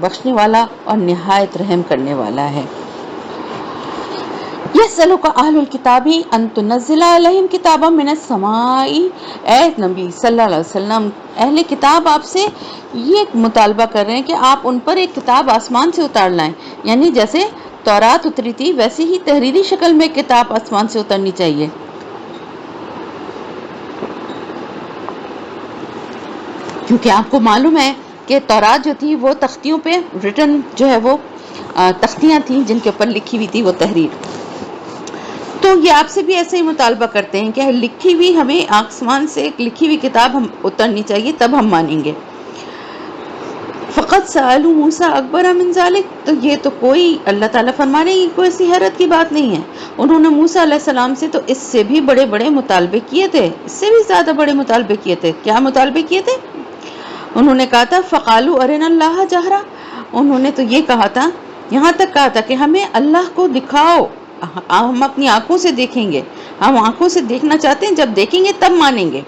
بخشنے والا اور نہایت رحم کرنے والا ہے۔ یسألک اہل الکتاب ان تنزل علیہم کتابا من السماء، اے نبی صلی اللہ علیہ وسلم اہل کتاب آپ سے یہ مطالبہ کر رہے ہیں کہ آپ ان پر ایک کتاب آسمان سے اتار لائیں، یعنی جیسے تورات اتری تھی ویسے ہی تحریری شکل میں کتاب آسمان سے اترنی چاہیے۔ کیونکہ آپ کو معلوم ہے کہ تورات جو تھی وہ تختیوں پہ ریٹن جو ہے وہ تختیاں تھیں جن کے اوپر لکھی ہوئی تھی وہ تحریر، تو یہ آپ سے بھی ایسے ہی مطالبہ کرتے ہیں کہ لکھی ہوئی ہمیں آسمان سے ایک لکھی ہوئی کتاب ہم اترنی چاہیے تب ہم مانیں گے۔ فقط سألوا موسیٰ اکبر من ذلک، تو یہ تو کوئی اللہ تعالیٰ فرما رہے ہیں یہ کوئی ایسی حیرت کی بات نہیں ہے، انہوں نے موسیٰ علیہ السلام سے تو اس سے بھی بڑے بڑے مطالبے کیے تھے، اس سے بھی زیادہ بڑے مطالبے کیے تھے۔ کیا مطالبے کیے تھے؟ انہوں نے کہا تھا فقالوا ارنا اللہ جہرا، انہوں نے تو یہ کہا تھا، یہاں تک کہا تھا کہ ہمیں اللہ کو دکھاؤ، ہم اپنی آنکھوں سے دیکھیں گے، ہم آنکھوں سے دیکھنا چاہتے ہیں، جب دیکھیں گے تب مانیں گے۔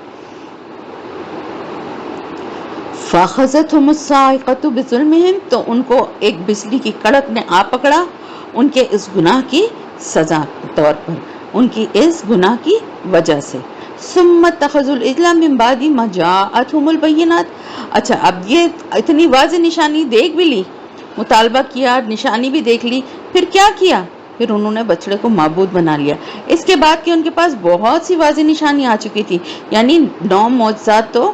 فَأَخَذَتْهُمُ الصَّاعِقَةُ بِظُلْمِهِمْ، تو ان کو ایک بجلی کی کڑک نے آ پکڑا ان کے اس گناہ کی سزا طور پر، ان کی اس گناہ کی وجہ سے۔ ثُمَّ اتَّخَذُوا الْعِجْلَ مِنْ بَعْدِ مَا جَاءَتْهُمُ الْبَيِّنَاتُ، اچھا اب یہ اتنی واضح نشانی دیکھ بھی لی، مطالبہ کیا، نشانی بھی دیکھ لی، پھر کیا کیا؟ پھر انہوں نے بچڑے کو معبود بنا لیا۔ اس کے بعد کہ ان کے پاس بہت سی واضح نشانی آ چکی تھی، یعنی 9 معجزات تو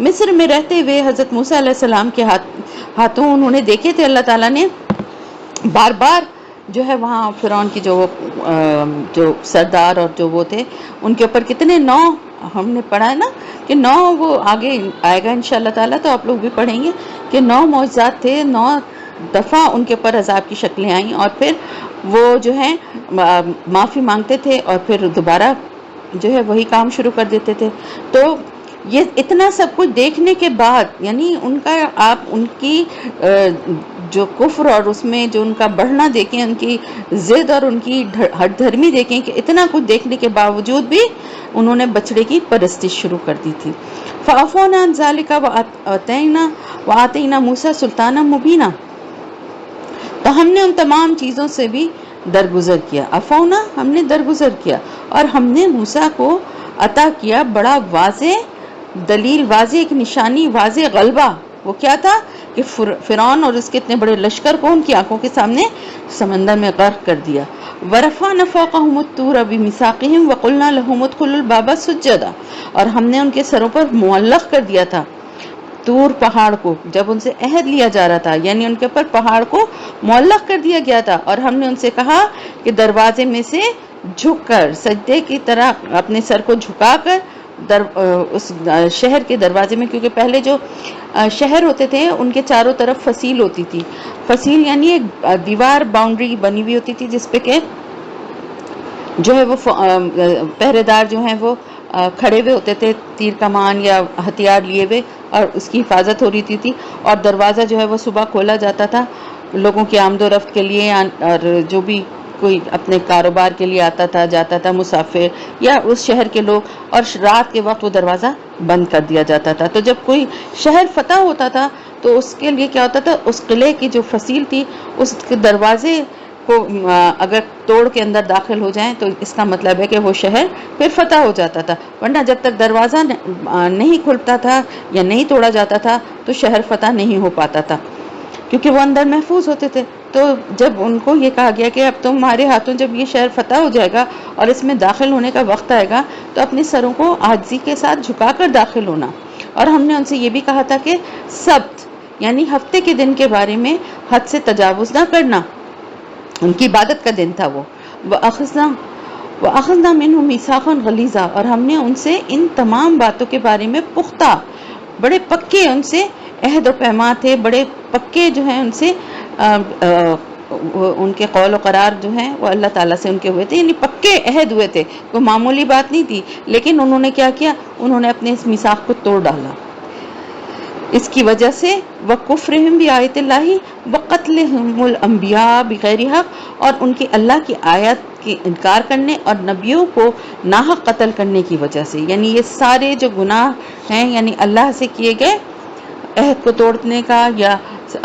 مصر میں رہتے ہوئے حضرت موسیٰ علیہ السلام کے ہاتھوں انہوں نے دیکھے تھے، اللہ تعالیٰ نے بار بار جو ہے وہاں فرعون کی جو سردار اور جو وہ تھے ان کے اوپر کتنے 9 ہم نے پڑھا ہے نا کہ 9 وہ آگے آئے گا انشاءاللہ تعالیٰ تو آپ لوگ بھی پڑھیں گے کہ 9 معجزات تھے، 9 دفعہ ان کے اوپر عذاب کی شکلیں آئیں اور پھر وہ جو ہے معافی مانگتے تھے اور پھر دوبارہ جو ہے وہی کام شروع کر دیتے تھے۔ تو یہ اتنا سب کچھ دیکھنے کے بعد یعنی ان کا آپ ان کی جو کفر اور اس میں جو ان کا بڑھنا دیکھیں، ان کی ضد اور ان کی ہٹ دھرمی دیکھیں کہ اتنا کچھ دیکھنے کے باوجود بھی انہوں نے بچڑے کی پرستش شروع کر دی تھی۔ فَعَفَوْنَا عَنْ ذَلِكَ وَآتَيْنَا مُوسَىٰ سُلْطَانًا مُبِينًا، تو ہم نے ان تمام چیزوں سے بھی درگزر کیا۔ عفونا ہم نے درگزر کیا اور ہم نے موسیٰ کو عطا کیا بڑا واضح دلیل، واضح ایک نشانی، واضح غلبہ۔ وہ کیا تھا کہ فرعون اور اس کے اتنے بڑے لشکر کو ان کی آنکھوں کے سامنے سمندر میں غرق کر دیا۔ وَرَفَعْنَا فَوْقَهُمُ الطُّورَ بِمِيثَاقِهِمْ وَقُلْنَا لَهُمُ ادْخُلُوا الْبَابَ سُجَّدًا، اور ہم نے ان کے سروں پر معلق کر دیا تھا طور پہاڑ کو، جب ان سے عہد لیا جا رہا تھا یعنی ان کے اوپر پہاڑ کو معلق کر دیا گیا تھا، اور ہم نے ان سے کہا کہ دروازے میں سے جھک کر سجدے کی طرح اپنے سر کو جھکا کر اس شہر کے دروازے میں، کیونکہ پہلے جو شہر ہوتے تھے ان کے چاروں طرف فصیل ہوتی تھی، فصیل یعنی ایک دیوار باؤنڈری بنی ہوئی ہوتی تھی جس پہ کہ جو ہے وہ پہرے دار جو ہیں وہ کھڑے ہوئے ہوتے تھے تیر کمان یا ہتھیار لیے ہوئے، اور اس کی حفاظت ہو رہی تھی، اور دروازہ جو ہے وہ صبح کھولا جاتا تھا لوگوں کی آمد و رفت کے لیے، اور جو بھی کوئی اپنے کاروبار کے لیے آتا تھا جاتا تھا مسافر یا اس شہر کے لوگ، اور رات کے وقت وہ دروازہ بند کر دیا جاتا تھا۔ تو جب کوئی شہر فتح ہوتا تھا تو اس کے لیے کیا ہوتا تھا، اس قلعے کی جو فصیل تھی اس کے دروازے کو اگر توڑ کے اندر داخل ہو جائیں تو اس کا مطلب ہے کہ وہ شہر پھر فتح ہو جاتا تھا، ورنہ جب تک دروازہ نہیں کھلتا تھا یا نہیں توڑا جاتا تھا تو شہر فتح نہیں ہو پاتا تھا، کیونکہ وہ اندر محفوظ ہوتے تھے۔ تو جب ان کو یہ کہا گیا کہ اب تمہارے ہاتھوں جب یہ شہر فتح ہو جائے گا اور اس میں داخل ہونے کا وقت آئے گا تو اپنے سروں کو عاجزی کے ساتھ جھکا کر داخل ہونا، اور ہم نے ان سے یہ بھی کہا تھا کہ سبت یعنی ہفتے کے دن کے بارے میں حد سے تجاوز نہ کرنا، ان کی عبادت کا دن تھا وہ۔ وَأَخَذْنَا مِنْهُمْ مِيثَاقًا غَلِيظًا، اور ہم نے ان سے ان تمام باتوں کے بارے میں پختہ بڑے پکے ان سے عہد و پیمان تھے، بڑے پکے جو ہیں ان سے ان کے قول و قرار جو ہیں وہ اللہ تعالیٰ سے ان کے ہوئے تھے، یعنی پکے عہد ہوئے تھے، کوئی معمولی بات نہیں تھی، لیکن انہوں نے کیا کیا، انہوں نے اپنے اس میثاق کو توڑ ڈالا۔ اس کی وجہ سے وَكُفْرِهِمْ بِآيَاتِ اللَّهِ وَقَتْلِهِمُ الْأَنْبِيَاءَ بِغَيْرِ حَقٍّ، اور ان کی اللہ کی آیات کی انکار کرنے اور نبیوں کو ناحق قتل کرنے کی وجہ سے، یعنی یہ سارے جو گناہ ہیں یعنی اللہ سے کیے گئے عہد کو توڑنے کا یا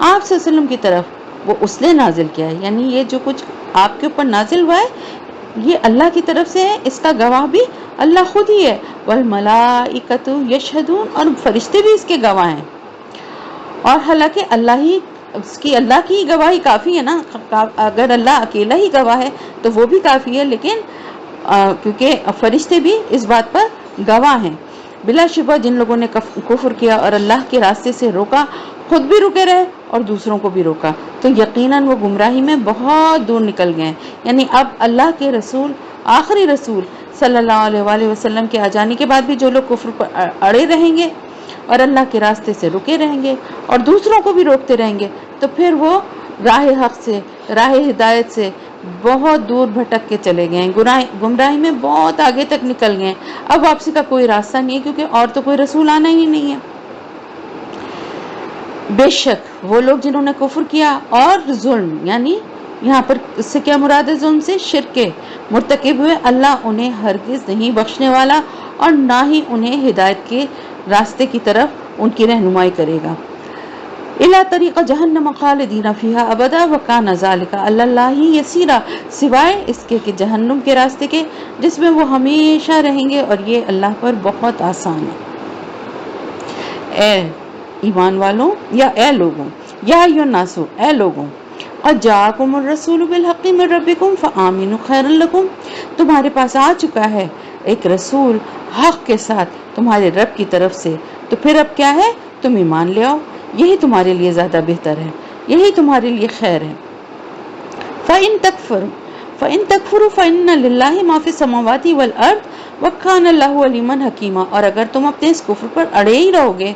آپ صلی اللہ علیہ وسلم کی طرف وہ اس نے نازل کیا ہے، یعنی یہ جو کچھ آپ کے اوپر نازل ہوا ہے یہ اللہ کی طرف سے ہے، اس کا گواہ بھی اللہ خود ہی ہے، والملائکۃ یشہدون، اور فرشتے بھی اس کے گواہ ہیں۔ اور حالانکہ اللہ کی گواہی کافی ہے نا، اگر اللہ اکیلا ہی گواہ ہے تو وہ بھی کافی ہے، لیکن کیونکہ فرشتے بھی اس بات پر گواہ ہیں۔ بلا شبہ جن لوگوں نے کفر کیا اور اللہ کے راستے سے روکا، خود بھی رکے رہے اور دوسروں کو بھی روکا، تو یقیناً وہ گمراہی میں بہت دور نکل گئے ہیں۔ یعنی اب اللہ کے رسول، آخری رسول صلی اللہ علیہ وآلہ وسلم کے آ جانے کے بعد بھی جو لوگ کفر پر اڑے رہیں گے اور اللہ کے راستے سے رکے رہیں گے اور دوسروں کو بھی روکتے رہیں گے، تو پھر وہ راہ حق سے، راہ ہدایت سے بہت دور بھٹک کے چلے گئے ہیں، گمراہی میں بہت آگے تک نکل گئے ہیں۔ اب واپسی کا کوئی راستہ نہیں ہے، کیونکہ اور تو کوئی رسول آنا ہی نہیں ہے۔ بے شک وہ لوگ جنہوں نے کفر کیا اور ظلم، یعنی یہاں پر اس سے کیا مراد ہے؟ ظلم سے شرک کے مرتکب ہوئے، اللہ انہیں ہرگز نہیں بخشنے والا اور نہ ہی انہیں ہدایت کے راستے کی طرف ان کی رہنمائی کرے گا۔ اِلَى طریقہ جہنم خالدین فیہا ابدا وکان ذالک علی اللہ یسیرا، سوائے اس کے کہ جہنم کے راستے کے جس میں وہ ہمیشہ رہیں گے، اور یہ اللہ پر بہت آسان ہے۔ اے ایمان والوں، یا اے لوگوں، یا ایھا الناس، اے لوگوں، قد جاءکم الرسول بالحق من ربکم فآمنوا خیرا لکم، تمہارے پاس آ چکا ہے ایک رسول حق کے ساتھ تمہارے رب کی طرف سے، تو پھر اب کیا ہے؟ تم ایمان لے آؤ، یہی تمہارے لیے زیادہ بہتر ہے، یہی تمہارے لیے خیر ہے۔ فَإِن تَكْفُرُوا فَإِنَّ لِلَّهِ مَا فِي السَّمَاوَاتِ وَالْأَرْضِ وَكَانَ اللَّهُ عَلِيمًا حَكِيمًا، اور اگر تم اپنے اس کفر پر اڑے ہی رہو گے،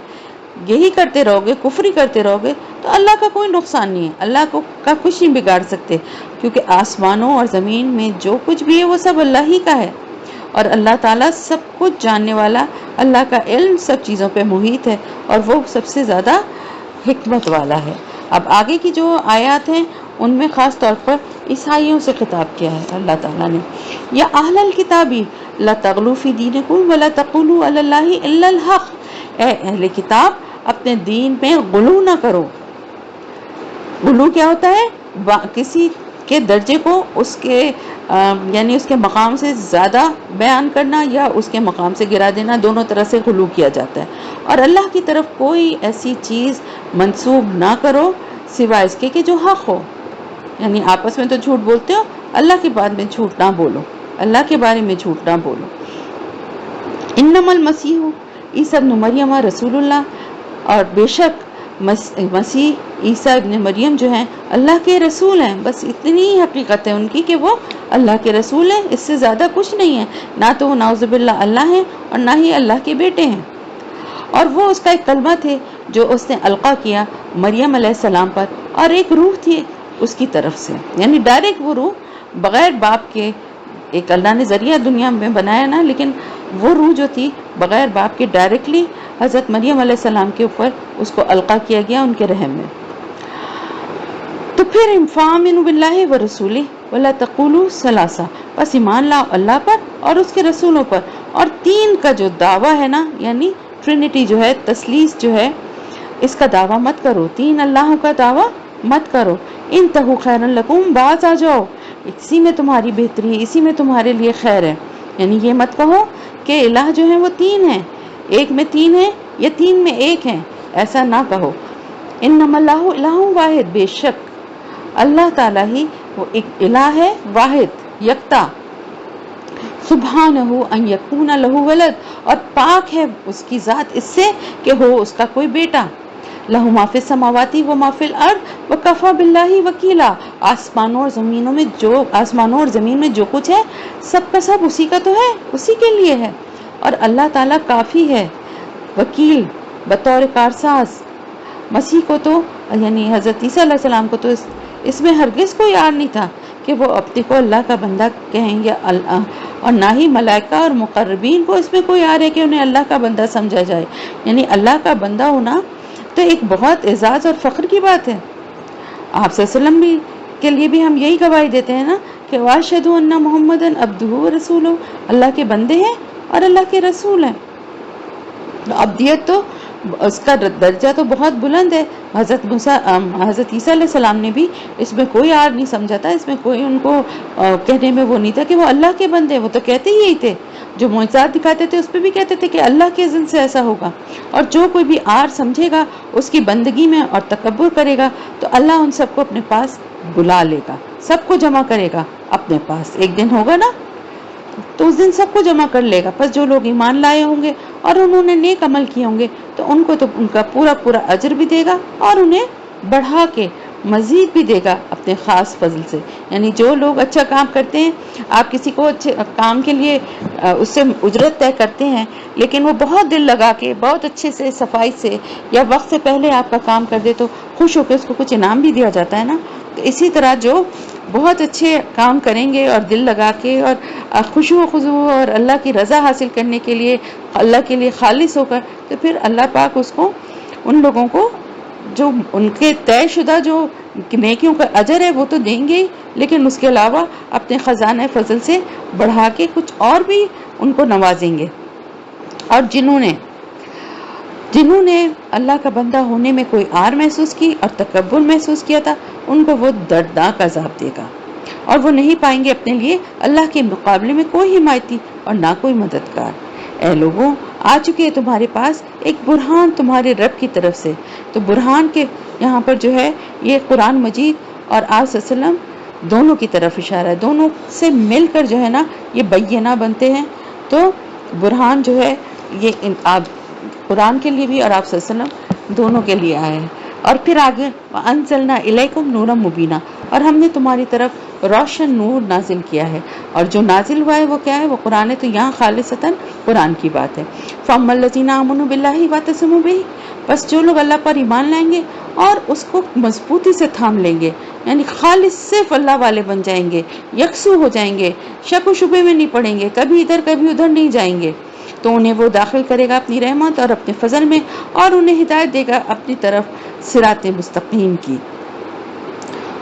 یہی کرتے رہو گے، کفر ہی کرتے رہو گے، تو اللہ کا کوئی نقصان نہیں ہے، اللہ کا کچھ نہیں بگاڑ سکتے، کیونکہ آسمانوں اور زمین میں جو کچھ بھی ہے وہ سب اللہ ہی کا ہے، اور اللہ تعالیٰ سب کچھ جاننے والا، اللہ کا علم سب چیزوں پہ محیط ہے، اور وہ سب سے زیادہ حکمت والا ہے۔ اب آگے کی جو آیات ہیں ان میں خاص طور پر عیسائیوں سے خطاب کیا ہے اللہ تعالیٰ نے، یا اہل الکتاب لا تغلوا فی دینکم ولا تقولوا علی اللہ الا الحق، اے اہل کتاب اپنے دین میں غلو نہ کرو۔ غلو کیا ہوتا ہے؟ کسی کے درجے کو اس کے یعنی اس کے مقام سے زیادہ بیان کرنا یا اس کے مقام سے گرا دینا، دونوں طرح سے غلو کیا جاتا ہے۔ اور اللہ کی طرف کوئی ایسی چیز منسوب نہ کرو سوائے اس کے کہ جو حق ہو، یعنی آپس میں تو جھوٹ بولتے ہو، اللہ کے بارے میں جھوٹ نہ بولو، اللہ کے بارے میں جھوٹ نہ بولو۔ انما المسیح عیسیٰ ابن مریم رسول اللہ، اور بے شک مسیح عیسیٰ ابن مریم جو ہیں اللہ کے رسول ہیں، بس اتنی ہی حقیقت ہے ان کی کہ وہ اللہ کے رسول ہیں، اس سے زیادہ کچھ نہیں ہے، نہ تو وہ نعوذ باللہ اللہ ہیں اور نہ ہی اللہ کے بیٹے ہیں۔ اور وہ اس کا ایک کلمہ تھے جو اس نے القا کیا مریم علیہ السلام پر، اور ایک روح تھی اس کی طرف سے، یعنی ڈائریکٹ وہ روح بغیر باپ کے، ایک اللہ نے ذریعہ دنیا میں بنایا نا، لیکن وہ روح جو تھی بغیر باپ کے ڈائریکٹلی حضرت مریم علیہ السلام کے اوپر اس کو القا کیا گیا ان کے رحم میں۔ تو پھر فآمنوا باللہ ورسولہ ولا تقولوا ثلاثہ، بس ایمان لاؤ اللہ پر اور اس کے رسولوں پر، اور تین کا جو دعویٰ ہے نا، یعنی ٹرینٹی جو ہے، تثلیث جو ہے، اس کا دعویٰ مت کرو، تین اللہوں کا دعویٰ مت کرو۔ انتہوا خیرا لکم، باز آ جاؤ، اسی میں تمہاری بہتری ہے، اسی میں تمہارے لیے خیر ہے، یعنی یہ مت کہو کہ الہ جو ہیں وہ تین ہیں، ایک میں تین ہیں یا تین میں ایک ہیں، ایسا نہ کہو۔ انما اللہ الہ واحد، بے شک اللہ تعالیٰ ہی وہ ایک الہ ہے، واحد یکتا، سبحانہ ان یکون لہ ولد، اور پاک ہے اس کی ذات اس سے کہ ہو اس کا کوئی بیٹا۔ لہ ما فی السماوات و ما فی الارض وکفی باللہ وکیلا، آسمانوں اور زمین میں جو کچھ ہے سب کا سب اسی کا تو ہے، اسی کے لیے ہے، اور اللہ تعالیٰ کافی ہے وکیل بطور کارساز۔ مسیح کو تو یعنی حضرت عیسیٰ علیہ السلام کو تو اس میں ہرگز کوئی یار نہیں تھا کہ وہ اپنے کو اللہ کا بندہ کہیں گے، اور نہ ہی ملائکہ اور مقربین کو اس میں کوئی یار ہے کہ انہیں اللہ کا بندہ سمجھا جائے، یعنی اللہ کا بندہ ہونا تو ایک بہت اعزاز اور فخر کی بات ہے۔ آپ صلی اللہ علیہ وسلم کے لیے بھی ہم یہی گواہی دیتے ہیں نا کہ واشہدوا ان محمدًا عبدہ ورسولہ، اللہ کے بندے ہیں اور اللہ کے رسول ہیں۔ عبدیت تو اس کا درجہ تو بہت بلند ہے. حضرت عیسیٰ علیہ السلام نے بھی اس میں کوئی آر نہیں سمجھا تھا، اس میں کوئی ان کو کہنے میں وہ نہیں تھا کہ وہ اللہ کے بندے. وہ تو کہتے ہی یہی تھے، جو معجزات دکھاتے تھے اس پہ بھی کہتے تھے کہ اللہ کے اذن سے ایسا ہوگا. اور جو کوئی بھی آر سمجھے گا اس کی بندگی میں اور تکبر کرے گا تو اللہ ان سب کو اپنے پاس بلا لے گا، سب کو جمع کرے گا اپنے پاس. ایک دن ہوگا نا تو اس دن سب کو جمع کر لے گا. پس جو لوگ ایمان لائے ہوں گے اور انہوں نے نیک عمل کیے ہوں گے تو ان کو تو ان کا پورا پورا اجر بھی دے گا اور انہیں بڑھا کے مزید بھی دے گا اپنے خاص فضل سے. یعنی جو لوگ اچھا کام کرتے ہیں، آپ کسی کو اچھے کام کے لیے اس سے اجرت طے کرتے ہیں، لیکن وہ بہت دل لگا کے بہت اچھے سے صفائی سے یا وقت سے پہلے آپ کا کام کر دے تو خوش ہو کے اس کو کچھ انعام بھی دیا جاتا ہے نا. تو اسی طرح جو بہت اچھے کام کریں گے اور دل لگا کے اور خشوع و خضوع اور اللہ کی رضا حاصل کرنے کے لیے اللہ کے لیے خالص ہو کر، تو پھر اللہ پاک اس کو ان لوگوں کو جو ان کے طے شدہ جو نیکیوں کا اجر ہے وہ تو دیں گے ہی، لیکن اس کے علاوہ اپنے خزانہ فضل سے بڑھا کے کچھ اور بھی ان کو نوازیں گے. اور جنہوں نے اللہ کا بندہ ہونے میں کوئی آر محسوس کی اور تکبر محسوس کیا تھا، ان کو وہ دردناک عذاب دے گا اور وہ نہیں پائیں گے اپنے لیے اللہ کے مقابلے میں کوئی حمایتی اور نہ کوئی مددگار. اے لوگوں، آ چکے ہے تمہارے پاس ایک برہان تمہارے رب کی طرف سے. تو برہان کے یہاں پر جو ہے یہ قرآن مجید اور آپ صلی اللہ علیہ وسلم دونوں کی طرف اشارہ ہے، دونوں سے مل کر جو ہے نا یہ بینہ بنتے ہیں. تو برہان جو ہے یہ آپ قرآن کے لیے بھی اور آپ صلی اللہ علیہ وسلم دونوں کے لیے آئے ہیں. اور پھر آگے وَأَنزَلْنَا إِلَيْكُمْ نُورًا مُبِينًا، اور ہم نے تمہاری طرف روشن نور نازل کیا ہے. اور جو نازل ہوا ہے وہ کیا ہے؟ وہ قرآن ہے. تو یہاں خالصتاً قرآن کی بات ہے. فَأَمَّا الَّذِينَ آمَنُوا بِاللَّهِ وَاعْتَصَمُوا بِهِ، بس جو لوگ اللہ پر ایمان لائیں گے اور اس کو مضبوطی سے تھام لیں گے، یعنی خالص صرف اللہ والے بن جائیں گے، یکسو ہو جائیں گے، شک و شبے میں نہیں پڑیں گے، کبھی ادھر کبھی ادھر نہیں جائیں گے، تو انہیں وہ داخل کرے گا اپنی رحمت اور اپنے فضل میں، اور انہیں ہدایت دے گا اپنی طرف صراط مستقیم کی.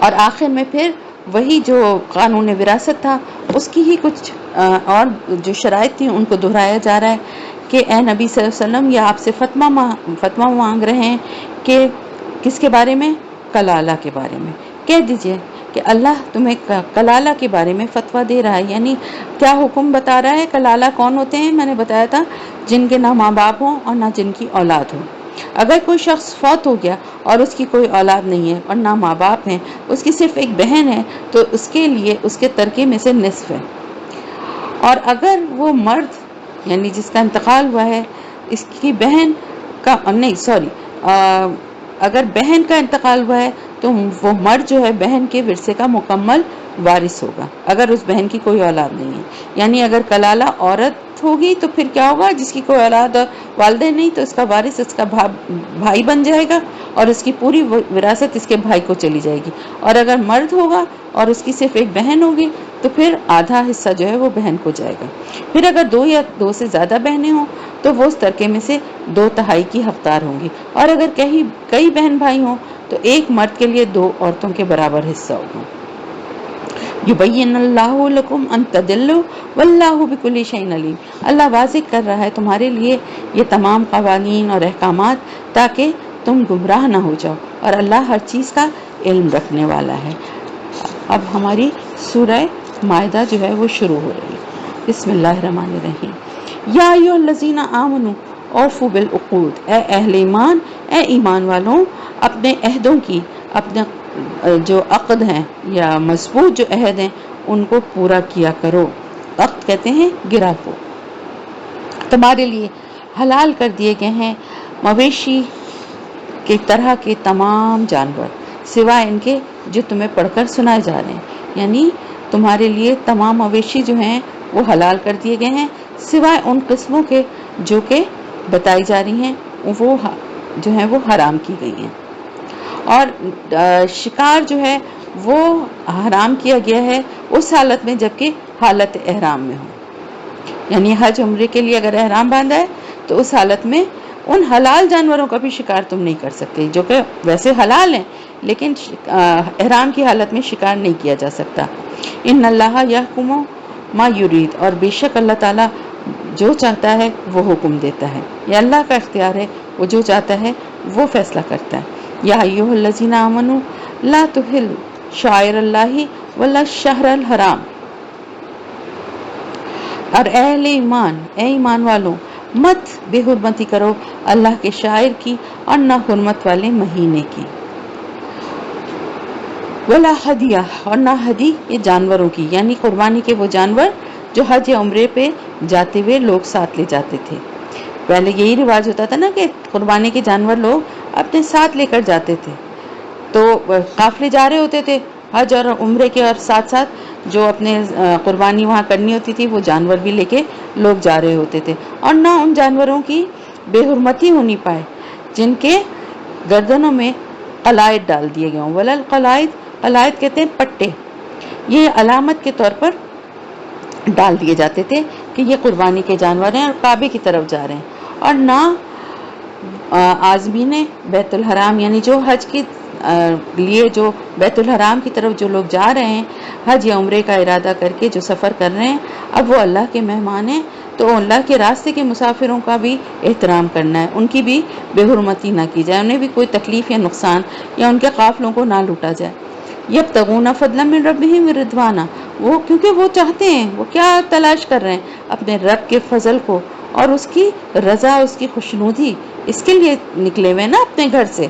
اور آخر میں پھر وہی جو قانون وراثت تھا اس کی ہی کچھ اور جو شرائط تھیں ان کو دہرایا جا رہا ہے کہ اے نبی صلی اللہ علیہ وسلم، یہ آپ سے فتویٰ مانگ رہے ہیں کہ کس کے بارے میں؟ کلالہ کے بارے میں. کہہ دیجئے کہ اللہ تمہیں کلالہ کے بارے میں فتویٰ دے رہا ہے. یعنی کیا حکم بتا رہا ہے؟ کلالہ کون ہوتے ہیں؟ میں نے بتایا تھا جن کے نہ ماں باپ ہوں اور نہ جن کی اولاد ہو. اگر کوئی شخص فوت ہو گیا اور اس کی کوئی اولاد نہیں ہے اور نہ ماں باپ ہیں، اس کی صرف ایک بہن ہے، تو اس کے لیے اس کے ترکے میں سے نصف ہے. اور اگر وہ مرد یعنی جس کا انتقال ہوا ہے، اس کی بہن کا نہیں سوری اگر بہن کا انتقال ہوا ہے تو وہ مرد جو ہے بہن کے ورثے کا مکمل وارث ہوگا اگر اس بہن کی کوئی اولاد نہیں ہے. یعنی اگر کلالہ عورت ہوگی تو پھر کیا ہوگا؟ جس کی کوئی اولاد اور والدین نہیں تو اس کا وارث اس کا بھائی بن جائے گا اور اس کی پوری وراثت اس کے بھائی کو چلی جائے گی. اور اگر مرد ہوگا اور اس کی صرف ایک بہن ہوگی تو پھر آدھا حصہ جو ہے وہ بہن کو جائے گا. پھر اگر دو یا دو سے زیادہ بہنیں ہوں تو وہ اس ترکے میں سے 2/3 کی حقدار ہوں گی. اور اگر کئی بہن بھائی ہوں تو ایک مرد کے لیے 2 عورتوں کے برابر حصہ ہوگا. یبین اللہ لکم ان تضلوا واللہ بکل شیء علیم. اللہ واضح کر رہا ہے تمہارے لیے یہ تمام قوانین اور احکامات تاکہ تم گمراہ نہ ہو جاؤ، اور اللہ ہر چیز کا علم رکھنے والا ہے. اب ہماری سورہ مائدہ جو ہے وہ شروع ہو رہی ہے. بسم اللہ الرحمن الرحیم. یا ایھا الذین آمنوا اوفوا بالعقود، اے اہل ایمان، اے ایمان والوں، اپنے عہدوں کی، اپنے جو عقد ہیں یا مضبوط جو عہد ہیں ان کو پورا کیا کرو. عقد کہتے ہیں گرہ کو. تمہارے لیے حلال کر دیے گئے ہیں مویشی کی طرح کے تمام جانور سوائے ان کے جو تمہیں پڑھ کر سنائے جا رہے ہیں. یعنی تمہارے لیے تمام مویشی جو ہیں وہ حلال کر دیے گئے ہیں سوائے ان قسموں کے جو کہ بتائی جا رہی ہیں، وہ جو ہیں وہ حرام کی گئی ہیں. اور شکار جو ہے وہ حرام کیا گیا ہے اس حالت میں جبکہ حالت احرام میں ہو. یعنی حج عمرے کے لیے اگر احرام باندھا ہے تو اس حالت میں ان حلال جانوروں کا بھی شکار تم نہیں کر سکتے جو کہ ویسے حلال ہیں، لیکن احرام کی حالت میں شکار نہیں کیا جا سکتا. ان اللہ یحکم ما یرید، اور بے شک اللہ تعالیٰ جو چاہتا ہے وہ حکم دیتا ہے، یہ اللہ کا اختیار ہے، وہ جو چاہتا ہے وہ فیصلہ کرتا ہے۔ یا ایھا الذین آمنوا لا تحلوا شعائر اللہ ولا الشہر الحرام، اور اے اہل ایمان، اے ایمان والوں، مت بے حرمتی کرو اللہ کے شاعر کی اور نہ حرمت والے مہینے کی، ولا ہدیہ، اور نہ ہدی یہ جانوروں کی، یعنی قربانی کے وہ جانور جو حج یا عمرے پہ جاتے ہوئے لوگ ساتھ لے جاتے تھے۔ پہلے یہی رواج ہوتا تھا نا کہ قربانی کے جانور لوگ اپنے ساتھ لے کر جاتے تھے، تو قافلے جا رہے ہوتے تھے حج اور عمرے کے، اور ساتھ ساتھ جو اپنے قربانی وہاں کرنی ہوتی تھی وہ جانور بھی لے کے لوگ جا رہے ہوتے تھے، اور نہ ان جانوروں کی بے حرمتی ہونی پائے جن کے گردنوں میں قلائد ڈال دیے گئے ہوں۔ ولا القلائد، قلائد کہتے ہیں پٹے، یہ علامت کے طور پر ڈال دیے جاتے تھے کہ یہ قربانی کے جانور ہیں اور کعبے کی طرف جا رہے ہیں، اور نہ عازمین بیت الحرام، یعنی جو حج کے لیے جو بیت الحرام کی طرف جو لوگ جا رہے ہیں حج یا عمرے کا ارادہ کر کے جو سفر کر رہے ہیں، اب وہ اللہ کے مہمان ہیں تو اللہ کے راستے کے مسافروں کا بھی احترام کرنا ہے، ان کی بھی بے حرمتی نہ کی جائے، انہیں بھی کوئی تکلیف یا نقصان یا ان کے قافلوں کو نہ لوٹا جائے۔ یبتغون فضلا من ربہم ورضوانا، وہ کیونکہ وہ چاہتے ہیں، وہ کیا تلاش کر رہے ہیں؟ اپنے رب کے فضل کو اور اس کی رضا، اس کی خوشنودی، اس کے لیے نکلے ہوئے نا اپنے گھر سے،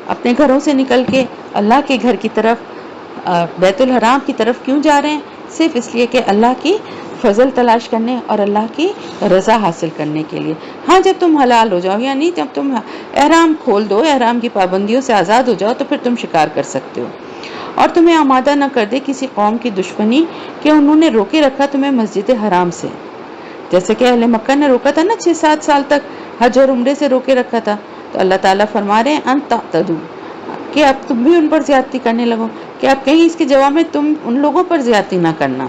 اپنے گھروں سے نکل کے اللہ کے گھر کی طرف، بیت الحرام کی طرف کیوں جا رہے ہیں؟ صرف اس لیے کہ اللہ کی فضل تلاش کرنے اور اللہ کی رضا حاصل کرنے کے لیے۔ ہاں جب تم حلال ہو جاؤ، یعنی جب تم احرام کھول دو، احرام کی پابندیوں سے آزاد ہو جاؤ، تو پھر تم شکار کر سکتے ہو، اور تمہیں آمادہ نہ کر دے کسی قوم کی دشمنی کہ انہوں نے روکے رکھا تمہیں مسجد حرام سے، جیسے کہ اہل مکہ نے روکا تھا نا 6-7 سال تک، حج اور عمرے سے روکے رکھا تھا، تو اللہ تعالیٰ فرما رہے ہیں ان تعتدوا، کہ اب تم بھی ان پر زیادتی کرنے لگو، کہ اب کہیں اس کے جواب میں تم ان لوگوں پر زیادتی نہ کرنا۔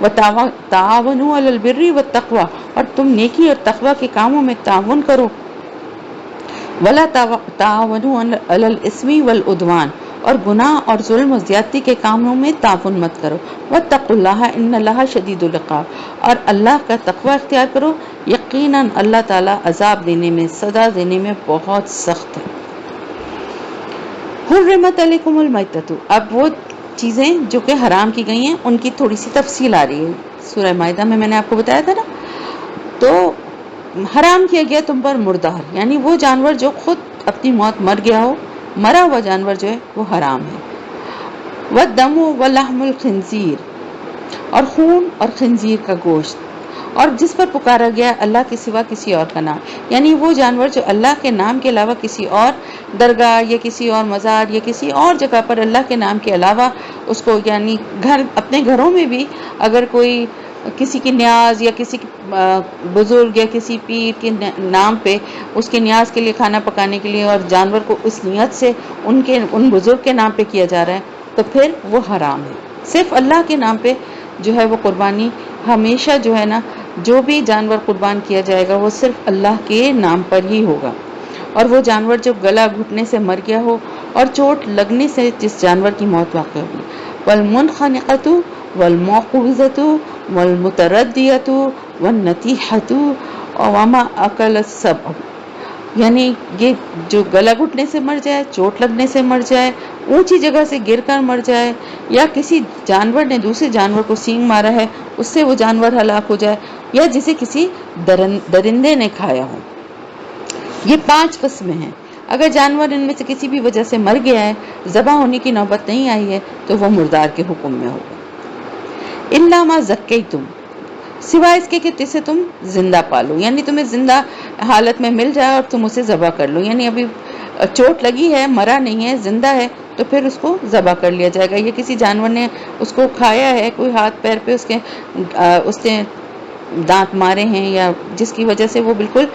وَتَعَاوَنُوا عَلَى الْبِرِّ وَالتَّقْوَى، اور تم نیکی اور تقوی کے کاموں میں تعاون کرو، وَلَا تَعَاوَنُوا عَلَى الْإِثْمِ وَالْعُدْوَانِ، اور گناہ اور ظلم و زیادتی کے کاموں میں تعاون مت کرو۔ وَاتَّقُوا اللَّهَ إِنَّ اللَّهَ شَدِيدُ الْعِقَابِ، اور اللہ کا تقوی اختیار کرو، یقیناً اللہ تعالیٰ عذاب دینے میں، سزا دینے میں بہت سخت ہے۔ حرمت علیکم المیتۃ، اب وہ چیزیں جو کہ حرام کی گئی ہیں ان کی تھوڑی سی تفصیل آ رہی ہے سورہ مائدہ میں نے آپ کو بتایا تھا نا، تو حرام کیا گیا تم پر مردار، یعنی وہ جانور جو خود اپنی موت مر گیا ہو، مرا ہوا جانور جو ہے وہ حرام ہے۔ والدم ولحم الخنزیر، اور خون اور خنزیر کا گوشت، اور جس پر پکارا گیا اللہ کے سوا کسی اور کا نام، یعنی وہ جانور جو اللہ کے نام کے علاوہ کسی اور درگاہ یا کسی اور مزار یا کسی اور جگہ پر اللہ کے نام کے علاوہ اس کو، یعنی اپنے گھروں میں بھی اگر کوئی کسی کی نیاز یا کسی بزرگ یا کسی پیر کے نام پہ اس کے نیاز کے لیے کھانا پکانے کے لیے اور جانور کو اس نیت سے ان بزرگ کے نام پہ کیا جا رہا ہے تو پھر وہ حرام ہے۔ صرف اللہ کے نام پہ جو ہے وہ قربانی ہمیشہ جو ہے نا، جو بھی جانور قربان کیا جائے گا وہ صرف اللہ کے نام پر ہی ہوگا، اور وہ جانور جو گلا گھٹنے سے مر گیا ہو اور چوٹ لگنے سے جس جانور کی موت واقع ہوگی، والمنخنقۃ والموقوذۃ والمتردیۃ والنطیحۃ وما اکل السبع، یعنی یہ جو گلا گھٹنے سے مر جائے، چوٹ لگنے سے مر جائے، اونچی جگہ سے گر کر مر جائے، یا کسی جانور نے دوسرے جانور کو سینگ مارا ہے اس سے وہ جانور ہلاک ہو جائے، یا جسے کسی درندے نے کھایا ہو۔ یہ 5 قسمیں ہیں۔ اگر جانور ان میں سے کسی بھی وجہ سے مر گیا ہے، ذبح ہونے کی نوبت نہیں آئی ہے، تو وہ مردار کے حکم میں ہوگا۔ الا ما زکیتم، سوائے اس کے کہ جسے تم زندہ پالو، یعنی تمہیں زندہ حالت میں مل جائے اور تم اسے ذبح کر لو، یعنی ابھی چوٹ لگی ہے، مرا نہیں ہے، زندہ ہے، تو پھر اس کو ذبح کر لیا جائے گا۔ یہ کسی جانور نے اس کو کھایا ہے، کوئی ہاتھ پیر پہ اس نے دانت مارے ہیں، یا جس کی وجہ سے وہ بالکل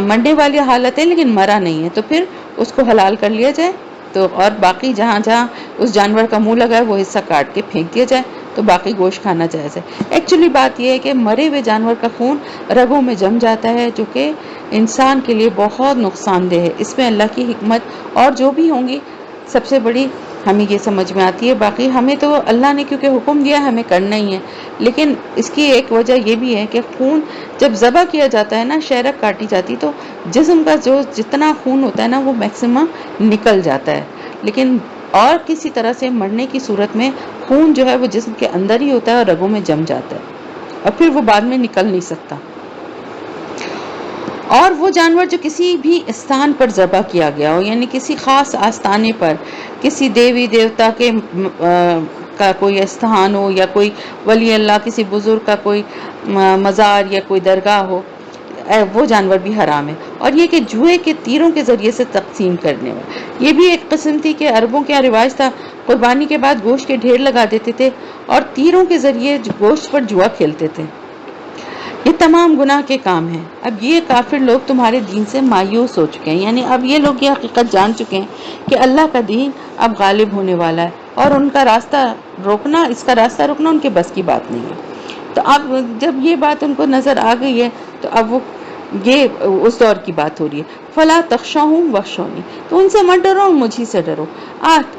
مرنے والی حالت ہے لیکن مرا نہیں ہے، تو پھر اس کو حلال کر لیا جائے، تو اور باقی جہاں جہاں اس جانور کا منہ لگا ہے وہ حصہ کاٹ کے پھینک دیا جائے، تو باقی گوشت کھانا جائز ہے۔ ایکچولی بات یہ ہے کہ مرے ہوئے جانور کا خون رگوں میں جم جاتا ہے، جو کہ انسان کے لیے بہت نقصان دہ ہے۔ اس میں اللہ کی حکمت اور جو بھی ہوں گی، سب سے بڑی ہمیں یہ سمجھ میں آتی ہے. باقی ہمیں تو اللہ نے کیونکہ حکم دیا ہمیں کرنا ہی ہے. لیکن اس کی ایک وجہ یہ بھی ہے کہ خون جب ذبح کیا جاتا ہے نا، شہرک کاٹی جاتی، تو جسم کا جو جتنا خون ہوتا ہے نا وہ میکسیمم نکل جاتا ہے. لیکن اور کسی طرح سے مرنے کی صورت میں خون جو ہے وہ جسم کے اندر ہی ہوتا ہے اور رگوں میں جم جاتا ہے اور پھر وہ بعد میں نکل نہیں سکتا. اور وہ جانور جو کسی بھی استان پر ذبح کیا گیا ہو، یعنی کسی خاص آستانے پر، کسی دیوی دیوتا کے کا کوئی استھان ہو، یا کوئی ولی اللہ کسی بزرگ کا کوئی مزار یا کوئی درگاہ ہو، وہ جانور بھی حرام ہے. اور یہ کہ جوئے کے تیروں کے ذریعے سے تقسیم کرنے والا، یہ بھی ایک قسم تھی کہ عربوں کے رواج تھا، قربانی کے بعد گوشت کے ڈھیر لگا دیتے تھے اور تیروں کے ذریعے گوشت پر جوا کھیلتے تھے. یہ تمام گناہ کے کام ہیں. اب یہ کافر لوگ تمہارے دین سے مایوس ہو چکے ہیں، یعنی اب یہ لوگ یہ حقیقت جان چکے ہیں کہ اللہ کا دین اب غالب ہونے والا ہے اور ان کا راستہ روکنا، اس کا راستہ روکنا ان کے بس کی بات نہیں ہے. تو اب جب یہ بات ان کو نظر آ گئی ہے تو اب وہ یہ اس دور کی بات ہو رہی ہے. فلا تخشوہم واخشونی، تو ان سے مت ڈرو، مجھی سے ڈرو.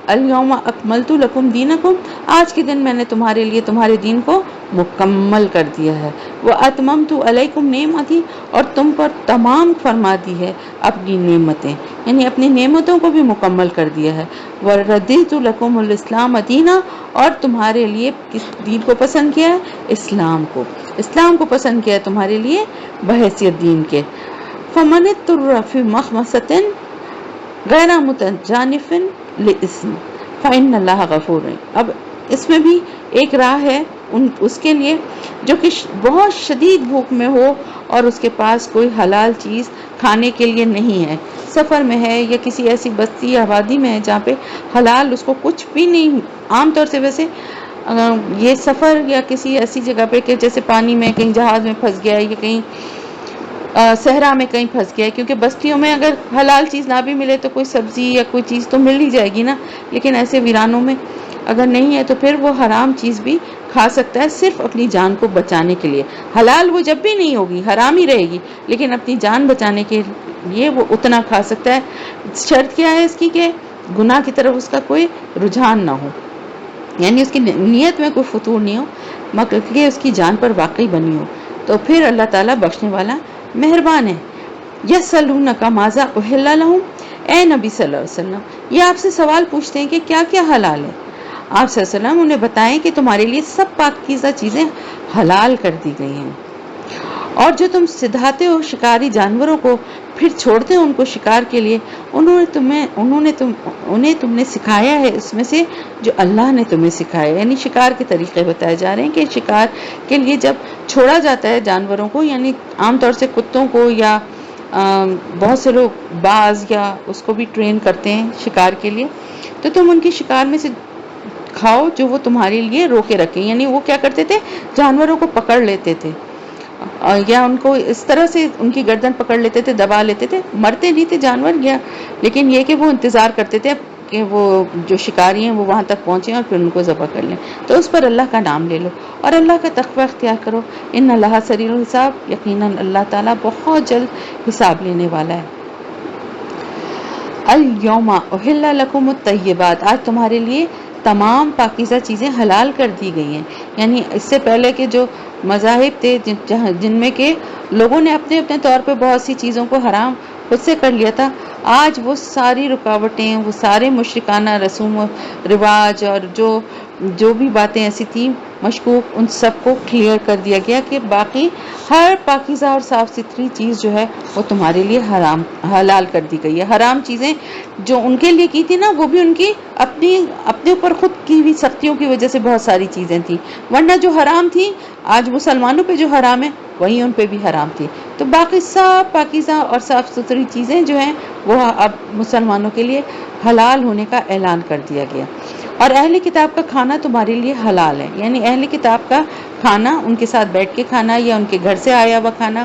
الیوم اکملت لکم دینکم، آج کے دن میں نے تمہارے لیے تمہارے دین کو مکمل کر دیا ہے. واتممت علیکم نعمتی، اور تم پر تمام فرما دی ہے اپنی نعمتیں، یعنی اپنی نعمتوں کو بھی مکمل کر دیا ہے. وردیت لکم الاسلام دینا، اور تمہارے لیے کس دین کو پسند کیا ہے؟ اسلام کو. اسلام کو پسند کیا ہے تمہارے لیے بحیثیت دین کے. فمن اضطر فی مخمصۃ غیر متجانف لإثم فإن اللہ غفور رحیم. اب اس میں بھی ایک راہ ہے اس کے لیے جو کہ بہت شدید بھوک میں ہو اور اس کے پاس کوئی حلال چیز کھانے کے لیے نہیں ہے، سفر میں ہے یا کسی ایسی بستی یا آبادی میں ہے جہاں پہ حلال اس کو کچھ بھی نہیں. عام طور سے ویسے یہ سفر یا کسی ایسی جگہ پہ کہ جیسے پانی میں کہیں جہاز میں پھنس گیا ہے یا کہیں صحرا میں کہیں پھنس گیا ہے، کیونکہ بستیوں میں اگر حلال چیز نہ بھی ملے تو کوئی سبزی یا کوئی چیز تو مل ہی جائے گی نا. لیکن ایسے ویرانوں میں اگر نہیں ہے تو پھر وہ حرام چیز بھی کھا سکتا ہے صرف اپنی جان کو بچانے کے لیے. حلال وہ جب بھی نہیں ہوگی، حرام ہی رہے گی، لیکن اپنی جان بچانے کے لیے وہ اتنا کھا سکتا ہے. شرط کیا ہے اس کی کہ گناہ کی طرف اس کا کوئی رجحان نہ ہو، یعنی اس کی نیت میں کوئی فطور نہیں ہو، مگر کہ اس کی جان پر واقعی بنی ہو. تو پھر اللہ تعالیٰ بخشنے والا مہربان ہے. یسألونک ماذا احل لہم، اے نبی صلی اللہ علیہ وسلم یہ آپ سے سوال پوچھتے ہیں کہ کیا کیا حلال ہے. آپ صلی اللہ علیہ وسلم انہیں بتائیں کہ تمہارے لیے سب پاکیزہ چیزیں حلال کر دی گئی ہیں، اور جو تم سدھاتے ہو شکاری جانوروں کو پھر چھوڑتے ہو ان کو شکار کے لیے، انہیں تم نے سکھایا ہے اس میں سے جو اللہ نے تمہیں سکھایا. یعنی شکار کے طریقے بتائے جا رہے ہیں کہ شکار کے لیے جب چھوڑا جاتا ہے جانوروں کو، یعنی عام طور سے کتوں کو یا بہت سے لوگ باز یا اس کو بھی ٹرین کرتے ہیں شکار کے لیے، تو تم ان کی شکار میں سے کھاؤ جو وہ تمہارے لیے روکے رکھیں. یعنی وہ کیا کرتے تھے، جانوروں کو پکڑ لیتے تھے یا ان کو اس طرح سے ان کی گردن پکڑ لیتے تھے، دبا لیتے تھے، مرتے نہیں تھے جانور یا، لیکن یہ کہ وہ انتظار کرتے تھے کہ وہ جو شکاری ہیں وہ وہاں تک پہنچیں اور پھر ان کو ذبح کر لیں. تو اس پر اللہ کا نام لے لو اور اللہ کا تقوی اختیار کرو. ان اللہ سریع الحساب، یقیناً اللہ تعالیٰ بہت جلد حساب لینے والا ہے. الیوم احل لکم الطیبات، آج تمہارے لیے تمام پاکیزہ چیزیں حلال کر دی گئی ہیں. یعنی اس سے پہلے کے جو مذاہب تھے جن میں کہ لوگوں نے اپنے اپنے طور پہ بہت سی چیزوں کو حرام خود سے کر لیا تھا، آج وہ ساری رکاوٹیں، وہ سارے مشرکانہ رسوم و رواج اور جو بھی باتیں ایسی تھیں مشکوک، ان سب کو کلیئر کر دیا گیا کہ باقی ہر پاکیزہ اور صاف ستھری چیز جو ہے وہ تمہارے لیے حلال کر دی گئی ہے. حرام چیزیں جو ان کے لیے کی تھی نا، وہ بھی ان کی اپنے اوپر خود کی ہوئی سختیوں کی وجہ سے بہت ساری چیزیں تھیں، ورنہ جو حرام تھی آج مسلمانوں پہ جو حرام ہے وہی ان پہ بھی حرام تھی. تو باقی سب پاکیزہ اور صاف ستھری چیزیں جو ہیں وہ اب مسلمانوں کے لیے حلال ہونے کا اعلان کر دیا گیا. اور اہل کتاب کا کھانا تمہارے لیے حلال ہے، یعنی اہل کتاب کا کھانا، ان کے ساتھ بیٹھ کے کھانا یا ان کے گھر سے آیا ہوا کھانا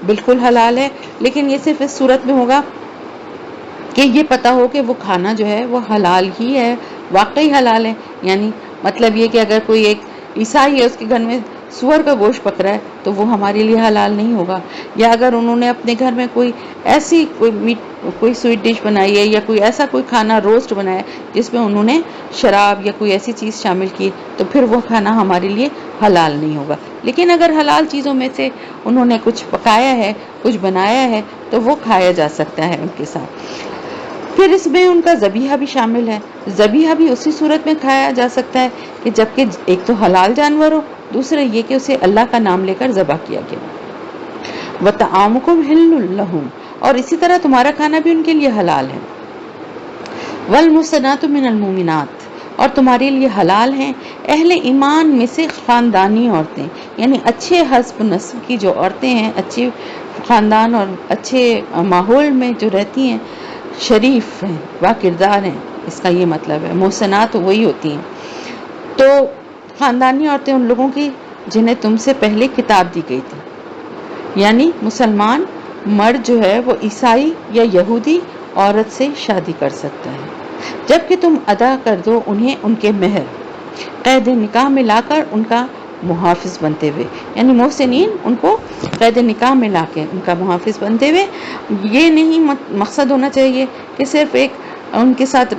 بالکل حلال ہے. لیکن یہ صرف اس صورت میں ہوگا کہ یہ پتا ہو کہ وہ کھانا جو ہے وہ حلال ہی ہے، واقعی حلال ہے. یعنی مطلب یہ کہ اگر کوئی ایک عیسائی ہے، اس کے گھر میں سور کا گوشت پکڑا ہے تو وہ ہمارے لیے حلال نہیں ہوگا، یا اگر انہوں نے اپنے گھر میں کوئی ایسی کوئی سویٹ ڈش بنائی ہے یا کوئی ایسا کوئی کھانا روسٹ بنایا ہے جس میں انہوں نے شراب یا کوئی ایسی چیز شامل کی تو پھر وہ کھانا ہمارے لیے حلال نہیں ہوگا۔ لیکن اگر حلال چیزوں میں سے انہوں نے کچھ پکایا ہے، کچھ بنایا ہے تو وہ کھایا جا سکتا ہے ان کے ساتھ۔ پھر اس میں ان کا ذبیحہ بھی شامل ہے۔ ذبیحہ بھی اسی صورت میں کھایا جا سکتا ہے کہ جبکہ ایک تو حلال جانور ہو، دوسرا یہ کہ اسے اللہ کا نام لے کر ذبح کیا گیا۔ وَطَعَامُكُمْ حِلٌّ لَهُمْ، اور اسی طرح تمہارا کھانا بھی ان کے لیے حلال ہے۔ وَالْمُحْصَنَاتُ مِنَ الْمُؤْمِنَاتِ، اور تمہارے لیے حلال ہیں اہل ایمان میں سے خاندانی عورتیں، یعنی اچھے حسب نسب کی جو عورتیں ہیں، اچھے خاندان اور اچھے ماحول میں جو رہتی ہیں، شریف ہیں، با کردار ہیں، اس کا یہ مطلب ہے۔ محسنات وہی ہوتی ہیں۔ تو خاندانی عورتیں ان لوگوں کی جنہیں تم سے پہلے کتاب دی گئی تھی، یعنی مسلمان مرد جو ہے وہ عیسائی یا یہودی عورت سے شادی کر سکتا ہے، جبکہ تم ادا کر دو انہیں ان کے مہر قید نکاح میں لا کر ان کا محافظ بنتے ہوئے، یعنی محسنین ان کو قید نکاح میں لا کے ان کا محافظ بنتے ہوئے۔ یہ نہیں مقصد ہونا چاہیے کہ صرف ایک ان کے ساتھ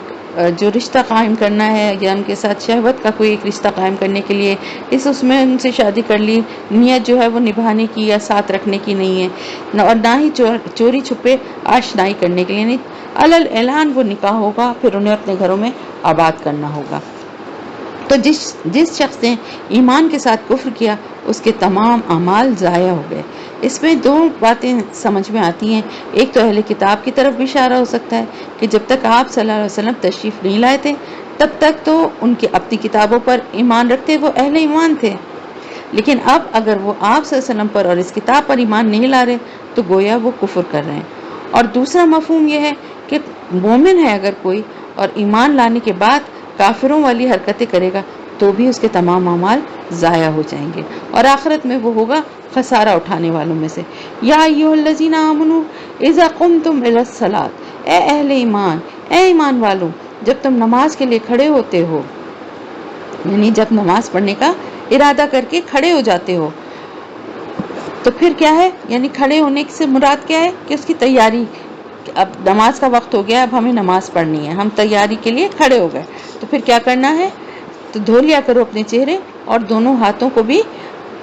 جو رشتہ قائم کرنا ہے یا ان کے ساتھ شہوت کا کوئی ایک رشتہ قائم کرنے کے لیے اس میں ان سے شادی کر لی، نیت جو ہے وہ نبھانے کی یا ساتھ رکھنے کی نہیں ہے، اور نہ ہی چوری چھپے آشنائی کرنے کے لیے، نہیں، علل اعلان وہ نکاح ہوگا، پھر انہیں اپنے گھروں میں آباد کرنا ہوگا۔ تو جس شخص نے ایمان کے ساتھ کفر کیا اس کے تمام اعمال ضائع ہو گئے۔ اس میں دو باتیں سمجھ میں آتی ہیں۔ ایک تو اہل کتاب کی طرف بھی اشارہ ہو سکتا ہے کہ جب تک آپ صلی اللہ علیہ وسلم تشریف نہیں لائے تھے تب تک تو ان کی اپنی کتابوں پر ایمان رکھتے، وہ اہل ایمان تھے، لیکن اب اگر وہ آپ صلی اللہ علیہ وسلم پر اور اس کتاب پر ایمان نہیں لا رہے تو گویا وہ کفر کر رہے ہیں۔ اور دوسرا مفہوم یہ ہے کہ مومن ہے اگر کوئی اور ایمان لانے کے بعد کافروں والی حرکتیں کرے گا تو بھی اس کے تمام اعمال ضائع ہو جائیں گے، اور آخرت میں وہ ہوگا خسارہ اٹھانے والوں میں سے۔ یا ایھا الذین آمنوا اذا قمتم الی الصلاۃ، اے اہل ایمان، اے ایمان والوں، جب تم نماز کے لیے کھڑے ہوتے ہو، یعنی جب نماز پڑھنے کا ارادہ کر کے کھڑے ہو جاتے ہو تو پھر کیا ہے، یعنی کھڑے ہونے سے مراد کیا ہے کہ اس کی تیاری، اب نماز کا وقت ہو گیا، اب ہمیں نماز پڑھنی ہے، ہم تیاری کے لیے کھڑے ہو گئے، تو پھر کیا کرنا ہے، تو دھو لیا کرو اپنے چہرے اور دونوں ہاتھوں کو بھی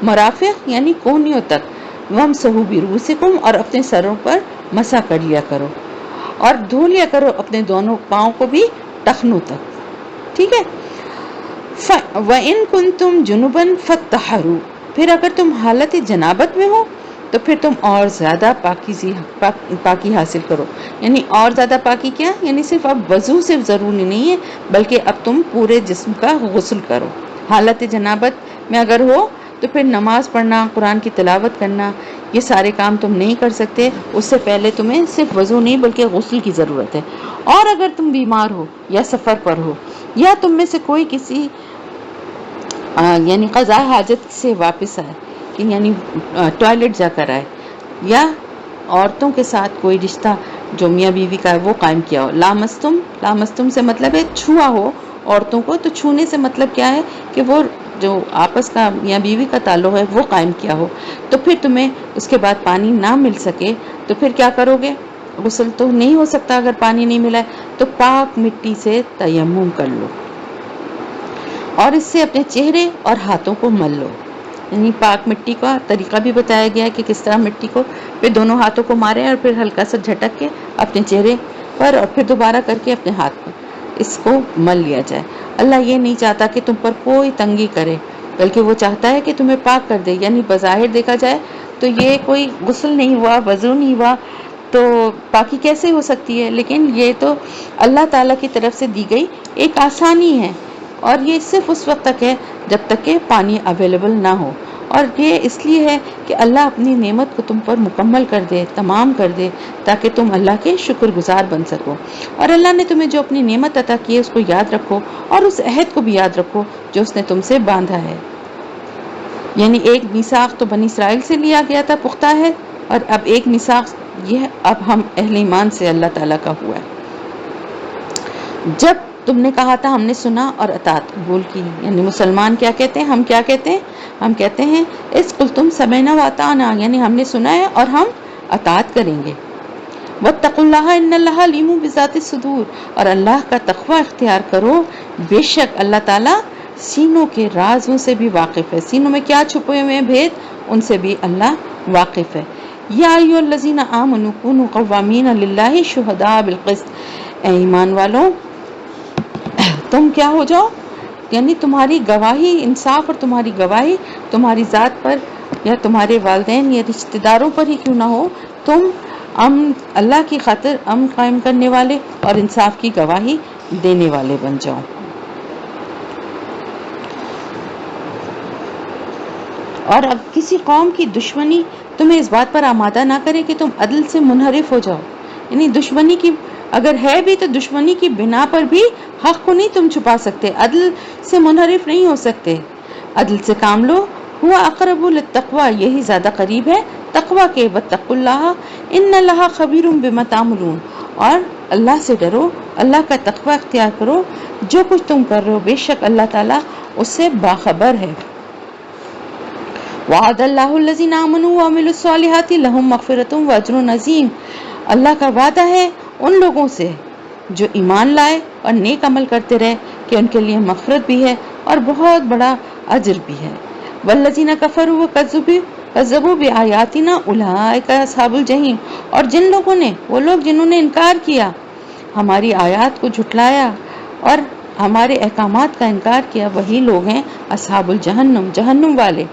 مرافق یعنی کونیوں تک، وامسحوا برؤوسکم، اور اپنے سروں پر مسح کر لیا کرو، اور دھو لیا کرو اپنے دونوں پاؤں کو بھی ٹخنوں تک، ٹھیک ہے۔ وَإِن كُنتُمْ جُنُبًا فَاطَّهَّرُوا، پھر اگر تم حالت جنابت میں ہو تو پھر تم اور زیادہ پاکی حاصل کرو، یعنی اور زیادہ پاکی کیا، یعنی صرف اب وضو صرف ضروری نہیں ہے بلکہ اب تم پورے جسم کا غسل کرو۔ حالت جنابت میں اگر ہو تو پھر نماز پڑھنا، قرآن کی تلاوت کرنا، یہ سارے کام تم نہیں کر سکتے، اس سے پہلے تمہیں صرف وضو نہیں بلکہ غسل کی ضرورت ہے۔ اور اگر تم بیمار ہو یا سفر پر ہو یا تم میں سے کوئی کسی یعنی قضاء حاجت سے واپس آئے، یعنی ٹوائلٹ جا کر آئے، یا عورتوں کے ساتھ کوئی رشتہ جو میاں بیوی کا ہے وہ قائم کیا ہو، لامستم سے مطلب ہے چھوا ہو عورتوں کو، تو چھونے سے مطلب کیا ہے کہ وہ جو آپس کا میاں بیوی کا تعلق ہے وہ قائم کیا ہو، تو پھر تمہیں اس کے بعد پانی نہ مل سکے تو پھر کیا کرو گے، غسل تو نہیں ہو سکتا اگر پانی نہیں ملا ہے، تو پاک مٹی سے تیمم کر لو اور اس سے اپنے چہرے اور ہاتھوں کو مل لو، یعنی پاک مٹی کا طریقہ بھی بتایا گیا ہے کہ کس طرح مٹی کو پھر دونوں ہاتھوں کو مارے اور پھر ہلکا سا جھٹک کے اپنے چہرے پر اور پھر دوبارہ کر کے اپنے ہاتھ پر اس کو مل لیا جائے۔ اللہ یہ نہیں چاہتا کہ تم پر کوئی تنگی کرے، بلکہ وہ چاہتا ہے کہ تمہیں پاک کر دے، یعنی بظاہر دیکھا جائے تو یہ کوئی غسل نہیں ہوا، وضو نہیں ہوا، تو پاکی کیسے ہو سکتی ہے، لیکن یہ تو اللہ تعالیٰ کی طرف سے دی گئی ایک آسانی ہے، اور یہ صرف اس وقت تک ہے جب تک کہ پانی اویلیبل نہ ہو، اور یہ اس لیے ہے کہ اللہ اپنی نعمت کو تم پر مکمل کر دے، تمام کر دے، تاکہ تم اللہ کے شکر گزار بن سکو، اور اللہ نے تمہیں جو اپنی نعمت عطا کی ہے اس کو یاد رکھو، اور اس عہد کو بھی یاد رکھو جو اس نے تم سے باندھا ہے، یعنی ایک میثاق تو بنی اسرائیل سے لیا گیا تھا پختہ ہے، اور اب ایک میثاق یہ اب ہم اہل ایمان سے اللہ تعالیٰ کا ہوا ہے۔ جب تم نے کہا تھا ہم نے سنا اور اطاعت قبول کی. یعنی مسلمان کیا کہتے ہیں, ہم کیا کہتے ہیں, ہم کہتے ہیں اس قل تم سمعنا واطعنا, یعنی ہم نے سنا ہے اور ہم اطاعت کریں گے. واتقوا اللہ ان اللہ علیم بذات الصدور, اور اللہ کا تقوی اختیار کرو, بے شک اللہ تعالیٰ سینوں کے رازوں سے بھی واقف ہے, سینوں میں کیا چھپے ہوئے ہیں بھید, ان سے بھی اللہ واقف ہے. یا ایھا الذین آمنوا کونوا قوامین للہ شہداء بالقسط, اے ایمان والوں تم کیا ہو جاؤ, یعنی تمہاری گواہی, انصاف اور تمہاری گواہی تمہاری ذات پر یا تمہارے والدین یا رشتہ داروں پر ہی کیوں نہ ہو, تم اللہ کی خاطر امن قائم کرنے والے اور انصاف کی گواہی دینے والے بن جاؤ. اور اب کسی قوم کی دشمنی تمہیں اس بات پر آمادہ نہ کرے کہ تم عدل سے منحرف ہو جاؤ, یعنی دشمنی کی اگر ہے بھی تو دشمنی کی بنا پر بھی حق کو نہیں تم چھپا سکتے, عدل سے منحرف نہیں ہو سکتے. عدل سے کام لو, ہوا اقرب للتقوی, یہی زیادہ قریب ہے تقوی کے. واتقوا اللہ ان اللہ خبیر بما تعملون, اور اللہ سے ڈرو, اللہ کا تقوی اختیار کرو, جو کچھ تم کر رہے ہو بے شک اللہ تعالیٰ اس سے باخبر ہے. وعد اللہ الذین آمنوا وعملوا الصالحات لهم مغفرۃ واجر عظیم, اللہ کا وعدہ ہے ان لوگوں سے جو ایمان لائے اور نیک عمل کرتے رہے کہ ان کے لیے مغفرت بھی ہے اور بہت بڑا اجر بھی ہے. والذین کفروا وکذبوا بآیاتنا اولئک اصحاب الجحیم, اور جن لوگوں نے, وہ لوگ جنہوں نے انکار کیا, ہماری آیات کو جھٹلایا اور ہمارے احکامات کا انکار کیا, وہی لوگ ہیں اصحاب الجہنم, جہنم والے.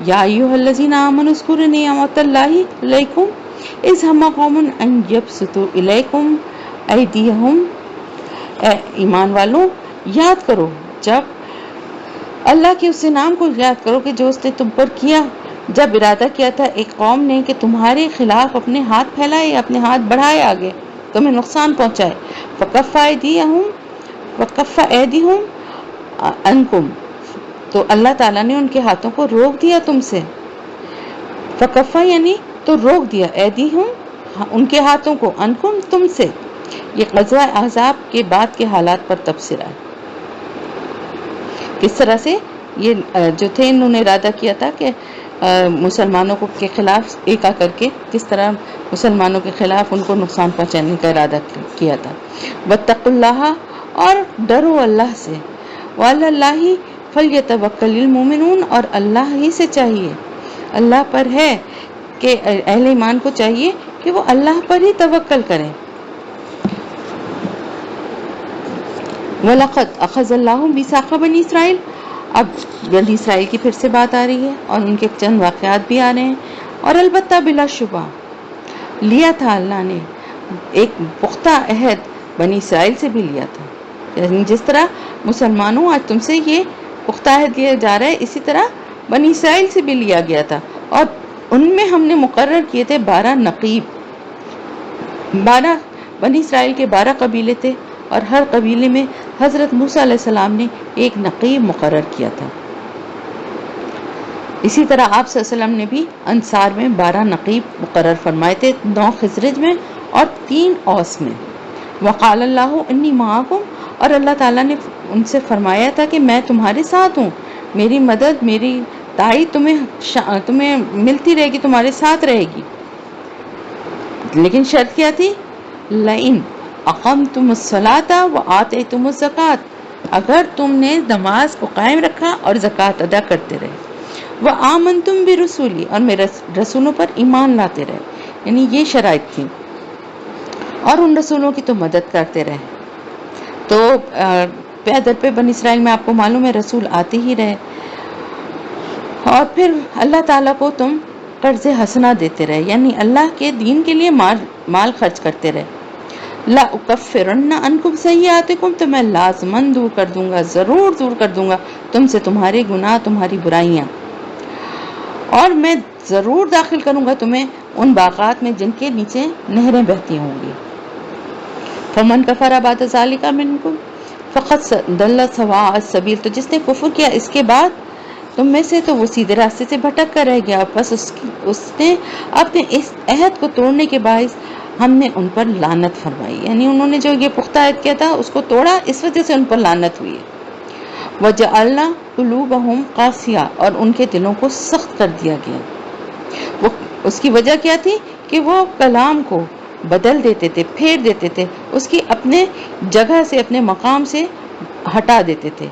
یا ایھا الذین آمنوا اذکروا نعمت اللہ علیکم اذ ہم قوم ان یبسطوا الیکم ایدیہم, اے ایمان والوں یاد کرو, جب اللہ کے اس انعام کو یاد کرو کہ جو اس نے تم پر کیا, جب ارادہ کیا تھا ایک قوم نے کہ تمہارے خلاف اپنے ہاتھ پھیلائے, اپنے ہاتھ بڑھائے آگے, تمہیں نقصان پہنچائے. فکف ایدیہم عنکم, تو اللہ تعالیٰ نے ان کے ہاتھوں کو روک دیا تم سے. فکفا یعنی تو روک دیا, ایدیہم ان کے ہاتھوں کو, عنکم تم سے. یہ غزوہ احزاب کے بعد کے حالات پر تبصرہ ہے. کس طرح سے یہ جو تھے انہوں نے ارادہ کیا تھا کہ مسلمانوں کو کے خلاف ایکا کر کے کس طرح مسلمانوں کے خلاف ان کو نقصان پہنچانے کا ارادہ کیا تھا. واتقوا اللہ, اور ڈرو اللہ سے. وعلی اللہ فلیتوکل المؤمنون, اور اللہ ہی سے چاہیے, اللہ پر ہے کہ اہل ایمان کو چاہیے کہ وہ اللہ پر ہی توکل کریں. وَلَقَدْ أَخَذَ اللَّهُ مِيثَاقَ بَنِي اسرائیل, اب بنی اسرائیل کی پھر سے بات آ رہی ہے اور ان کے چند واقعات بھی آ رہے ہیں. اور البتہ بلا شبہ لیا تھا اللہ نے ایک پختہ عہد بنی اسرائیل سے بھی لیا تھا, یعنی جس طرح مسلمانوں آج تم سے یہ پختہ عہد لیا جا رہا ہے, اسی طرح بنی اسرائیل سے بھی لیا گیا تھا. اور ان میں ہم نے مقرر کیے تھے 12 نقیب. 12 بنی اسرائیل کے 12 قبیلے تھے اور ہر قبیلے میں حضرت موسیٰ علیہ السلام نے ایک نقیب مقرر کیا تھا. اسی طرح آپ صلی اللہ علیہ وسلم نے بھی انصار میں 12 نقیب مقرر فرمائے تھے, 9 خزرج میں اور 3 اوس میں. وقال اللہ انی معکم, اور اللہ تعالیٰ نے ان سے فرمایا تھا کہ میں تمہارے ساتھ ہوں, میری مدد, میری تائید تمہیں ملتی رہے گی, تمہارے ساتھ رہے گی. لیکن شرط کیا تھی؟ لئن اقمتم الصلاۃ وآتیتم الزکوٰۃ, اگر تم نے نماز کو قائم رکھا اور زکوٰۃ ادا کرتے رہے. وآمنتم برسولی, اور میرے رسولوں پر ایمان لاتے رہے, یعنی یہ شرائط تھی. اور ان رسولوں کی تو مدد کرتے رہے. تو پے در پہ بنی اسرائیل میں آپ کو معلوم ہے رسول آتے ہی رہے. اور پھر اللہ تعالیٰ کو تم قرض حسنہ دیتے رہے, یعنی اللہ کے دین کے لیے مال خرچ کرتے رہے. لا اکفرن عنکم سیئاتکم, تو میں لازماً دور کر دوں گا, ضرور دور کر دوں گا تم سے تمہارے گناہ, تمہاری برائیاں, اور میں ضرور داخل کروں گا تمہیں ان باغات میں جن کے نیچے نہریں بہتی ہوں گی. فمن کفر بعد ذلک منکم فقد ضل سواء السبیل, تو جس نے کفر کیا اس کے بعد تم میں سے, تو وہ سیدھے راستے سے بھٹک کر رہ گیا. بس اس نے اپنے اس عہد کو توڑنے کے باعث ہم نے ان پر لعنت فرمائی، یعنی انہوں نے جو یہ پختہ عہد کیا تھا اس کو توڑا، اس وجہ سے ان پر لعنت ہوئی ہے۔ وَجَعَلْنَا قُلُوبَهُمْ قَاسِيَةً، اور ان کے دلوں کو سخت کر دیا گیا۔ وہ اس کی وجہ کیا تھی کہ وہ کلام کو بدل دیتے تھے، پھیر دیتے تھے، اس کی اپنے جگہ سے، اپنے مقام سے ہٹا دیتے تھے،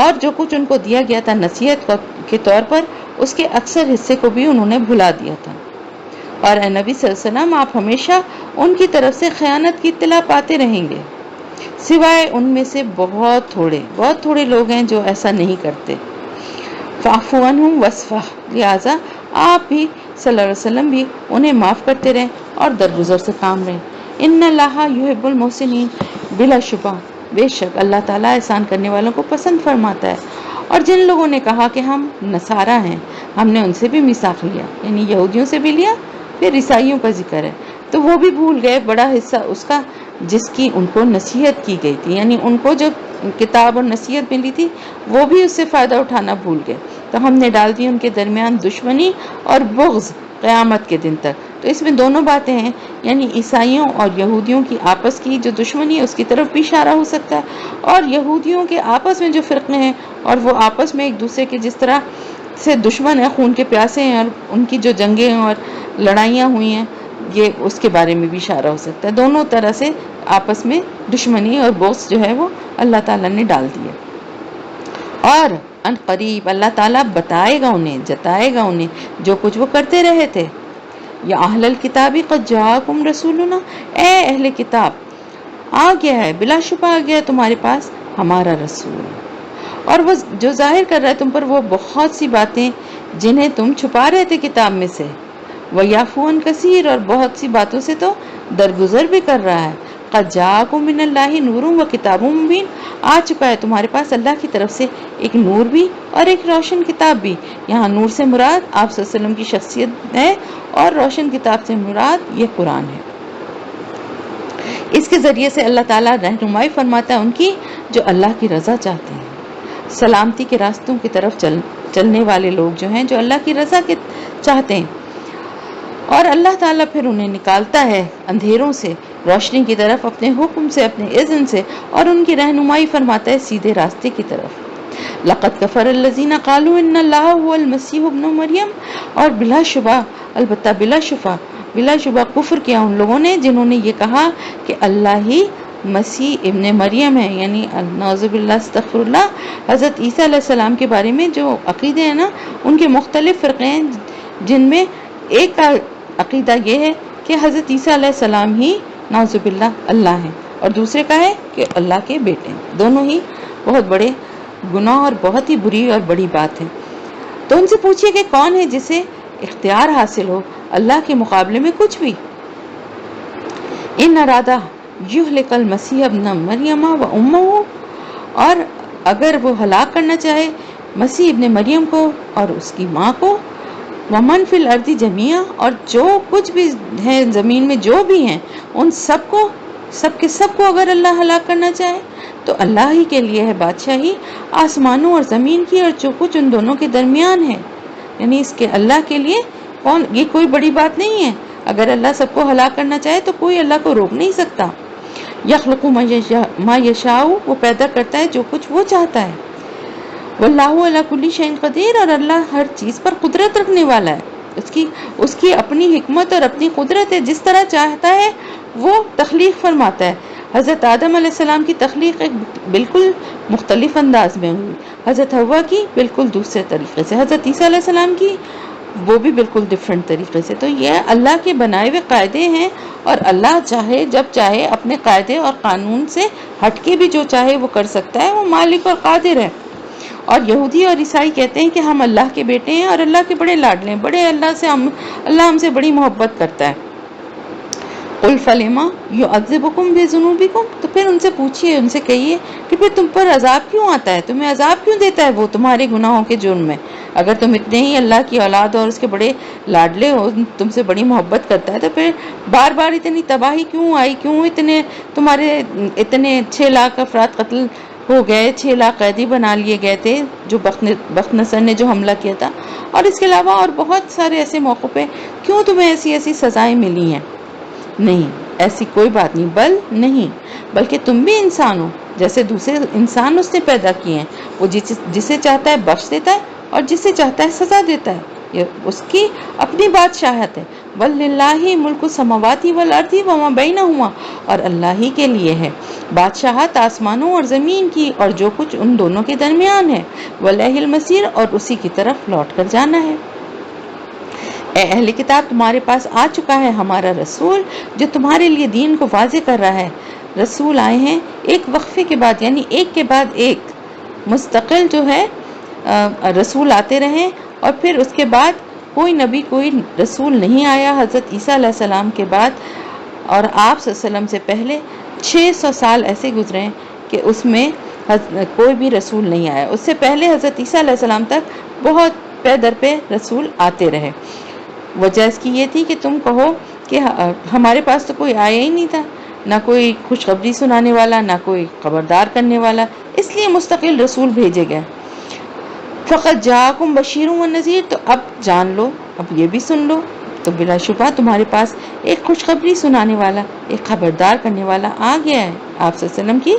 اور جو کچھ ان کو دیا گیا تھا نصیحت کے طور پر، اس کے اکثر حصے کو بھی انہوں نے بھلا دیا تھا۔ اور اے نبی صلی اللہ علیہ وسلم، آپ ہمیشہ ان کی طرف سے خیانت کی اطلاع پاتے رہیں گے، سوائے ان میں سے بہت تھوڑے لوگ ہیں جو ایسا نہیں کرتے۔ فَاعْفُ عَنْهُمْ وَاصْفَحْ، لہٰذا آپ بھی صلی اللہ علیہ وسلم بھی انہیں معاف کرتے رہیں اور درگزر سے کام رہیں۔ ان اللہ یحب المحسنین، بلا شبہ بے شک اللہ تعالیٰ احسان کرنے والوں کو پسند فرماتا ہے۔ اور جن لوگوں نے کہا کہ ہم نصارہ ہیں، ہم نے ان سے بھی میثاق لیا، یعنی یہودیوں سے بھی لیا، پھر عیسائیوں کا ذکر ہے، تو وہ بھی بھول گئے بڑا حصہ اس کا جس کی ان کو نصیحت کی گئی تھی، یعنی ان کو جو کتاب اور نصیحت ملی تھی وہ بھی اس سے فائدہ اٹھانا بھول گئے، تو ہم نے ڈال دی ان کے درمیان دشمنی اور بغض قیامت کے دن تک۔ تو اس میں دونوں باتیں ہیں، یعنی عیسائیوں اور یہودیوں کی آپس کی جو دشمنی ہے اس کی طرف بھی اشارہ ہو سکتا ہے، اور یہودیوں کے آپس میں جو فرقے ہیں اور وہ آپس میں ایک دوسرے کے جس طرح سے دشمن ہیں، خون کے پیاسے ہیں، اور ان کی جو جنگیں اور لڑائیاں ہوئی ہیں، یہ اس کے بارے میں بھی اشارہ ہو سکتا ہے۔ دونوں طرح سے آپس میں دشمنی اور بغض جو ہے وہ اللہ تعالیٰ نے ڈال دی ہے۔ اور ان قریب اللہ تعالیٰ بتائے گا انہیں، جتائے گا انہیں جو کچھ وہ کرتے رہے تھے۔ یا اہل الکتاب قد جاءکم رسولنا، اے اہل کتاب آ گیا ہے، بلا شبہ آ گیا ہے تمہارے پاس ہمارا رسول، اور وہ جو ظاہر کر رہا ہے تم پر وہ بہت سی باتیں جنہیں تم چھپا رہے تھے کتاب میں سے، وَيَعْفُو عَنْ كَثِيرٍ، اور بہت سی باتوں سے تو درگزر بھی کر رہا ہے۔ قد جاءکم من اللہ نور و کتاب مبین، آ چکا ہے تمہارے پاس اللہ کی طرف سے ایک نور بھی اور ایک روشن کتاب بھی۔ یہاں نور سے مراد آپ صلی اللہ علیہ وسلم کی شخصیت ہے، اور روشن کتاب سے مراد یہ قرآن ہے۔ اس کے ذریعے سے اللہ تعالیٰ رہنمائی فرماتا ہے ان کی جو اللہ کی رضا چاہتے ہیں، سلامتی کے راستوں کی طرف چلنے والے لوگ جو ہیں، جو اللہ کی رضا کے چاہتے ہیں، اور اللہ تعالیٰ پھر انہیں نکالتا ہے اندھیروں سے روشنی کی طرف اپنے حکم سے، اپنے اذن سے، اور ان کی رہنمائی فرماتا ہے سیدھے راستے کی طرف۔ لقد کفر الذین قالوا ان اللہ هو المسیح ابن مریم، اور بلا شبہ، البتہ بلا شبہ کفر کیا ان لوگوں نے جنہوں نے یہ کہا کہ اللہ ہی مسیح ابن مریم ہے، یعنی نعوذ باللہ استغفر اللہ۔ حضرت عیسیٰ علیہ السلام کے بارے میں جو عقیدے ہیں نا، ان کے مختلف فرقے ہیں، جن میں ایک کا عقیدہ یہ ہے کہ حضرت عیسیٰ علیہ السلام ہی نعوذ باللہ اللہ ہیں، اور دوسرے کا ہے کہ اللہ کے بیٹے ہیں۔ دونوں ہی بہت بڑے گناہ اور بہت ہی بری اور بڑی بات ہے۔ تو ان سے پوچھئے کہ کون ہے جسے اختیار حاصل ہو اللہ کے مقابلے میں کچھ بھی۔ ان ارادہ یہلک المسیح ابن مریم و امہ، اور اگر وہ ہلاک کرنا چاہے مسیح ابن مریم کو اور اس کی ماں کو، ومن فی الارض جمیعا، اور جو کچھ بھی ہے زمین میں جو بھی ہیں ان سب کو، سب کے سب کو اگر اللہ ہلاک کرنا چاہے تو اللہ ہی کے لیے ہے بادشاہی آسمانوں اور زمین کی اور جو کچھ ان دونوں کے درمیان ہے، یعنی اس کے اللہ کے لیے کون، یہ کوئی بڑی بات نہیں ہے۔ اگر اللہ سب کو ہلاک کرنا چاہے تو کوئی اللہ کو روک نہیں سکتا۔ یخلق ما یشاء، وہ پیدا کرتا ہے جو کچھ وہ چاہتا ہے۔ واللہ علی کل شیء قدیر، اور اللہ ہر چیز پر قدرت رکھنے والا ہے، اس کی اپنی حکمت اور اپنی قدرت ہے، جس طرح چاہتا ہے وہ تخلیق فرماتا ہے۔ حضرت آدم علیہ السلام کی تخلیق ایک بالکل مختلف انداز میں ہوئی، حضرت حوا کی بالکل دوسرے طریقے سے، حضرت عیسیٰ علیہ السلام کی وہ بھی بالکل ڈیفرنٹ طریقے سے۔ تو یہ اللہ کے بنائے ہوئے قاعدے ہیں، اور اللہ چاہے جب چاہے اپنے قاعدے اور قانون سے ہٹ کے بھی جو چاہے وہ کر سکتا ہے، وہ مالک اور قادر ہے۔ اور یہودی اور عیسائی کہتے ہیں کہ ہم اللہ کے بیٹے ہیں اور اللہ کے بڑے لاڈلے ہیں، بڑے اللہ ہم سے بڑی محبت کرتا ہے۔ قل فلما یعذبکم بذنوبکم، تو پھر ان سے پوچھئے، ان سے کہیے کہ پھر تم پر عذاب کیوں آتا ہے، تمہیں عذاب کیوں دیتا ہے وہ تمہارے گناہوں کے جرم میں؟ اگر تم اتنے ہی اللہ کی اولاد اور اس کے بڑے لاڈلے ہو، تم سے بڑی محبت کرتا ہے، تو پھر بار بار اتنی تباہی کیوں آئی، کیوں اتنے 6 لاکھ افراد قتل ہو گئے، 6 لاکھ قیدی بنا لیے گئے تھے جو بخت نصر نے جو حملہ کیا تھا، اور اس کے علاوہ اور بہت سارے ایسے موقع پہ کیوں تمہیں ایسی سزائیں ملی ہیں؟ نہیں، ایسی کوئی بات نہیں، بل نہیں، بلکہ تم بھی انسان ہو جیسے دوسرے انسان اس نے پیدا کیے ہیں، وہ جسے چاہتا ہے بخش دیتا ہے اور جسے چاہتا ہے سزا دیتا ہے، یہ اس کی اپنی بادشاہت ہے۔ وَلِلَّهِ مُلْكُ السَّمَاوَاتِ وَالْأَرْضِ وَمَا بَيْنَهُمَا، اور اللہ ہی کے لیے ہے بادشاہت آسمانوں اور زمین کی اور جو کچھ ان دونوں کے درمیان ہے، وَإِلَيْهِ الْمَصِيرُ، اور اسی کی طرف لوٹ کر جانا ہے۔ اے اہل کتاب، تمہارے پاس آ چکا ہے ہمارا رسول جو تمہارے لیے دین کو واضح کر رہا ہے۔ رسول آئے ہیں ایک وقفے کے بعد، یعنی ایک کے بعد ایک مستقل جو ہے رسول آتے رہے، اور پھر اس کے بعد کوئی نبی کوئی رسول نہیں آیا حضرت عیسیٰ علیہ السلام کے بعد، اور آپ صلی اللہ علیہ وسلم سے پہلے 600 سال ایسے گزرے کہ اس میں کوئی بھی رسول نہیں آیا۔ اس سے پہلے حضرت عیسیٰ علیہ السلام تک بہت پے در پہ رسول آتے رہے۔ وجہ اس کی یہ تھی کہ تم کہو کہ ہمارے پاس تو کوئی آیا ہی نہیں تھا، نہ کوئی خوشخبری سنانے والا، نہ کوئی خبردار کرنے والا، اس لیے مستقل رسول بھیجے گئے۔ فقط جاءکم بشیر و نذیر، تو اب جان لو، اب یہ بھی سن لو، تو بلا شبہ تمہارے پاس ایک خوشخبری سنانے والا، ایک خبردار کرنے والا آ گیا ہے آپ صلی اللہ علیہ وسلم کی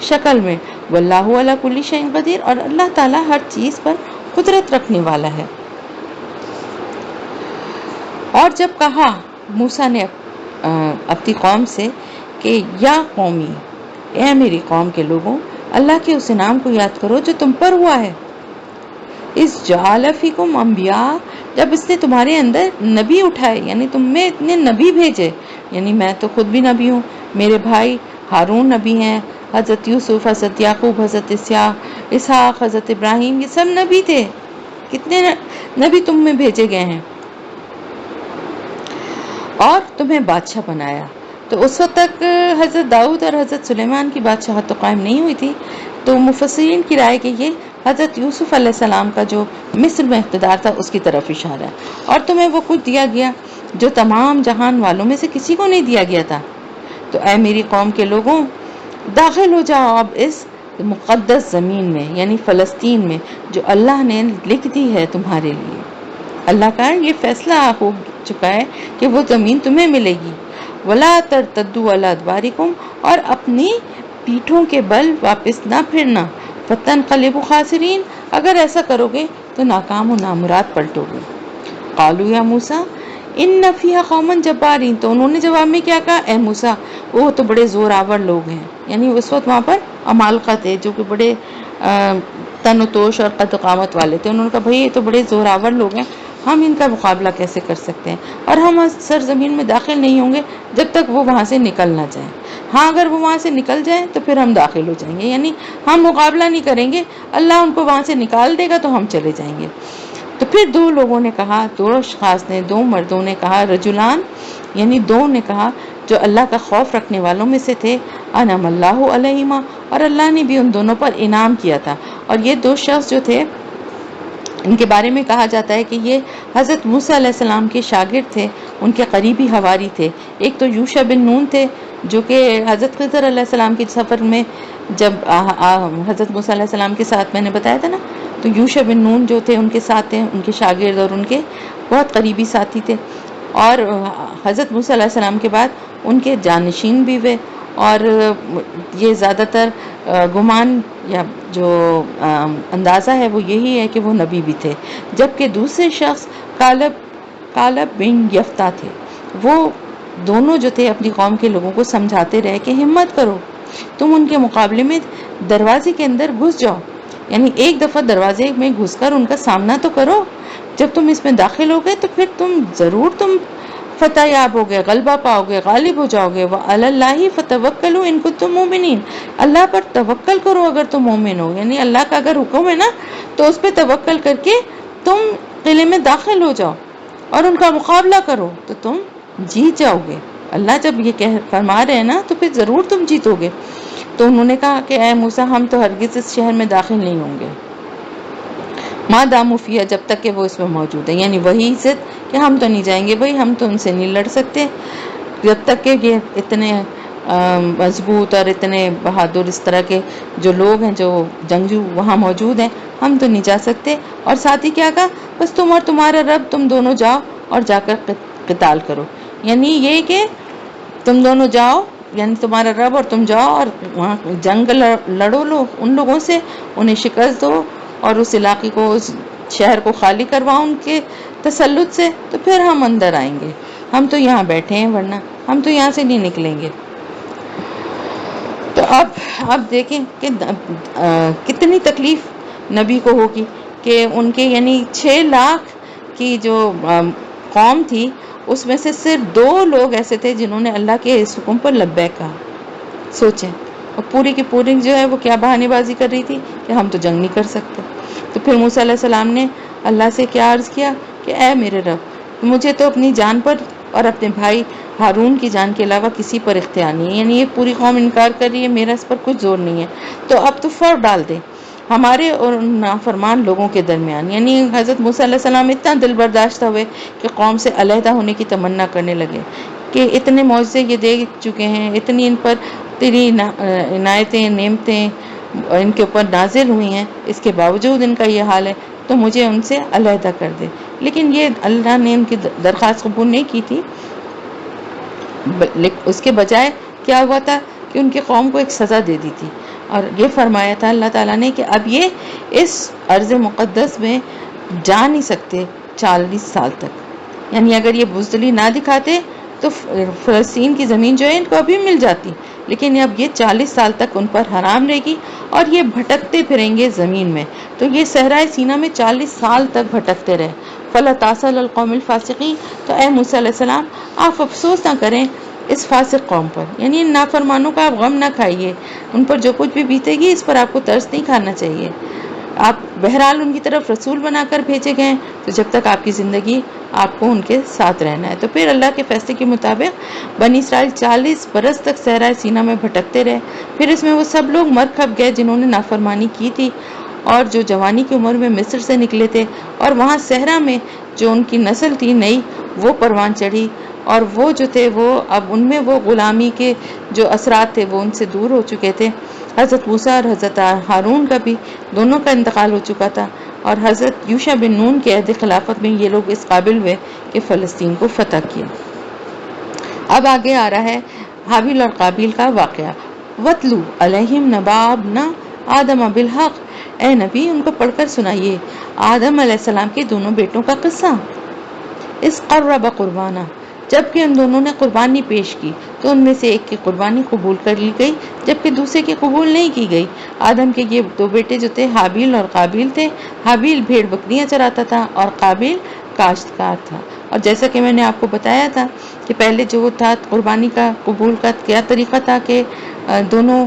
شکل میں۔ واللہ علی کل شیء قدیر، اور اللہ تعالیٰ ہر چیز پر قدرت رکھنے والا ہے۔ اور جب کہا موسیٰ نے اپنی قوم سے کہ یا قومی، اے میری قوم کے لوگوں، اللہ کے اس انعام کو یاد کرو جو تم پر ہوا ہے۔ اس جعل فیکم انبیاء، جب اس نے تمہارے اندر نبی اٹھائے، یعنی تم میں اتنے نبی بھیجے، یعنی میں تو خود بھی نبی ہوں، میرے بھائی ہارون نبی ہیں، حضرت یوسف، حضرت یعقوب، حضرت اسحاق، حضرت ابراہیم، یہ سب نبی تھے۔ کتنے نبی تم میں بھیجے گئے ہیں، اور تمہیں بادشاہ بنایا۔ تو اس وقت تک حضرت داؤد اور حضرت سلیمان کی بادشاہت تو قائم نہیں ہوئی تھی، تو مفسرین کی رائے کہ یہ حضرت یوسف علیہ السلام کا جو مصر میں اقتدار تھا اس کی طرف اشارہ ہے، اور تمہیں وہ کچھ دیا گیا جو تمام جہان والوں میں سے کسی کو نہیں دیا گیا تھا۔ تو اے میری قوم کے لوگوں، داخل ہو جاؤ اب اس مقدس زمین میں، یعنی فلسطین میں، جو اللہ نے لکھ دی ہے تمہارے لیے۔ اللہ کا یہ فیصلہ ہو چکا ہے کہ وہ زمین تمہیں ملے گی۔ وَلَا تَرْتَدُّوا عَلَىٰ أَدْبَارِكُمْ، اور اپنی پیٹھوں کے بل واپس نہ پھرنا۔ فَتَنْقَلِبُوا خَاسِرِينَ، اگر ایسا کرو گے تو ناکام و نامراد پلٹو گے۔ قالوا یا موسیٰ ان فیہا قوما جبارین، تو انہوں نے جواب میں کیا کہا، اے موسیٰ وہ تو بڑے زور آور لوگ ہیں، یعنی اس وقت وہاں پر عمالقہ تھے جو کہ بڑے تن و توش اور قد و قامت والے تھے۔ انہوں نے کہا بھئی یہ تو بڑے زور آور لوگ ہیں، ہم ان کا مقابلہ کیسے کر سکتے ہیں، اور ہم سرزمین میں داخل نہیں ہوں گے جب تک وہ وہاں سے نکل نہ جائیں۔ ہاں اگر وہ وہاں سے نکل جائیں تو پھر ہم داخل ہو جائیں گے، یعنی ہم مقابلہ نہیں کریں گے، اللہ ان کو وہاں سے نکال دے گا تو ہم چلے جائیں گے۔ تو پھر دو لوگوں نے کہا، دو اشخاص نے، دو مردوں نے کہا، رجلان یعنی دو نے کہا جو اللہ کا خوف رکھنے والوں میں سے تھے، انعم اللہ علیہما، اور اللہ نے بھی ان دونوں پر انعام کیا تھا۔ اور یہ دو شخص جو تھے ان کے بارے میں کہا جاتا ہے کہ یہ حضرت موسیٰ علیہ السلام کے شاگرد تھے، ان کے قریبی حواری تھے۔ ایک تو یوشع بن نون تھے جو کہ حضرت خضر علیہ السلام کے سفر میں جب حضرت موسیٰ علیہ السلام کے ساتھ میں نے بتایا تھا نا، تو یوشع بن نون جو تھے ان کے ساتھ تھے، ان کے شاگرد اور ان کے بہت قریبی ساتھی تھے، اور حضرت موسیٰ علیہ السلام کے بعد ان کے جانشین بھی ہوئے، اور یہ زیادہ تر گمان یا جو اندازہ ہے وہ یہی ہے کہ وہ نبی بھی تھے۔ جبکہ دوسرے شخص کالب بن یفتہ تھے، وہ دونوں جو تھے اپنی قوم کے لوگوں کو سمجھاتے رہے کہ ہمت کرو، تم ان کے مقابلے میں دروازے کے اندر گھس جاؤ، یعنی ایک دفعہ دروازے میں گھس کر ان کا سامنا تو کرو، جب تم اس میں داخل ہو گئے تو پھر تم فتح یاب ہو گئے، غلبہ پاؤ گے، غالب ہو جاؤ گے۔ وَعَلَى اللَّهِ فَتَوَكَّلُوا إِن كُنتُم مُؤْمِنِينَ، اللہ پر توکل کرو اگر تم مومن ہو، یعنی اللہ کا اگر حکم ہے نا تو اس پہ توکل کر کے تم قلعے میں داخل ہو جاؤ اور ان کا مقابلہ کرو تو تم جیت جاؤ گے۔ اللہ جب یہ فرما رہے ہیں نا تو پھر ضرور تم جیتو گے۔ تو انہوں نے کہا کہ اے موسیٰ ہم تو ہرگز اس شہر میں داخل نہیں ہوں گے، ما داموا فیہا، جب تک کہ وہ اس میں موجود ہے، یعنی وہی ضد کہ ہم تو نہیں جائیں گے، بھئی ہم تو ان سے نہیں لڑ سکتے، جب تک کہ یہ اتنے مضبوط اور اتنے بہادر اس طرح کے جو لوگ ہیں جو جنگجو وہاں موجود ہیں، ہم تو نہیں جا سکتے۔ اور ساتھ ہی کیا کہا، بس تم اور تمہارا رب تم دونوں جاؤ اور جا کر قتال کرو، یعنی یہ کہ تم دونوں جاؤ، یعنی تمہارا رب اور تم جاؤ اور وہاں جنگ لڑو لو ان لوگوں سے، انہیں شکست دو اور اس علاقے کو، اس شہر کو خالی کرواؤ ان کے تسلط سے، تو پھر ہم اندر آئیں گے. ہم تو یہاں بیٹھے ہیں، ورنہ ہم تو یہاں سے نہیں نکلیں گے. تو اب دیکھیں کہ کتنی تکلیف نبی کو ہوگی کہ ان کے یعنی 6 لاکھ کی جو قوم تھی، اس میں سے صرف 2 لوگ ایسے تھے جنہوں نے اللہ کے اس حکم پر لبیک کہا. سوچیں، اور پوری کی پوری جو ہے وہ کیا بہانے بازی کر رہی تھی کہ ہم تو جنگ نہیں کر سکتے. تو پھر موسیٰ علیہ السلام نے اللہ سے کیا عرض کیا کہ اے میرے رب، مجھے تو اپنی جان پر اور اپنے بھائی ہارون کی جان کے علاوہ کسی پر اختیار نہیں ہے، یعنی یہ پوری قوم انکار کر رہی ہے، میرا اس پر کچھ زور نہیں ہے، تو اب تو فرق ڈال دے ہمارے اور نافرمان لوگوں کے درمیان. یعنی حضرت موسیٰ علیہ السلام اتنا دل برداشتہ ہوئے کہ قوم سے علیحدہ ہونے کی تمنا کرنے لگے کہ اتنے معجزے یہ دے چکے ہیں، اتنی ان پر تیری عنایتیں نعمتیں ان کے اوپر نازل ہوئی ہیں، اس کے باوجود ان کا یہ حال ہے، تو مجھے ان سے علیحدہ کر دے. لیکن یہ اللہ نے ان کی درخواست قبول نہیں کی تھی، اس کے بجائے کیا ہوا تھا کہ ان کی قوم کو ایک سزا دے دی تھی، اور یہ فرمایا تھا اللہ تعالیٰ نے کہ اب یہ اس ارض مقدس میں جا نہیں سکتے 40 سال تک. یعنی اگر یہ بزدلی نہ دکھاتے تو فلسطین کی زمین جو ہے ان کو ابھی مل جاتی، لیکن اب یہ 40 سال تک ان پر حرام رہے گی اور یہ بھٹکتے پھریں گے زمین میں. تو یہ صحرائے سینا میں 40 سال تک بھٹکتے رہے. فَلَا تَعْسَ عَلَى الْقَوْمِ الْفَاسِقِينَ، تو اے موسیٰ علیہ السلام آپ افسوس نہ کریں اس فاسق قوم پر، یعنی ان نافرمانوں کا آپ غم نہ کھائیے، ان پر جو کچھ بھی بیتے گی اس پر آپ کو ترس نہیں کھانا چاہیے. آپ بہرحال ان کی طرف رسول بنا کر بھیجے گئے، تو جب تک آپ کی زندگی آپ کو ان کے ساتھ رہنا ہے. تو پھر اللہ کے فیصلے کے مطابق بنی اسرائیل 40 برس تک صحرائے سینا میں بھٹکتے رہے. پھر اس میں وہ سب لوگ مر کھپ گئے جنہوں نے نافرمانی کی تھی اور جو جوانی کی عمر میں مصر سے نکلے تھے، اور وہاں صحرا میں جو ان کی نسل تھی نئی وہ پروان چڑھی، اور وہ جو تھے وہ اب ان میں وہ غلامی کے جو اثرات تھے وہ ان سے دور ہو چکے تھے. حضرت موسیٰ اور حضرت ہارون کا بھی دونوں کا انتقال ہو چکا تھا، اور حضرت یوشع بن نون کے عہد خلافت میں یہ لوگ اس قابل ہوئے کہ فلسطین کو فتح کیا. اب آگے آ رہا ہے حابیل اور قابیل کا واقعہ. وَاتْلُ عَلَيْهِمْ نَبَأَ ابْنَ آدَمَ بِالْحَقِّ، اے نبی ان کو پڑھ کر سنائیے آدم علیہ السلام کے دونوں بیٹوں کا قصہ. اس قرب قربانہ، جبکہ ان دونوں نے قربانی پیش کی تو ان میں سے ایک کی قربانی قبول کر لی گئی جبکہ دوسرے کی قبول نہیں کی گئی. آدم کے یہ 2 بیٹے جو تھے حابیل اور قابیل تھے. حابیل بھیڑ بکریاں چراتا تھا اور قابیل کاشتکار تھا. اور جیسا کہ میں نے آپ کو بتایا تھا کہ پہلے جو تھا قربانی کا قبول کا کیا طریقہ تھا کہ دونوں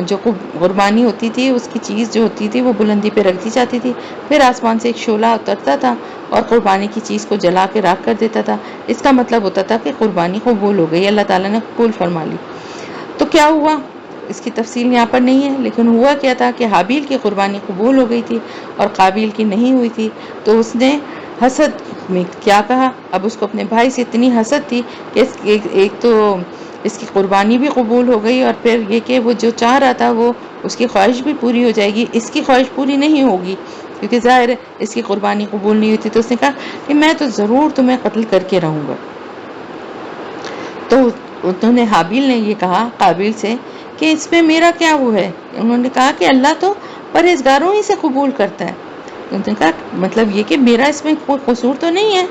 جو قربانی ہوتی تھی اس کی چیز جو ہوتی تھی وہ بلندی پہ رکھ دی جاتی تھی، پھر آسمان سے ایک شعلہ اترتا تھا اور قربانی کی چیز کو جلا کے راکھ کر دیتا تھا. اس کا مطلب ہوتا تھا کہ قربانی قبول ہو گئی، اللہ تعالیٰ نے قبول فرما لی. تو کیا ہوا اس کی تفصیل یہاں پر نہیں ہے، لیکن ہوا کیا تھا کہ حابیل کی قربانی قبول ہو گئی تھی اور قابیل کی نہیں ہوئی تھی. تو اس نے حسد میں کیا کہا، اب اس کو اپنے بھائی سے اتنی حسد تھی کہ ایک تو اس کی قربانی بھی قبول ہو گئی، اور پھر یہ کہ وہ جو چاہ رہا تھا وہ اس کی خواہش بھی پوری ہو جائے گی، اس کی خواہش پوری نہیں ہوگی کیونکہ ظاہر ہے اس کی قربانی قبول نہیں ہوتی. تو اس نے کہا کہ میں تو ضرور تمہیں قتل کر کے رہوں گا. تو انہوں نے حابیل نے یہ کہا قابیل سے کہ اس میں میرا کیا وہ ہے. انہوں نے کہا کہ اللہ تو پرہیزگاروں ہی سے قبول کرتا ہے. انہوں نے کہا مطلب یہ کہ میرا اس میں کوئی قصور تو نہیں ہے،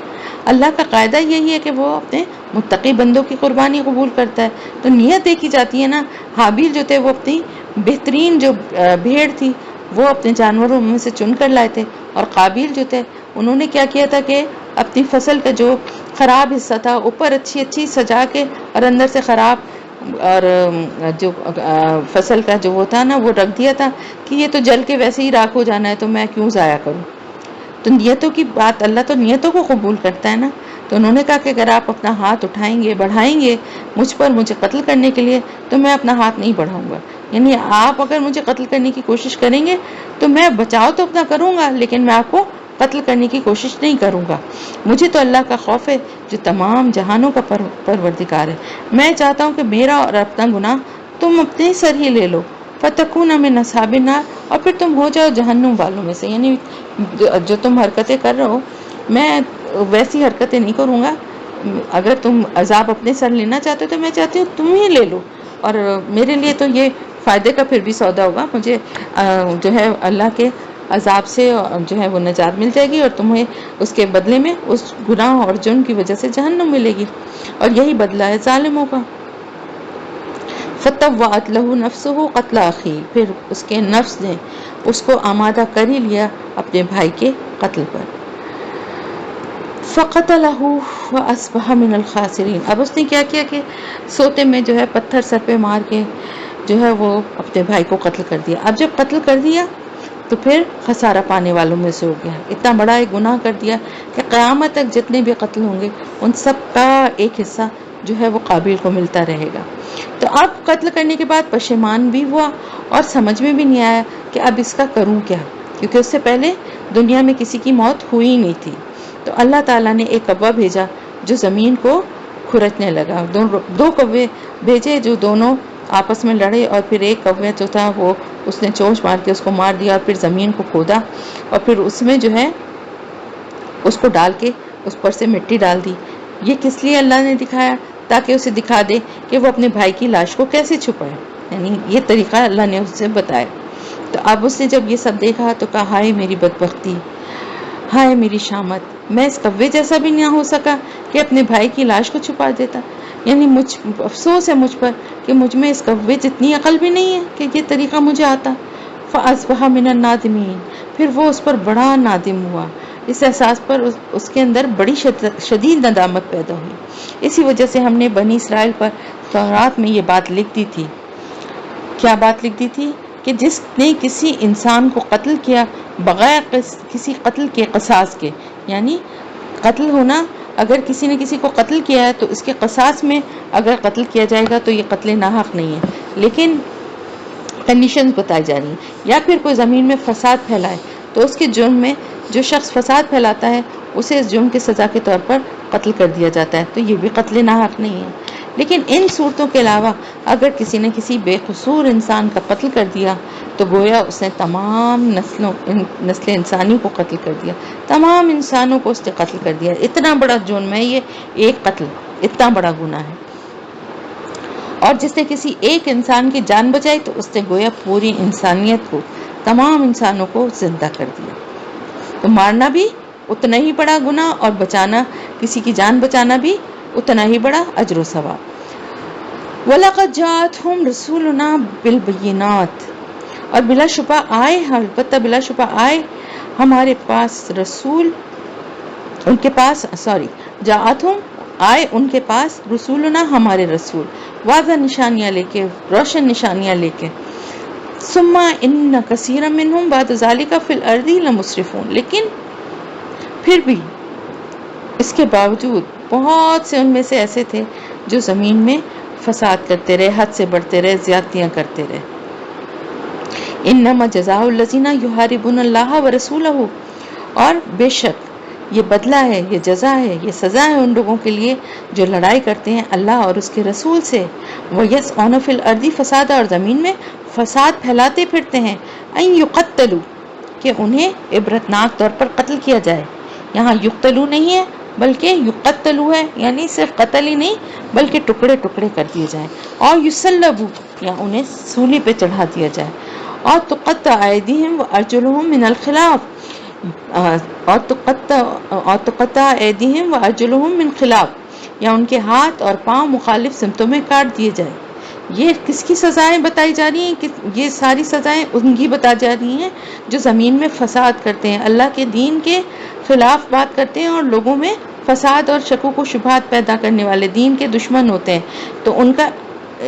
اللہ کا قاعدہ یہی ہے کہ وہ اپنے متقی بندوں کی قربانی قبول کرتا ہے. تو نیت دیکھی جاتی ہے نا. حابیل جو تھے وہ اپنی بہترین جو بھیڑ تھی وہ اپنے جانوروں میں سے چن کر لائے تھے، اور قابیل جو تھے انہوں نے کیا کیا تھا کہ اپنی فصل کا جو خراب حصہ تھا اوپر اچھی سجا کے اور اندر سے خراب اور جو فصل کا جو وہ تھا نا وہ رکھ دیا تھا کہ یہ تو جل کے ویسے ہی راکھ ہو جانا ہے تو میں کیوں ضائع کروں. تو نیتوں کی بات، اللہ تو نیتوں کو قبول کرتا ہے نا. تو انہوں نے کہا کہ اگر آپ اپنا ہاتھ اٹھائیں گے بڑھائیں گے مجھ پر مجھے قتل کرنے کے لیے تو میں اپنا ہاتھ نہیں بڑھاؤں گا. یعنی آپ اگر مجھے قتل کرنے کی کوشش کریں گے تو میں بچاؤ تو اپنا کروں گا لیکن میں آپ کو قتل کرنے کی کوشش نہیں کروں گا. مجھے تو اللہ کا خوف ہے جو تمام جہانوں کا پروردگار ہے. میں چاہتا ہوں کہ میرا اور اپنا گناہ تم اپنے سر ہی لے لو، فتکون من اصحاب النار، اور پھر تم ہو جاؤ جہنم والوں میں سے. یعنی جو تم حرکتیں کر رہے ہو میں ویسی حرکتیں نہیں کروں گا اگر تم عذاب اپنے سر لینا چاہتے ہو تو میں چاہتی ہوں تم ہی لے لو، اور میرے لیے تو یہ فائدے کا پھر بھی سودا ہوگا، مجھے جو ہے اللہ کے عذاب سے جو ہے وہ نجات مل جائے گی، اور تمہیں اس کے بدلے میں اس گناہ اور جرم کی وجہ سے جہنم ملے گی، اور یہی بدلہ ہے ظالموں کا۔ فطوعت له نفسه قتل اخی، پھر اس کے نفس نے اس کو آمادہ کر ہی لیا اپنے بھائی کے قتل پر۔ فقتلہ واصبح من الخاسرین، اب اس نے کیا کیا کہ سوتے میں جو ہے پتھر سر پہ مار کے جو ہے وہ اپنے بھائی کو قتل کر دیا۔ اب جب قتل کر دیا تو پھر خسارہ پانے والوں میں سے ہو گیا، اتنا بڑا ایک گناہ کر دیا کہ قیامت تک جتنے بھی قتل ہوں گے ان سب کا ایک حصہ جو ہے وہ قابل کو ملتا رہے گا۔ تو اب قتل کرنے کے بعد پشیمان بھی ہوا اور سمجھ میں بھی نہیں آیا کہ اب اس کا کروں کیا، کیونکہ اس سے پہلے دنیا میں کسی کی موت ہوئی ہی نہیں تھی۔ تو اللہ تعالیٰ نے ایک کوا بھیجا جو زمین کو کھرچنے لگا، دو کوے بھیجے جو دونوں آپس میں لڑے، اور پھر ایک کوے جو تھا وہ اس نے چونچ مار کے اس کو مار دیا، اور پھر زمین کو کھودا اور پھر اس میں جو ہے اس کو ڈال کے اس پر سے مٹی ڈال دی۔ یہ کس لیے اللہ نے دکھایا؟ تاکہ اسے دکھا دے کہ وہ اپنے بھائی کی لاش کو کیسے چھپائے، یعنی یہ طریقہ اللہ نے اسے بتایا۔ تو اب اس نے جب یہ سب دیکھا تو کہا ہائے میری بدبختی، ہائے میری شامت، میں اس کوے جیسا بھی نہ ہو سکا کہ اپنے بھائی کی لاش کو چھپا دیتا، یعنی افسوس ہے مجھ پر کہ مجھ میں اس کوے جتنی عقل بھی نہیں ہے کہ یہ طریقہ مجھے آتا۔ فَأَصْبَحَ مِنَ النَّادِمِينَ، پھر وہ اس پر بڑا نادم ہوا، اس احساس پر اس کے اندر بڑی شدید ندامت پیدا ہوئی۔ اسی وجہ سے ہم نے بنی اسرائیل پر تورات میں یہ بات لکھ دی تھی۔ کیا بات لکھ دی تھی؟ کہ جس نے کسی انسان کو قتل کیا بغیر کسی قتل کے قصاص کے، یعنی قتل ہونا، اگر کسی نے کسی کو قتل کیا ہے تو اس کے قصاص میں اگر قتل کیا جائے گا تو یہ قتل ناحق نہیں ہے، لیکن کنڈیشنز بتائی جا رہی ہیں۔ یا پھر کوئی زمین میں فساد پھیلائے تو اس کے جرم میں جو شخص فساد پھیلاتا ہے اسے اس جرم کی سزا کے طور پر قتل کر دیا جاتا ہے، تو یہ بھی قتل ناحق نہیں ہے۔ لیکن ان صورتوں کے علاوہ اگر کسی نے کسی بے قصور انسان کا قتل کر دیا تو گویا اس نے تمام نسل انسانی کو قتل کر دیا، تمام انسانوں کو اس نے قتل کر دیا۔ اتنا بڑا جرم ہے یہ، ایک قتل اتنا بڑا گناہ ہے۔ اور جس نے کسی ایک انسان کی جان بچائی تو اس نے گویا پوری انسانیت کو، تمام انسانوں کو زندہ کر دیا۔ تو مارنا بھی اتنا ہی بڑا گناہ اور بچانا، کسی کی جان بچانا بھی اتنا ہی بڑا اجر و ثواب۔ وَلَقَدْ جَاءَتْهُمْ رُسُولُنَا بِالْبَيِّنَاتِ، اور بلا شبہ آئے، البتہ بلا شبہ آئے ہمارے پاس رسول، ان کے پاس جاءتہم، آئے ان کے پاس رسولنا، ہمارے رسول، واضح نشانیاں لے کے، روشن نشانیاں لے کے۔ ثم ان کثیرا منہم بعد ذلک فی الارض لمسرفون، لیکن پھر بھی اس کے باوجود بہت سے ان میں سے ایسے تھے جو زمین میں فساد کرتے رہے، حد سے بڑھتے رہے، زیادتیاں کرتے رہے۔ انما جزاء الذین یحاربون اللہ ورسولہ، اور بے شک یہ بدلہ ہے، یہ جزا ہے، یہ سزا ہے ان لوگوں کے لیے جو لڑائی کرتے ہیں اللہ اور اس کے رسول سے۔ وَيَسْعَوْنَ فِي الْأَرْضِ فَسَادًا، اور زمین میں فساد پھیلاتے پھرتے ہیں۔ أَن يُقَتَّلُوا، کہ انہیں عبرتناک طور پر قتل کیا جائے۔ یہاں یقتلوا نہیں ہے بلکہ یقتلوا ہے، یعنی صرف قتل ہی نہیں بلکہ ٹکڑے ٹکڑے کر دیے جائیں، اور یصلبوا، یا انہیں سولی پہ چڑھا دیا جائے، اور تقطع ایدیہم وارجلہم من الخلاف، اور تقطع ایدیہم وارجلہم من خلاف، یا ان کے ہاتھ اور پاؤں مخالف سمتوں میں کاٹ دیے جائیں۔ یہ کس کی سزائیں بتائی جا رہی ہیں؟ یہ ساری سزائیں ان کی بتا جا رہی ہیں جو زمین میں فساد کرتے ہیں، اللہ کے دین کے خلاف بات کرتے ہیں اور لوگوں میں فساد اور شکوک و شبہات پیدا کرنے والے، دین کے دشمن ہوتے ہیں، تو ان کا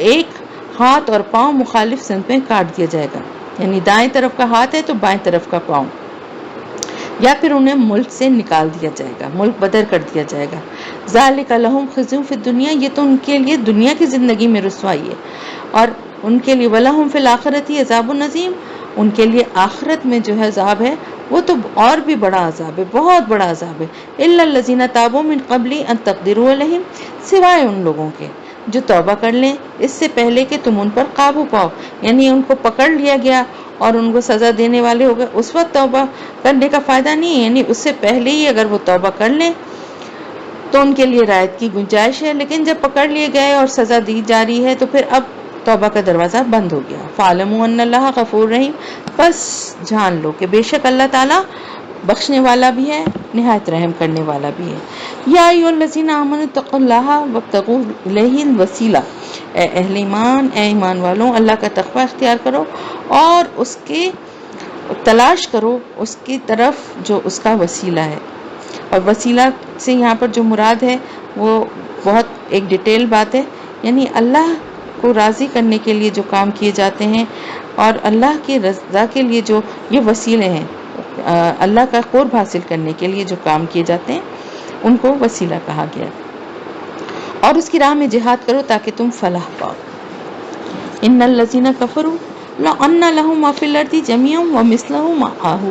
ایک ہاتھ اور پاؤں مخالف سمت میں کاٹ دیا جائے گا، یعنی دائیں طرف کا ہاتھ ہے تو بائیں طرف کا پاؤں، یا پھر انہیں ملک سے نکال دیا جائے گا، ملک بدر کر دیا جائے گا۔ ذالک لہم خزی فی الدنیا، یہ تو ان کے لیے دنیا کی زندگی میں رسوائی ہے، اور ان کے لیے ولہم فی الآخرۃ عذاب عظیم، ان کے لیے آخرت میں جو ہے عذاب ہے وہ تو اور بھی بڑا عذاب ہے، بہت بڑا عذاب ہے۔ الا الذین تابوا من قبل ان تقدروا علیہم، سوائے ان لوگوں کے جو توبہ کر لیں اس سے پہلے کہ تم ان پر قابو پاؤ، یعنی ان کو پکڑ لیا گیا اور ان کو سزا دینے والے ہو گئے، اس وقت توبہ کرنے کا فائدہ نہیں ہے، یعنی اس سے پہلے ہی اگر وہ توبہ کر لیں تو ان کے لیے رعایت کی گنجائش ہے، لیکن جب پکڑ لیے گئے اور سزا دی جا رہی ہے تو پھر اب توبہ کا دروازہ بند ہو گیا۔ فَاعْلَمُوا أَنَّ اللَّهَ غَفُورٌ رَحِيمٌ، بس جان لو کہ بے شک اللہ تعالیٰ بخشنے والا بھی ہے، نہایت رحم کرنے والا بھی ہے۔ یا ایھا الذین آمنوا اتقوا اللہ وابتغوا الیہ الوسیلہ، اے اہل ایمان، اے ایمان والوں، اللہ کا تقوی اختیار کرو اور اس کے تلاش کرو اس کی طرف جو اس کا وسیلہ ہے۔ اور وسیلہ سے یہاں پر جو مراد ہے وہ بہت ایک ڈیٹیل بات ہے، یعنی اللہ کو راضی کرنے کے لیے جو کام کیے جاتے ہیں اور اللہ کی رضا کے لیے جو یہ وسیلے ہیں، اللہ کا قرب حاصل کرنے کے لیے جو کام کیے جاتے ہیں ان کو وسیلہ کہا گیا۔ اور اس کی راہ میں جہاد کرو تاکہ تم فلاح پاؤ۔ ان الذین کفروا لو ان لهم ما فی الارض جميعا ومثله معه،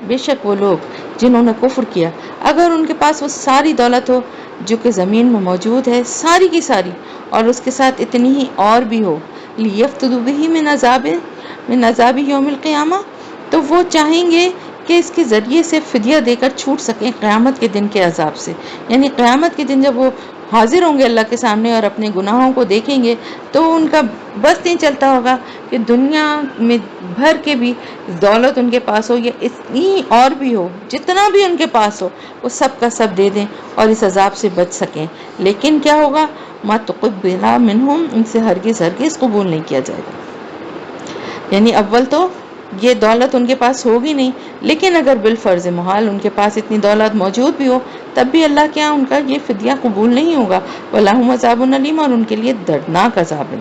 بے شک وہ لوگ جنہوں نے کفر کیا، اگر ان کے پاس وہ ساری دولت ہو جو کہ زمین میں موجود ہے، ساری کی ساری، اور اس کے ساتھ اتنی ہی اور بھی ہو، لیفتدوا بہ من عذاب یوم القیامہ، تو وہ چاہیں گے کہ اس کے ذریعے سے فدیہ دے کر چھوٹ سکیں قیامت کے دن کے عذاب سے۔ یعنی قیامت کے دن جب وہ حاضر ہوں گے اللہ کے سامنے اور اپنے گناہوں کو دیکھیں گے تو ان کا بس نہیں چلتا ہوگا کہ دنیا میں بھر کے بھی دولت ان کے پاس ہو یا اتنی اور بھی ہو، جتنا بھی ان کے پاس ہو وہ سب کا سب دے دیں اور اس عذاب سے بچ سکیں، لیکن کیا ہوگا؟ ما تقبل منہم، ان سے ہرگز قبول نہیں کیا جائے گا۔ یعنی اول تو یہ دولت ان کے پاس ہوگی نہیں، لیکن اگر بالفرض محال ان کے پاس اتنی دولت موجود بھی ہو تب بھی اللہ کے ہاں ان کا یہ فدیہ قبول نہیں ہوگا۔ وَلَهُمْ عَذَابٌ أَلِيمٌ، اور ان کے لیے دردناک عذاب ہے۔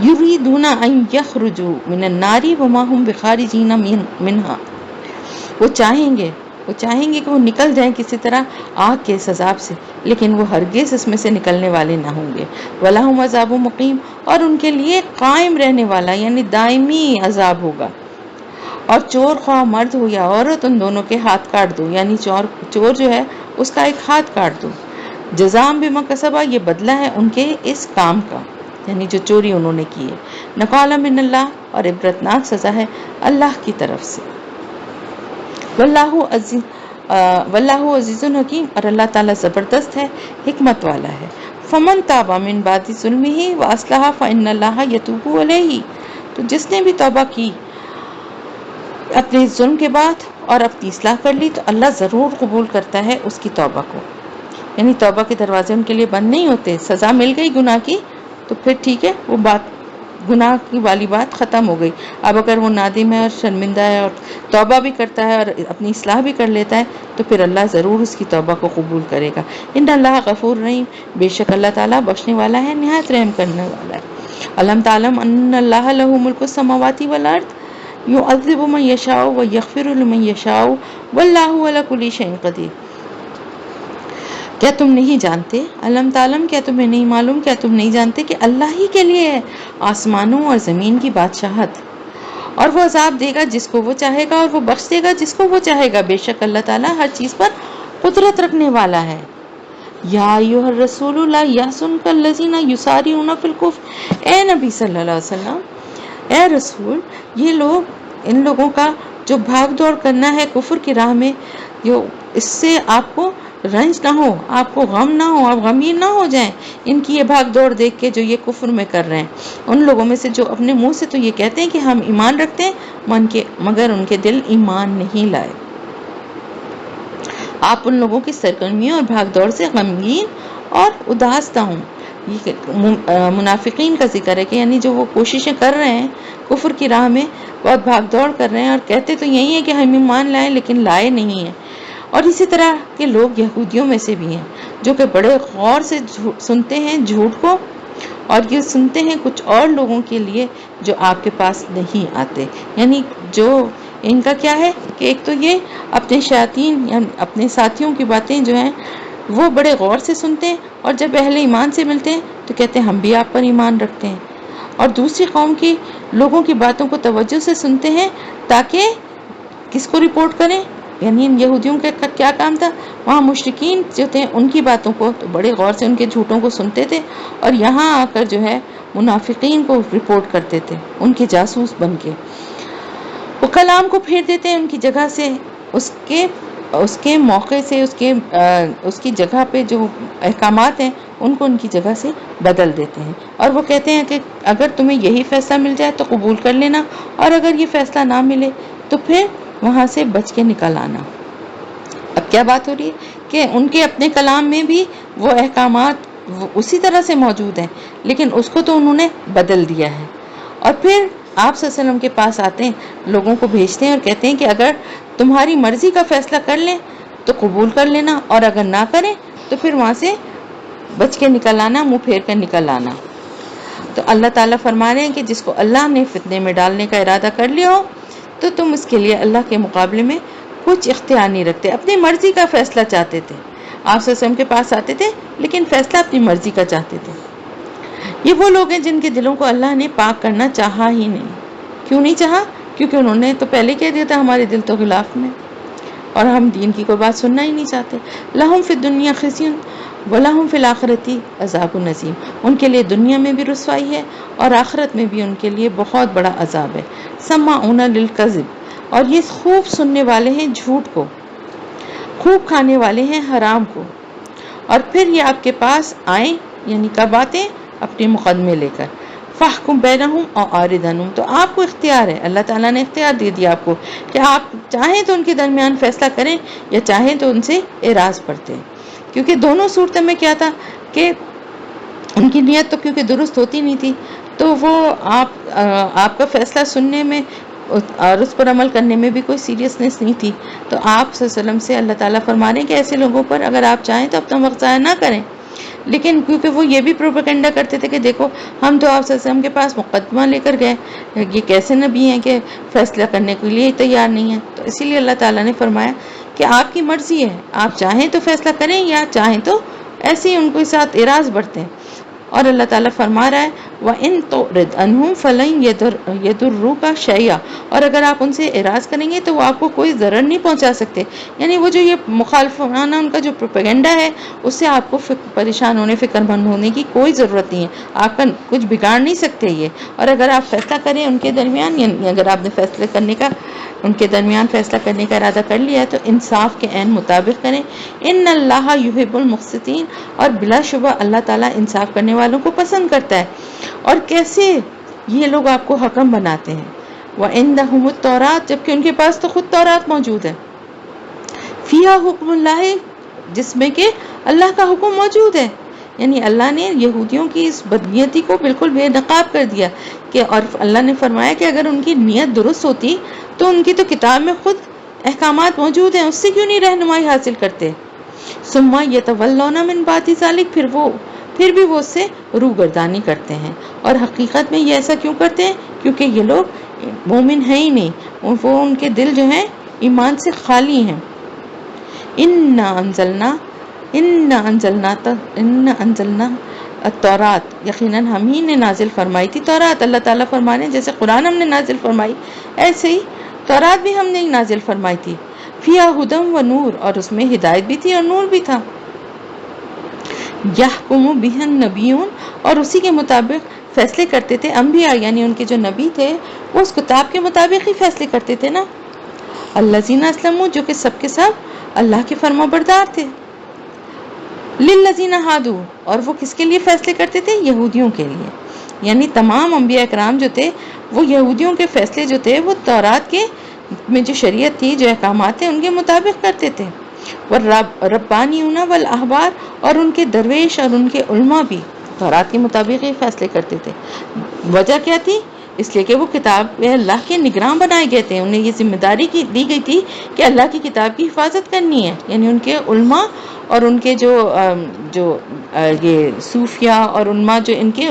يُرِيدُونَ أَن يَخْرُجُوا مِنَ النَّارِ وَمَا هُمْ بِخَارِجِينَ مِنْهَا، وہ چاہیں گے کہ وہ نکل جائیں کسی طرح آگ کے اس عذاب سے، لیکن وہ ہرگز اس میں سے نکلنے والے نہ ہوں گے۔ وَلَهُمْ عَذَابٌ مُقِيمٌ، اور ان کے لیے قائم رہنے والا یعنی دائمی عذاب ہوگا۔ اور چور خواہ مرد ہو یا عورت، ان دونوں کے ہاتھ کاٹ دو، یعنی چور جو ہے اس کا ایک ہاتھ کاٹ دو۔ جزاء بما کسبا، یہ بدلہ ہے ان کے اس کام کا، یعنی جو چوری انہوں نے کی ہے۔ نقال من اللہ، اور عبرتناک سزا ہے اللہ کی طرف سے۔ واللہ عزیز حکیم، اور اللہ تعالیٰ زبردست ہے، حکمت والا ہے۔ فمن تاب من بعد ظلمہ واصلح فإن اللہ یتوب علیہ، تو جس نے بھی توبہ کی اپنے ظلم کے بعد اور اپنی اصلاح کر لی تو اللہ ضرور قبول کرتا ہے اس کی توبہ کو۔ یعنی توبہ کے دروازے ان کے لیے بند نہیں ہوتے۔ سزا مل گئی گناہ کی تو پھر ٹھیک ہے، وہ بات گناہ کی والی بات ختم ہو گئی۔ اب اگر وہ نادم ہے اور شرمندہ ہے اور توبہ بھی کرتا ہے اور اپنی اصلاح بھی کر لیتا ہے تو پھر اللہ ضرور اس کی توبہ کو قبول کرے گا۔ ان اللہ غفور رحیم، بے شک اللہ تعالیٰ بخشنے والا ہے، نہایت رحم کرنے والا ہے۔ الم تعلم ان اللہ لہ ملک السماوات والارض یعذب من یشاء ویغفر لمن یشاء واللہ علی کل شیء قدیر۔ کیا تم نہیں جانتے؟ علم تعلم، کیا تمہیں نہیں معلوم، کیا تم نہیں جانتے کہ اللہ ہی کے لیے ہے آسمانوں اور زمین کی بادشاہت، اور وہ عذاب دے گا جس کو وہ چاہے گا اور وہ بخش دے گا جس کو وہ چاہے گا، بے شک اللہ تعالیٰ ہر چیز پر قدرت رکھنے والا ہے۔ یا ایھا الرسول لا یحزنک الذین یسارعون فی الکفر، اے نبی صلی اللہ علیہ وسلم، اے رسول، یہ لوگ، ان لوگوں کا جو بھاگ دوڑ کرنا ہے کفر کی راہ میں، اس سے آپ کو رنج نہ ہو، آپ کو غم نہ ہو، آپ غمگین نہ ہو جائیں ان کی یہ بھاگ دوڑ دیکھ کے جو یہ کفر میں کر رہے ہیں، ان لوگوں میں سے جو اپنے منہ سے تو یہ کہتے ہیں کہ ہم ایمان رکھتے ہیں مگر ان کے دل ایمان نہیں لائے۔ آپ ان لوگوں کی سرگرمیوں اور بھاگ دوڑ سے غمگین اور اداس نہ ہوں۔ یہ منافقین کا ذکر ہے کہ یعنی جو وہ کوششیں کر رہے ہیں کفر کی راہ میں، بہت بھاگ دوڑ کر رہے ہیں اور کہتے تو یہی ہے کہ ہم ایمان لائیں لیکن لائے نہیں ہیں۔ اور اسی طرح کے لوگ یہودیوں میں سے بھی ہیں جو کہ بڑے غور سے سنتے ہیں جھوٹ کو، اور یہ سنتے ہیں کچھ اور لوگوں کے لیے جو آپ کے پاس نہیں آتے۔ یعنی جو ان کا کیا ہے کہ ایک تو یہ اپنے شیاطین یا اپنے ساتھیوں کی باتیں جو ہیں وہ بڑے غور سے سنتے ہیں، اور جب اہل ایمان سے ملتے ہیں تو کہتے ہیں ہم بھی آپ پر ایمان رکھتے ہیں، اور دوسری قوم کی لوگوں کی باتوں کو توجہ سے سنتے ہیں تاکہ کس کو رپورٹ کریں۔ یعنی ان یہودیوں کا کیا کام تھا، وہاں مشرکین جو تھے ان کی باتوں کو تو بڑے غور سے ان کے جھوٹوں کو سنتے تھے، اور یہاں آ کر جو ہے منافقین کو رپورٹ کرتے تھے ان کے جاسوس بن کے۔ وہ کلام کو پھیر دیتے ہیں ان کی جگہ سے اس کے اس کے موقع سے اس کی جگہ پہ جو احکامات ہیں ان کو ان کی جگہ سے بدل دیتے ہیں، اور وہ کہتے ہیں کہ اگر تمہیں یہی فیصلہ مل جائے تو قبول کر لینا، اور اگر یہ فیصلہ نہ ملے تو پھر وہاں سے بچ کے نکل آنا۔ اب کیا بات ہو رہی ہے کہ ان کے اپنے کلام میں بھی وہ احکامات اسی طرح سے موجود ہیں، لیکن اس کو تو انہوں نے بدل دیا ہے، اور پھر آپ صلی اللہ علیہ وسلم کے پاس آتے ہیں، لوگوں کو بھیجتے ہیں اور کہتے ہیں کہ اگر تمہاری مرضی کا فیصلہ کر لیں تو قبول کر لینا، اور اگر نہ کریں تو پھر وہاں سے بچ کے نکل آنا، منہ پھیر کر نکل آنا۔ تو اللہ تعالیٰ فرما رہے ہیں کہ جس کو اللہ نے فتنے میں ڈالنے کا ارادہ کر لیا ہو تو تم اس کے لیے اللہ کے مقابلے میں کچھ اختیار نہیں رکھتے، اپنی مرضی کا فیصلہ چاہتے تھے۔ آپ صلی اللہ علیہ وسلم کے پاس آتے تھے لیکن فیصلہ اپنی مرضی کا چاہتے تھے۔ یہ وہ لوگ ہیں جن کے دلوں کو اللہ نے پاک کرنا چاہا ہی نہیں۔ کیوں نہیں چاہا؟ کیونکہ انہوں نے تو پہلے کہہ دیا تھا ہمارے دل تو غلاف میں، اور ہم دین کی کوئی بات سننا ہی نہیں چاہتے۔ لہم فی الدنیا خزی ولہم فی الآخرۃ عذاب عظیم، ان کے لیے دنیا میں بھی رسوائی ہے اور آخرت میں بھی ان کے لیے بہت بڑا عذاب ہے۔ سماعون للکذب، اور یہ خوب سننے والے ہیں جھوٹ کو، خوب کھانے والے ہیں حرام کو، اور پھر یہ آپ کے پاس آئیں، یعنی کب آتے؟ اپنے مقدمے لے کر۔ فاحکم بینہم او اعرض عنہم، تو آپ کو اختیار ہے، اللہ تعالیٰ نے اختیار دے دیا آپ کو کہ آپ چاہیں تو ان کے درمیان فیصلہ کریں یا چاہیں تو ان سے اعراض پڑھتے ہیں، کیونکہ دونوں صورتوں میں کیا تھا کہ ان کی نیت تو کیونکہ درست ہوتی نہیں تھی، تو وہ آپ کا فیصلہ سننے میں اور اس پر عمل کرنے میں بھی کوئی سیریسنس نہیں تھی۔ تو آپ صلی اللہ علیہ وسلم سے اللہ تعالیٰ فرما رہے ہیں کہ ایسے لوگوں پر اگر آپ چاہیں تو اپنا وقت ضائع نہ کریں، لیکن کیونکہ وہ یہ بھی پروپیگنڈا کرتے تھے کہ دیکھو ہم تو آپ صلی اللہ علیہ وسلم کے پاس مقدمہ لے کر گئے، یہ کیسے نبی ہیں کہ فیصلہ کرنے کے لیے تیار نہیں ہیں، تو اسی لیے اللہ تعالیٰ نے فرمایا کہ آپ کی مرضی ہے، آپ چاہیں تو فیصلہ کریں یا چاہیں تو ایسے ہی ان کے ساتھ اعراض بڑھتے ہیں۔ اور اللہ تعالیٰ فرما رہا ہے وَإِن تُعْرِضْ عَنْهُمْ فَلَن يَضُرُّوكَ شَيْئًا، اور اگر آپ ان سے اعراض کریں گے تو وہ آپ کو کوئی ضرر نہیں پہنچا سکتے، یعنی وہ جو یہ مخالفانہ ان کا جو پروپیگنڈا ہے اس سے آپ کو پریشان ہونے، فکر مند ہونے کی کوئی ضرورت نہیں ہے، آپ کا کچھ بگاڑ نہیں سکتے یہ۔ اور اگر آپ فیصلہ کریں ان کے درمیان، یعنی اگر آپ نے فیصلے کرنے کا ان کے درمیان فیصلہ کرنے کا ارادہ کر لیا ہے تو انصاف کے عین مطابق کریں۔ ان اللہ یحب المقسطین، اور بلا شبہ اللہ تعالیٰ انصاف کرنے والوں کو پسند کرتا ہے۔ اور کیسے یہ لوگ آپ کو حکم بناتے ہیں؟ وَعِندَهُمُ التَّوْرَاۃ، جبکہ ان کے پاس تو خود تورات موجود ہے، فیہا حکم اللہ، جس میں کہ اللہ کا حکم موجود ہے، یعنی اللہ نے یہودیوں کی اس بدنیتی کو بالکل بے نقاب کر دیا کہ، اور اللہ نے فرمایا کہ اگر ان کی نیت درست ہوتی تو ان کی تو کتاب میں خود احکامات موجود ہیں، اس سے کیوں نہیں رہنمائی حاصل کرتے؟ ثم یتولون من بعد ذلک، پھر بھی وہ اس سے روگردانی کرتے ہیں، اور حقیقت میں یہ ایسا کیوں کرتے ہیں؟ کیونکہ یہ لوگ مومن ہیں ہی نہیں، وہ ان کے دل جو ہیں ایمان سے خالی ہیں۔ انا انزلنا التورات، یقیناً ہم ہی نے نازل فرمائی تھی تورات۔ اللہ تعالیٰ فرمانے جیسے قرآن ہم نے نازل فرمائی ایسے ہی تورات بھی ہم نے نازل فرمائی تھی۔ فیہا ھدی و نور، اور اس میں ہدایت بھی تھی اور نور بھی تھا۔ یحکم بہ النبیون، اور اسی کے مطابق فیصلے کرتے تھے انبیاء، یعنی ان کے جو نبی تھے وہ اس کتاب کے مطابق ہی فیصلے کرتے تھے نا۔ الذین اسلموا، جو کہ سب کے سب اللہ کے فرما بردار تھے۔ للذین ہادوا، اور وہ کس کے لیے فیصلے کرتے تھے؟ یہودیوں کے لیے، یعنی تمام انبیاء اکرام جو تھے وہ یہودیوں کے فیصلے جو تھے وہ تورات کے میں جو شریعت تھی، جو احکامات تھے ان کے مطابق کرتے تھے۔ والربانیون والاحبار، اور ان کے درویش اور ان کے علماء بھی تورات کے مطابق ہی فیصلے کرتے تھے۔ وجہ کیا تھی؟ اس لیے کہ وہ کتاب اللہ کے نگراں بنائے گئے تھے، انہیں یہ ذمہ داری دی گئی تھی کہ اللہ کی کتاب کی حفاظت کرنی ہے، یعنی ان کے علماء اور ان کے جو یہ صوفیاء اور علماء جو ان کے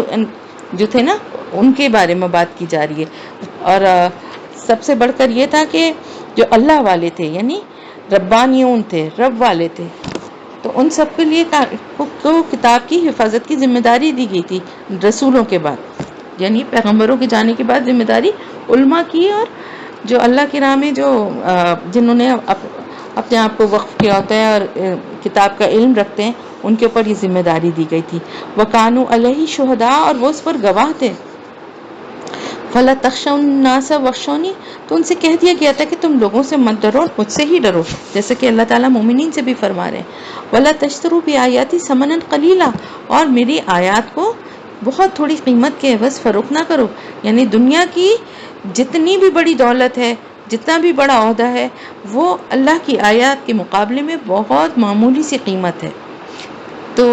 جو تھے نا ان کے بارے میں بات کی جا رہی ہے۔ اور سب سے بڑھ کر یہ تھا کہ جو اللہ والے تھے، یعنی ربانیون تھے، رب والے تھے، تو ان سب کے لیے کو کتاب کی حفاظت کی ذمہ داری دی گئی تھی رسولوں کے بعد، یعنی پیغمبروں کے جانے کے بعد ذمہ داری علماء کی، اور جو اللہ کی راہ میں جو جنہوں نے اپنے آپ کو وقف کیا ہوتا ہے اور کتاب کا علم رکھتے ہیں ان کے اوپر یہ ذمہ داری دی گئی تھی۔ وَقَانُوا عَلَيْهِ شُهَدَاءَ، اور وہ اس پر گواہ تھے۔ وَلَا تَخْشَوْا النَّاسَ وَاخْشَوْنِي، تو ان سے کہہ دیا گیا تھا کہ تم لوگوں سے مت ڈرو، مجھ سے ہی ڈرو، جیسے کہ اللہ تعالیٰ مومنین سے بھی فرما رہے ہیں وَلَا تَشْتَرُوا بِآيَاتِي ثَمَنًا قَلِيلًا، اور میری آیات کو بہت تھوڑی قیمت کے عوض فروخت نہ کرو. یعنی دنیا کی جتنی بھی بڑی دولت ہے، جتنا بھی بڑا عہدہ ہے، وہ اللہ کی آیات کے مقابلے میں بہت معمولی سی قیمت ہے. تو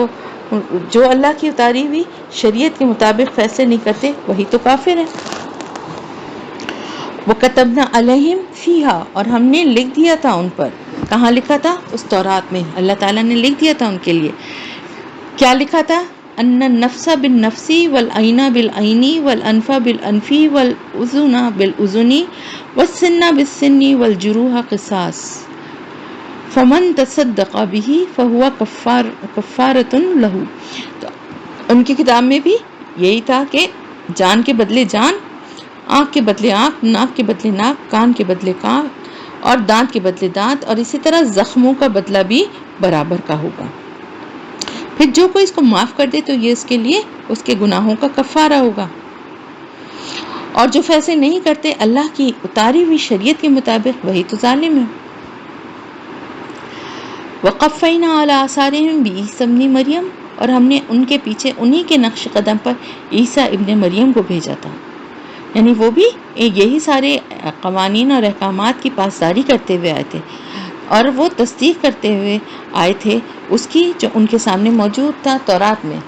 جو اللہ کی اتاری ہوئی شریعت کے مطابق فیصلے نہیں کرتے وہی تو کافر ہے. وَكَتَبْنَا عَلَيْهِمْ فِيهَا، اور ہم نے لکھ دیا تھا ان پر. کہاں لکھا تھا؟ اس تورات میں اللہ تعالیٰ نے لکھ دیا تھا ان کے لیے. کیا لکھا تھا؟ ان النفس بالنفس والعین بالعین والانف بالانف والاذن بالاذن والسن بالسن والجروح قصاص فمن تصدق به فهو کفارۃ له. تو ان کی کتاب میں بھی یہی تھا کہ جان کے بدلے جان، آنکھ کے بدلے آنکھ، ناک کے بدلے ناک، کان کے بدلے کان، اور دانت کے بدلے دانت، اور اسی طرح زخموں کا بدلہ بھی برابر کا ہوگا. پھر جو کوئی اس کو معاف کر دے تو یہ اس کے لیے اس کے گناہوں کا کفارہ ہوگا. اور جو فیصلے نہیں کرتے اللہ کی اتاری ہوئی شریعت کے مطابق وہی تو ظالم ہے. وقفینا علی آثارہم بعیسی ابن مریم، اور ہم نے ان کے پیچھے انہی کے نقش قدم پر عیسیٰ ابن مریم کو بھیجا تھا. یعنی وہ بھی یہی سارے قوانین اور احکامات کی پاسداری کرتے ہوئے آئے تھے، اور وہ تصدیق کرتے ہوئے آئے تھے اس کی جو ان کے سامنے موجود تھا تورات میں.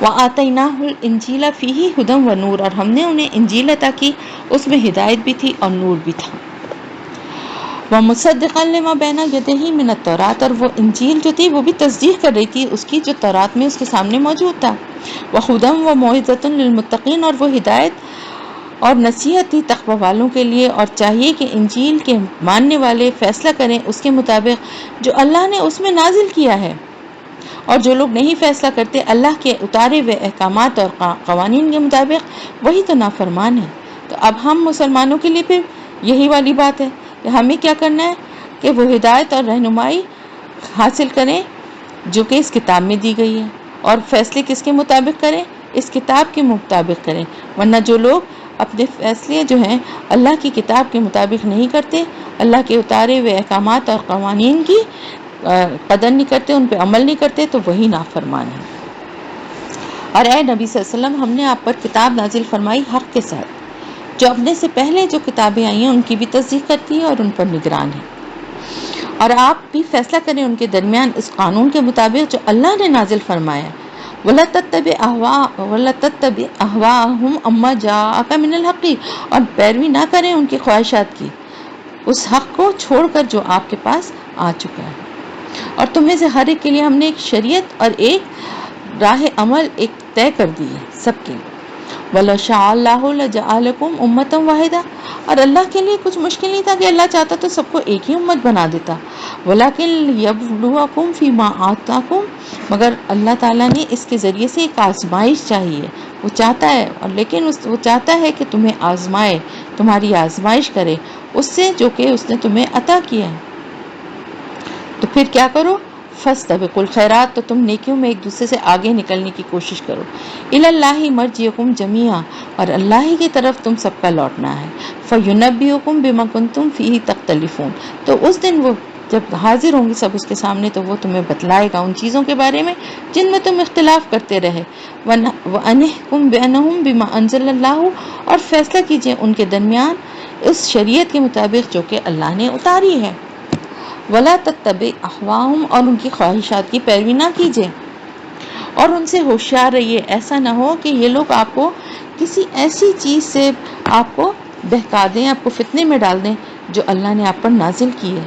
وَآتَيْنَاهُ الْإِنْجِيلَ فِيهِ هُدًى وَنُورٌ، اور ہم نے انہیں انجیل عطا کی، اس میں ہدایت بھی تھی اور نور بھی تھا. وَمُصَدِّقًا لِمَا بَيْنَ يَدَيْهِ مِنَ التَّوْرَاةِ، اور وہ انجیل جو تھی وہ بھی تصدیق کر رہی تھی اس کی جو تورات میں اس کے سامنے موجود تھا. وَهُدًى وَمَوْعِظَةٌ لِلْمُتَّقِينَ، اور وہ ہدایت اور نصیحت تھی تقوی والوں کے لیے، اور چاہیے کہ انجیل کے ماننے والے فیصلہ کریں اس کے مطابق جو اللہ نے اس میں نازل کیا ہے، اور جو لوگ نہیں فیصلہ کرتے اللہ کے اتارے ہوئے احکامات اور قوانین کے مطابق وہی تو نافرمان ہے. تو اب ہم مسلمانوں کے لیے پھر یہی والی بات ہے کہ ہمیں کیا کرنا ہے کہ وہ ہدایت اور رہنمائی حاصل کریں جو کہ اس کتاب میں دی گئی ہے، اور فیصلے کس کے مطابق کریں؟ اس کتاب کے مطابق کریں. ورنہ جو لوگ اپنے فیصلے جو ہیں اللہ کی کتاب کے مطابق نہیں کرتے، اللہ کے اتارے ہوئے احکامات اور قوانین کی قدر نہیں کرتے، ان پہ عمل نہیں کرتے، تو وہی نافرمان ہے. اور اے نبی صلی اللہ علیہ وسلم، ہم نے آپ پر کتاب نازل فرمائی حق کے ساتھ، جو اپنے سے پہلے جو کتابیں آئی ہیں ان کی بھی تصدیق کرتی ہے اور ان پر نگران ہے. اور آپ بھی فیصلہ کریں ان کے درمیان اس قانون کے مطابق جو اللہ نے نازل فرمایا. وَلَا تَتَّبِعْ أَهْوَاءَهُمْ عَمَّا جَاءَكَ مِنَ الْحَقِّ، اور پیروی نہ کریں ان کی خواہشات کی اس حق کو چھوڑ کر جو آپ کے پاس آ چکا ہے. اور تمہیں سے ہر ایک کے لیے ہم نے ایک شریعت اور ایک راہ عمل ایک طے کر دی ہے سب کے لیے. وَلَوْ شَاءَ اللَّهُ لَجَعَلَكُمْ أُمَّةً وَاحِدَةً، اور اللہ کے لیے کچھ مشکل نہیں تھا کہ اللہ چاہتا تو سب کو ایک ہی امت بنا دیتا. وَلَكِنْ لِيَبْلُوَكُمْ فِي مَا آتَاكُمْ، مگر اللہ تعالیٰ نے اس کے ذریعے سے ایک آزمائش چاہیے، وہ چاہتا ہے، اور لیکن وہ چاہتا ہے کہ تمہیں آزمائے، تمہاری آزمائش کرے اس سے جو کہ اس نے تمہیں عطا کیا ہے. تو پھر کیا کرو؟ فاستبقوا الخیرات، تو تم نیکیوں میں ایک دوسرے سے آگے نکلنے کی کوشش کرو. الی اللہ مرجعکم جمیعا، اور اللہ ہی کی طرف تم سب کا لوٹنا ہے. فینبئکم بما کنتم فیہ تختلفون، تو اس دن وہ جب حاضر ہوں گے سب اس کے سامنے تو وہ تمہیں بتلائے گا ان چیزوں کے بارے میں جن میں تم اختلاف کرتے رہے. وَأَنِحْكُمْ بَيْنَهُمْ بِمَا أَنزَلَ اللَّهُ، اور فیصلہ کیجئے ان کے درمیان اس شریعت کے مطابق جو کہ اللہ نے اتاری ہے. وَلَا تَتَّبِعْ أَهْوَاءَهُمْ، اور ان کی خواہشات کی پیروی نہ کیجیے، اور ان سے ہوشیار رہیے، ایسا نہ ہو کہ یہ لوگ آپ کو کسی ایسی چیز سے آپ کو بہکا دیں، آپ کو فتنے میں ڈال دیں جو اللہ نے آپ پر نازل کی ہے.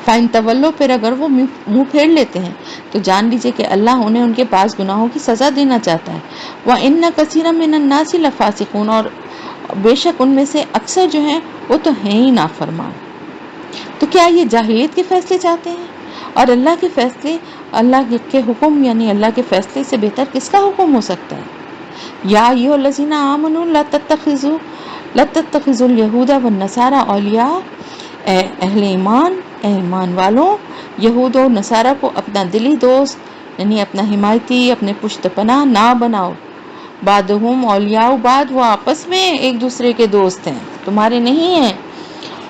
فَإِن تَوَلَّوْا، پھر اگر وہ منہ پھیر لیتے ہیں تو جان لیجئے کہ اللہ انہیں ان کے بعض گناہوں کی سزا دینا چاہتا ہے. وَإِنَّ كَثِيرًا مِنَ النَّاسِ لَفَاسِقُونَ، اور بے شک ان میں سے اکثر جو ہیں وہ تو ہیں ہی نافرمان. تو کیا یہ جاہلیت کے فیصلے چاہتے ہیں؟ اور اللہ کے فیصلے، اللہ کے حکم یعنی اللہ کے فیصلے سے بہتر کس کا حکم ہو سکتا ہے؟ یا ایھا الذین آمنوا لا تتخذوا اليہود والنصارى اولیاء، اے اہل ایمان، اے ایمان والوں، یہود و نصارہ کو اپنا دلی دوست یعنی اپنا حمایتی، اپنے پشت پناہ نہ بناؤ. بعضهم اولیاء بعض، وہ آپس میں ایک دوسرے کے دوست ہیں، تمہارے نہیں ہیں۔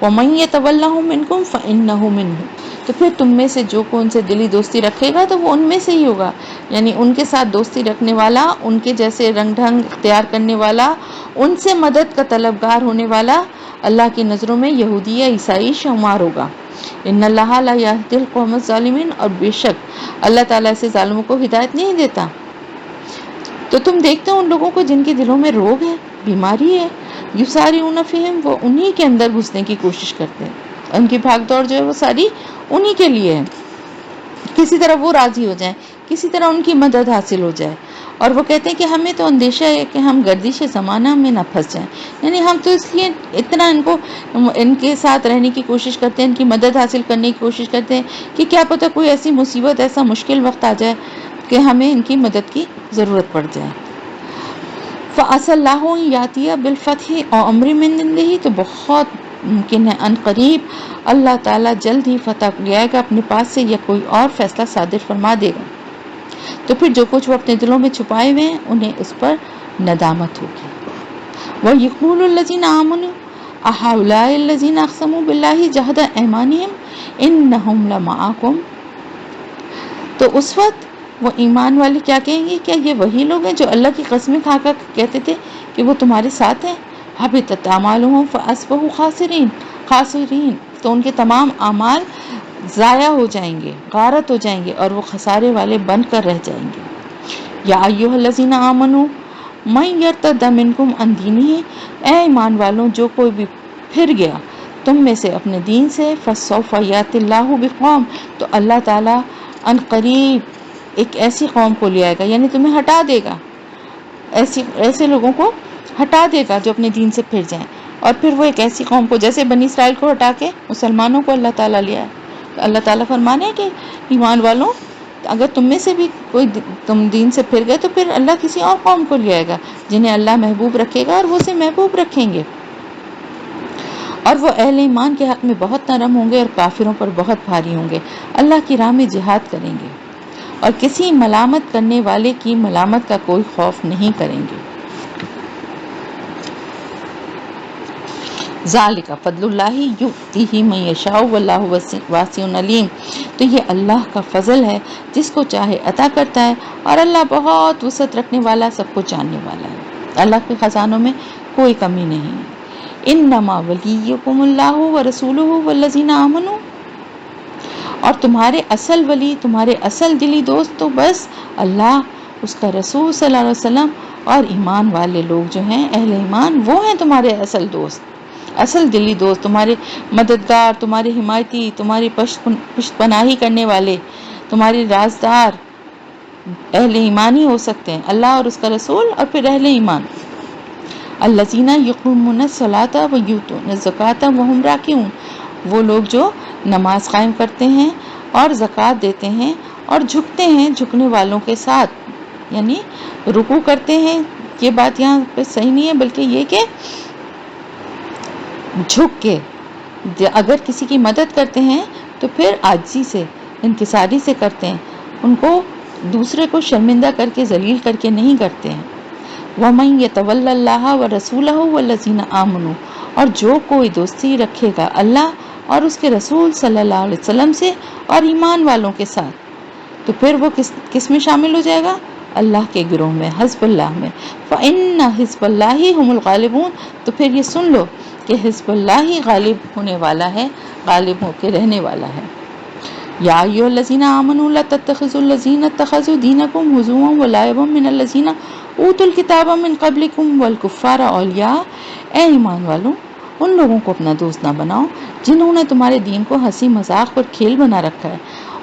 وَمَن يَتَوَلَّهُم مِّنكُمْ فَإِنَّهُ مِنْهُمْ، تو پھر تم میں سے جو کون سے دلی دوستی رکھے گا تو وہ ان میں سے ہی ہوگا، یعنی ان کے ساتھ دوستی رکھنے والا، ان کے جیسے رنگ ڈھنگ اختیار کرنے والا، ان سے مدد کا طلبگار ہونے والا اللہ کی نظروں میں یہودی یا عیسائی شمار ہوگا۔ ان اللہ لا یہدی القوم الظالمین، اور بے شک اللہ تعالیٰ ایسے ظالموں کو ہدایت نہیں دیتا۔ تو تم دیکھتے ہو ان لوگوں کو جن کے دلوں میں روگ ہے، بیماری ہے، یسارعون فیہم، وہ انہی کے اندر گھسنے کی کوشش کرتے ہیں، ان کی بھاگ دوڑ جو ہے وہ ساری انہی کے لیے ہے، کسی طرح وہ راضی ہو جائیں، کسی طرح ان کی مدد حاصل ہو جائے، اور وہ کہتے ہیں کہ ہمیں تو اندیشہ ہے کہ ہم گردش زمانہ میں نہ پھنس جائیں، یعنی ہم تو اس لیے اتنا ان کے ساتھ رہنے کی کوشش کرتے ہیں، ان کی مدد حاصل کرنے کی کوشش کرتے ہیں کہ کیا پتہ کوئی ایسی مصیبت، ایسا مشکل وقت آ جائے کہ ہمیں ان کی مدد کی ضرورت پڑ جائے۔ فَعَسَى اللَّهُ أَن يَأْتِيَ بِالْفَتْحِ أَوْ أَمْرٍ مِّنْ عِندِهِ، تو بہت ممکن ہے ان قریب اللہ تعالیٰ جلد ہی فتح لے آئے گا اپنے پاس سے، یا کوئی اور فیصلہ صادر فرما دے گا، تو پھر جو کچھ وہ اپنے دلوں میں چھپائے ہوئے ہیں انہیں اس پر ندامت ہوگی۔ وَيَقُولُ الَّذِينَ آمَنُوا أَهَؤُلَاءِ الَّذِينَ أَقْسَمُوا بِاللَّهِ جَهْدَ أَيْمَانِهِمْ إِنَّهُمْ لَمَعَكُمْ، تو اس وقت وہ ایمان والے کیا کہیں گے، کیا یہ وہی لوگ ہیں جو اللہ کی قسمیں کھا کر کہتے تھے کہ وہ تمہارے ساتھ ہیں؟ حبطت اعمالهم فاصبحوا خاسرین، تو ان کے تمام اعمال ضائع ہو جائیں گے، غارت ہو جائیں گے، اور وہ خسارے والے بن کر رہ جائیں گے۔ یا ایھا الذین آمنوا من یرتد منکم عن دینہ، اے ایمان والوں جو کوئی بھی پھر گیا تم میں سے اپنے دین سے، فسوف یأتی اللہ بقوم، تو اللہ تعالیٰ ان قریب ایک ایسی قوم کو لے آئے گا، یعنی تمہیں ہٹا دے گا، ایسے لوگوں کو ہٹا دے گا جو اپنے دین سے پھر جائیں، اور پھر وہ ایک ایسی قوم کو، جیسے بنی اسرائیل کو ہٹا کے مسلمانوں کو اللہ تعالیٰ لے آئے، تو اللہ تعالیٰ فرمانے کہ ایمان والوں اگر تم میں سے بھی کوئی تم دین سے پھر گئے تو پھر اللہ کسی اور قوم کو لے آئے گا جنہیں اللہ محبوب رکھے گا اور وہ اسے محبوب رکھیں گے، اور وہ اہل ایمان کے حق میں بہت نرم ہوں گے اور کافروں پر بہت بھاری ہوں گے، اللہ کی راہ میں جہاد کریں گے اور کسی ملامت کرنے والے کی ملامت کا کوئی خوف نہیں کریں گے۔ ذالک فضل اللہ یؤتیہ من یشاء واللہ واسع علیم، تو یہ اللہ کا فضل ہے، جس کو چاہے عطا کرتا ہے، اور اللہ بہت وسعت رکھنے والا، سب کو جاننے والا ہے، اللہ کے خزانوں میں کوئی کمی نہیں ہے۔ انما ولیکم اللہ ورسولہ والذین آمنوا، اور تمہارے اصل ولی، تمہارے اصل دلی دوست تو بس اللہ، اس کا رسول صلی اللہ علیہ وسلم، اور ایمان والے لوگ جو ہیں اہل ایمان، وہ ہیں تمہارے اصل دوست، اصل دلی دوست، تمہارے مددگار، تمہارے حمایتی، تمہاری پشت پناہی کرنے والے، تمہارے رازدار اہل ایمان ہی ہو سکتے ہیں، اللہ اور اس کا رسول، اور پھر اہل ایمان۔ الذین یقیمون الصلاۃ ویؤتون الزکاۃ وہم راکعون، وہ لوگ جو نماز قائم کرتے ہیں اور زکوٰۃ دیتے ہیں اور جھکتے ہیں جھکنے والوں کے ساتھ، یعنی رکوع کرتے ہیں، یہ بات یہاں پہ صحیح نہیں ہے، بلکہ یہ کہ جھک کے اگر کسی کی مدد کرتے ہیں تو پھر عاجزی سے، انکساری سے کرتے ہیں، ان کو دوسرے کو شرمندہ کر کے، ذلیل کر کے نہیں کرتے ہیں۔ وَمَن يَتَوَلَّ اللَّهَ وَرَسُولَهُ وَالَّذِينَ آمَنُوا، اور جو کوئی دوستی رکھے گا اللہ اور اس کے رسول صلی اللہ علیہ وسلم سے اور ایمان والوں کے ساتھ، تو پھر وہ کس میں شامل ہو جائے گا؟ اللہ کے گروہ میں، حزب اللہ میں۔ فَإِنَّ حِزْبَ اللَّهِ هُمُ الْغَالِبُونَ، تو پھر یہ سن لو کہ حزب اللہ ہی غالب ہونے والا ہے، غالب ہو کے رہنے والا ہے۔ یا ایھا الذین آمنوا لا تتخذوا الذین اتخذوا دینکم ہزوا ولعبا من الذین اوتوا الکتاب من قبلکم والکفار اولیاء، اے ایمان والوں ان لوگوں کو اپنا دوست نہ بناؤ جنہوں نے تمہارے دین کو ہنسی مذاق اور کھیل بنا رکھا ہے،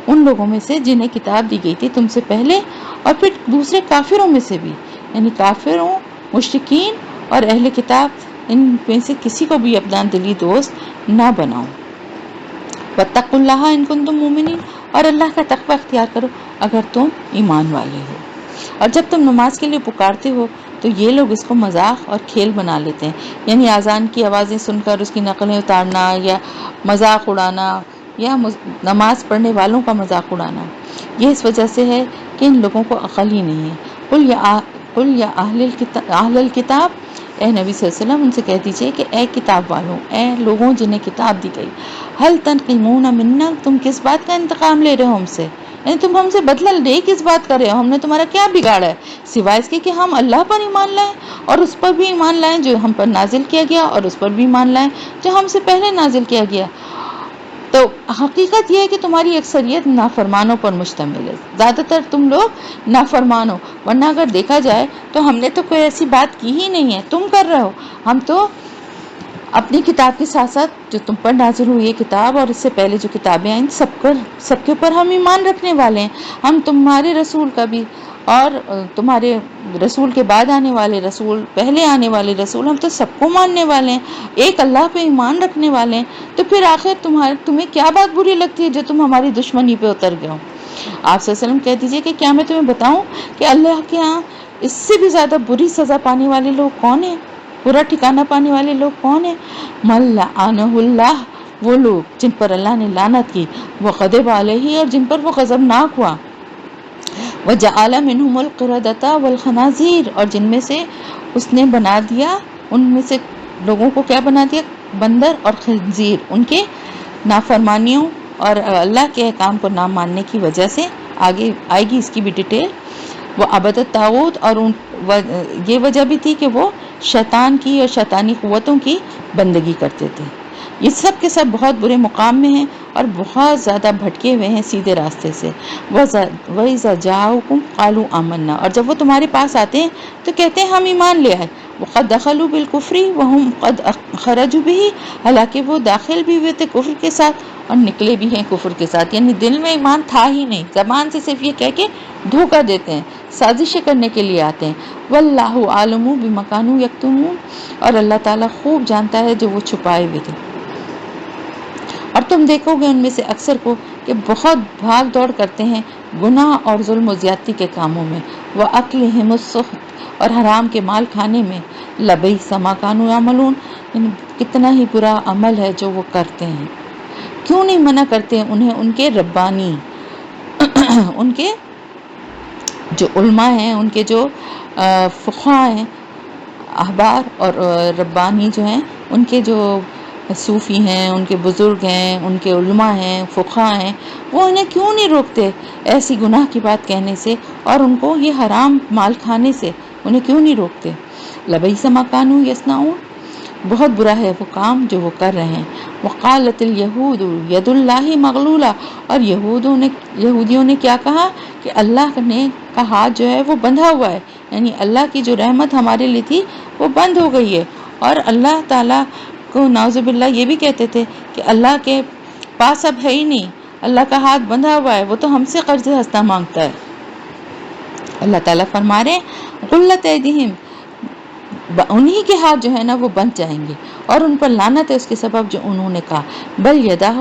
ان لوگوں میں سے جنہیں کتاب دی گئی تھی تم سے پہلے، اور پھر دوسرے کافروں میں سے بھی، یعنی کافروں، مشرکین اور اہل کتاب، ان میں سے کسی کو بھی اپنا دلی دوست نہ بناؤ۔ واتقوا اللہ ان کنتم مؤمنین، اور اللہ کا تقوی اختیار کرو اگر تم ایمان والے ہو۔ اور جب تم نماز کے لیے پکارتے ہو تو یہ لوگ اس کو مذاق اور کھیل بنا لیتے ہیں، یعنی اذان کی آوازیں سن کر اس کی نقلیں اتارنا یا مذاق اڑانا، یا نماز پڑھنے والوں کا مذاق اڑانا، یہ اس وجہ سے ہے کہ ان لوگوں کو عقل ہی نہیں ہے۔ قل یا اہل الکتاب، اے نبی صلی اللہ علیہ وسلم ان سے کہہ دیجئے کہ اے کتاب والوں، اے لوگوں جنہیں کتاب دی گئی، ہل تنقمون منا، تم کس بات کا انتقام لے رہے ہو ہم سے؟ یعنی تم ہم سے بدلہ لے کس بات کر رہے ہو؟ ہم نے تمہارا کیا بگاڑا ہے سوائے اس کے کہ ہم اللہ پر ایمان لائیں اور اس پر بھی ایمان لائیں جو ہم پر نازل کیا گیا، اور اس پر بھی ایمان لائیں جو ہم سے پہلے نازل کیا گیا۔ تو حقیقت یہ ہے کہ تمہاری اکثریت نافرمانوں پر مشتمل ہے، زیادہ تر تم لوگ نافرمان ہو، ورنہ اگر دیکھا جائے تو ہم نے تو کوئی ایسی بات کی ہی نہیں ہے، تم کر رہے ہو۔ ہم تو اپنی کتاب کے ساتھ ساتھ جو تم پر نازل ہوئی یہ کتاب اور اس سے پہلے جو کتابیں آئیں سب کے اوپر ہم ایمان رکھنے والے ہیں۔ ہم تمہارے رسول کا بھی اور تمہارے رسول کے بعد آنے والے رسول، پہلے آنے والے رسول، ہم تو سب کو ماننے والے ہیں، ایک اللہ پہ ایمان رکھنے والے ہیں۔ تو پھر آخر تمہیں کیا بات بری لگتی ہے جو تم ہماری دشمنی پہ اتر گئے ہو؟ آپ صلی اللہ علیہ وسلم کہہ دیجئے کہ کیا میں تمہیں بتاؤں کہ اللہ کے ہاں اس سے بھی زیادہ بری سزا پانے والے لوگ کون ہیں، برا ٹھکانہ پانے والے لوگ کون ہیں؟ من لعنہ اللہ، وہ لوگ جن پر اللہ نے لعنت کی، وغضب علیہ، اور جن پر وہ غضبناک ہوا، وجعل منہم القردۃ والخنازیر، اور جن میں سے اس نے بنا دیا، ان میں سے لوگوں کو کیا بنا دیا؟ بندر اور خنزیر، ان کے نافرمانیوں اور اللہ کے احکام کو نہ ماننے کی وجہ سے۔ آگے آئے گی اس کی بھی ڈیٹیل۔ وہ عبادت طاغوت، اور یہ وجہ بھی تھی کہ وہ شیطان کی اور شیطانی قوتوں کی بندگی کرتے تھے۔ یہ سب کے سب بہت برے مقام میں ہیں اور بہت زیادہ بھٹکے ہوئے ہیں سیدھے راستے سے۔ وَإِذَا جَاءُوكُمْ قَالُوا آمَنَّا، اور جب وہ تمہارے پاس آتے ہیں تو کہتے ہیں ہم ایمان لے آئے۔ وَقَدْ دَخَلُوا بِالْكُفْرِ وَهُمْ قَدْ خَرَجُوا بِهِ، حالانکہ وہ داخل بھی ہوئے تھے کفر کے ساتھ اور نکلے بھی ہیں کفر کے ساتھ، یعنی دل میں ایمان تھا ہی نہیں، زبان سے صرف یہ کہہ کے دھوکہ دیتے ہیں، سازشیں کرنے کے لیے آتے ہیں۔ وَاللَّهُ عَالِمٌ بِمَا كَانُوا يَكْتُمُونَ، اور اللہ تعالیٰ خوب جانتا ہے جو وہ چھپائے ہوئے تھے۔ اور تم دیکھو گے ان میں سے اکثر کو کہ بہت بھاگ دوڑ کرتے ہیں گناہ اور ظلم و زیادتی کے کاموں میں، وَأَكْلِهِمُ السُّحْتَ، اور حرام کے مال کھانے میں، لَبِئْسَ مَا كَانُوا يَعْمَلُونَ، کتنا ہی برا عمل ہے جو وہ کرتے ہیں۔ کیوں نہیں منع کرتے انہیں ان کے ربانی، ان کے جو علماء ہیں، ان کے جو فقہاء ہیں، احبار اور ربانی جو ہیں، ان کے جو صوفی ہیں، ان کے بزرگ ہیں، ان کے علماء ہیں، فقہاء ہیں، وہ انہیں کیوں نہیں روکتے ایسی گناہ کی بات کہنے سے اور ان کو یہ حرام مال کھانے سے انہیں کیوں نہیں روکتے؟ لبئس ما کانوا یصنعون، بہت برا ہے وہ کام جو وہ کر رہے ہیں۔ وقالت الیہود ید اللہ مغلولہ، اور یہودیوں نے کیا کہا کہ اللہ نے کا ہاتھ جو ہے وہ بندھا ہوا ہے، یعنی اللہ کی جو رحمت ہمارے لیے تھی وہ بند ہو گئی ہے۔ اور اللہ تعالیٰ کو نعوذ باللہ یہ بھی کہتے تھے کہ اللہ کے پاس اب ہے ہی نہیں، اللہ کا ہاتھ بندھا ہوا ہے، وہ تو ہم سے قرض ہستہ مانگتا ہے۔ اللہ تعالیٰ فرما رہے ہیں غلت ایدیہم، انہی کے ہاتھ جو ہے نا وہ بند جائیں گے، اور ان پر لعنت ہے اس کے سبب جو انہوں نے کہا۔ بل یداہ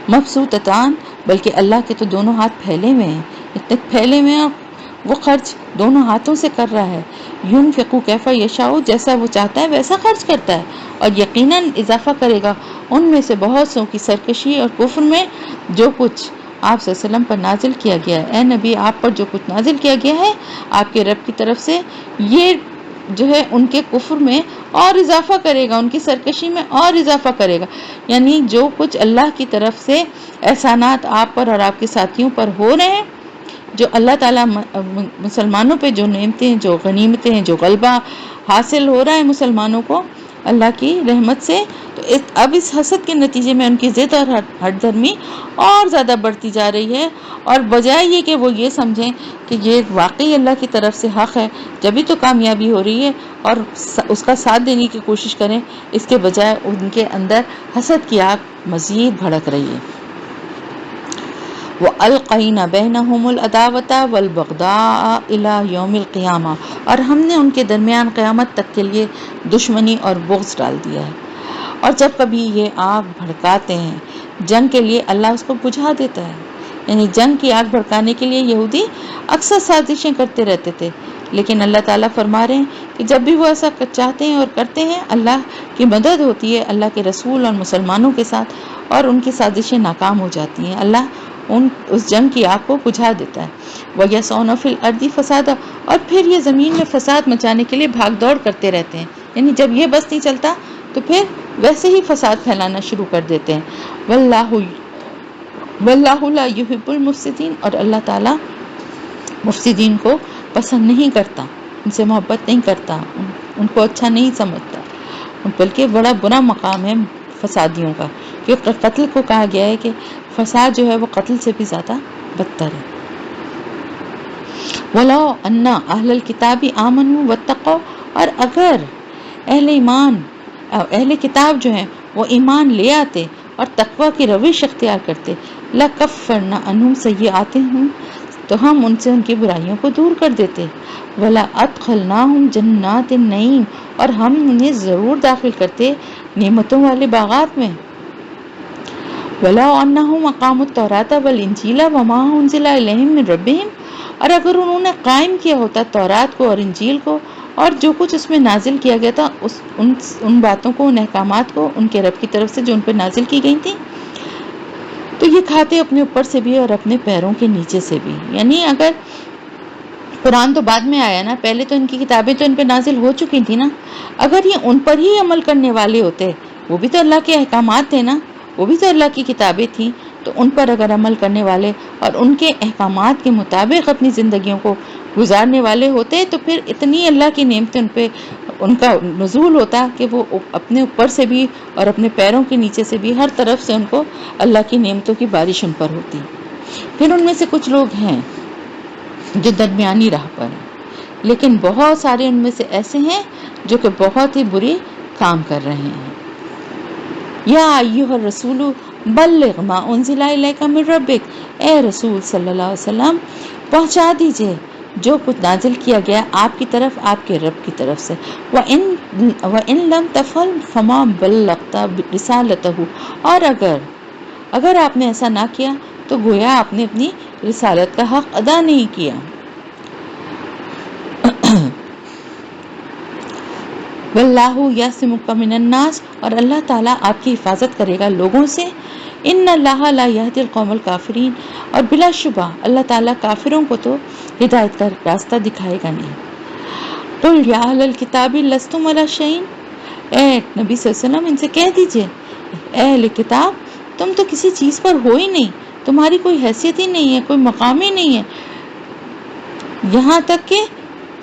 مبسوطتان، بلکہ اللہ کے تو دونوں ہاتھ پھیلے ہوئے ہیں، اتنے پھیلے ہوئے ہیں، وہ خرچ دونوں ہاتھوں سے کر رہا ہے۔ ینفق کیف یشاء، جیسا وہ چاہتا ہے ویسا خرچ کرتا ہے، اور یقیناً اضافہ کرے گا ان میں سے بہت سو کی سرکشی اور کفر میں جو کچھ آپ صلی اللہ علیہ وسلم پر نازل کیا گیا ہے۔ اے نبی آپ پر جو کچھ نازل کیا گیا ہے آپ کے رب کی طرف سے، یہ جو ہے ان کے کفر میں اور اضافہ کرے گا، ان کی سرکشی میں اور اضافہ کرے گا۔ یعنی جو کچھ اللہ کی طرف سے احسانات آپ پر اور آپ کے ساتھیوں پر ہو رہے ہیں، جو اللہ تعالیٰ مسلمانوں پہ جو نعمتیں، جو غنیمتیں، جو غلبہ حاصل ہو رہا ہے مسلمانوں کو اللہ کی رحمت سے، تو اب اس حسد کے نتیجے میں ان کی ضد اور ہٹ دھرمی اور زیادہ بڑھتی جا رہی ہے، اور بجائے یہ کہ وہ یہ سمجھیں کہ یہ واقعی اللہ کی طرف سے حق ہے جبھی تو کامیابی ہو رہی ہے اور اس کا ساتھ دینے کی کوشش کریں، اس کے بجائے ان کے اندر حسد کی آگ مزید بھڑک رہی ہے۔ وَأَلْقَيْنَا بَيْنَهُمُ الْعَدَاوَةَ وَالْبَغْضَاءَ إِلَى يَوْمِ الْقِيَامَةِ، اور ہم نے ان کے درمیان قیامت تک کے لیے دشمنی اور بغض ڈال دیا ہے۔ اور جب کبھی یہ آگ بھڑکاتے ہیں جنگ کے لیے، اللہ اس کو بجھا دیتا ہے، یعنی جنگ کی آگ بھڑکانے کے لیے یہودی اکثر سازشیں کرتے رہتے تھے، لیکن اللہ تعالیٰ فرما رہے ہیں کہ جب بھی وہ ایسا چاہتے ہیں اور کرتے ہیں، اللہ کی مدد ہوتی ہے اللہ کے رسول اور مسلمانوں کے ساتھ، اور ان کی سازشیں ناکام ہو جاتی ہیں۔ اللہ اس جنگ کی آگ کو بجھا دیتا ہے. وَيَسْعَوْنَ فِي الْأَرْضِ فَسَادًا، اور پھر یہ زمین میں فساد مچانے کے لیے بھاگ دوڑ کرتے رہتے ہیں. یعنی جب یہ بس نہیں چلتا تو پھر ویسے ہی فساد پھیلانا شروع کر دیتے ہیں. وَاللَّهُ لَا يُحِبُّ الْمُفْسِدِينَ، اور اللہ تعالیٰ مفسدین کو پسند نہیں کرتا، ان سے محبت نہیں کرتا، ان کو اچھا نہیں سمجھتا، بلکہ بڑا برا مقام ہے فسادیوں کا. کیونکہ قتل کو کہا گیا ہے کہ فساد جو ہے وہ قتل سے بھی زیادہ بدتر ہے. وَلَوْ أَنَّ أَهْلَ الْكِتَابِ آمَنُوا وَاتَّقَوْا، اور اگر اہل کتاب جو ہیں وہ ایمان لے آتے اور تقوی کی روش اختیار کرتے، لَكَفَّرْنَا عَنْهُمْ سَيِّئَاتِهِمْ، تو ہم ان سے ان کی برائیوں کو دور کر دیتے. وَلَأَدْخَلْنَاهُمْ جَنَّاتِ النَّعِيمِ، اور ہم انہیں ضرور داخل کرتے نعمتوں والے باغات میں. وَلَوْ أَنَّهُمْ أَقَامُوا التَّوْرَاةَ وَالْإِنْجِيلَ وَمَا أُنزِلَ إِلَيْهِمْ مِنْ رَبِّهِمْ، اور اگر انہوں نے قائم کیا ہوتا تورات کو اور انجیل کو اور جو کچھ اس میں نازل کیا گیا تھا، ان باتوں کو، ان احکامات کو ان کے رب کی طرف سے جو ان پر نازل کی گئی تھی، تو یہ کھاتے اپنے اوپر سے بھی اور اپنے پیروں کے نیچے سے بھی. یعنی اگر قرآن تو بعد میں آیا نا، پہلے تو ان کی کتابیں تو ان پہ نازل ہو چکی تھی نا، اگر یہ ان پر ہی عمل کرنے والے ہوتے، وہ بھی تو اللہ کے احکامات تھے نا، وہ بھی تو اللہ کی کتابیں تھیں، تو ان پر اگر عمل کرنے والے اور ان کے احکامات کے مطابق اپنی زندگیوں کو گزارنے والے ہوتے، تو پھر اتنی اللہ کی نعمتیں ان پہ ان کا نزول ہوتا کہ وہ اپنے اوپر سے بھی اور اپنے پیروں کے نیچے سے بھی ہر طرف سے ان کو اللہ کی نعمتوں کی بارش ان پر ہوتی. پھر ان میں سے کچھ لوگ ہیں جو درمیانی راہ پر ہیں، لیکن بہت سارے ان میں سے ایسے ہیں جو کہ بہت ہی بری کام کر رہے ہیں. یا ایھا الرسول بلغ ما انزل الیک من ربک، اے رسول صلی اللہ علیہ وسلم پہنچا دیجئے جو کچھ نازل کیا گیا آپ کی طرف آپ کے رب کی طرف سے. وَإِن لَمْ تَفْعَلْ فَمَا بَلَّغْتَ رِسَالَتَهُ، اور اگر آپ نے ایسا نہ کیا تو گویا آپ نے اپنی رسالت کا حق ادا نہیں کیا. وَاللَّهُ يَعْصِمُكَ مِنَ النَّاسِ، اور اللہ تعالیٰ آپ کی حفاظت کرے گا لوگوں سے. ان اللہ لا يهدي القوم الكافرین، اور بلا شبہ اللہ تعالیٰ کافروں کو تو ہدایت کا راستہ دکھائے گا نہیں. قل یا اہل الکتاب لستم علی شیء، اے نبی صلی اللہ علیہ وسلم ان سے کہہ دیجئے اے اہل کتاب تم تو کسی چیز پر ہو ہی نہیں، تمہاری کوئی حیثیت ہی نہیں ہے، کوئی مقام ہی نہیں ہے، یہاں تک کہ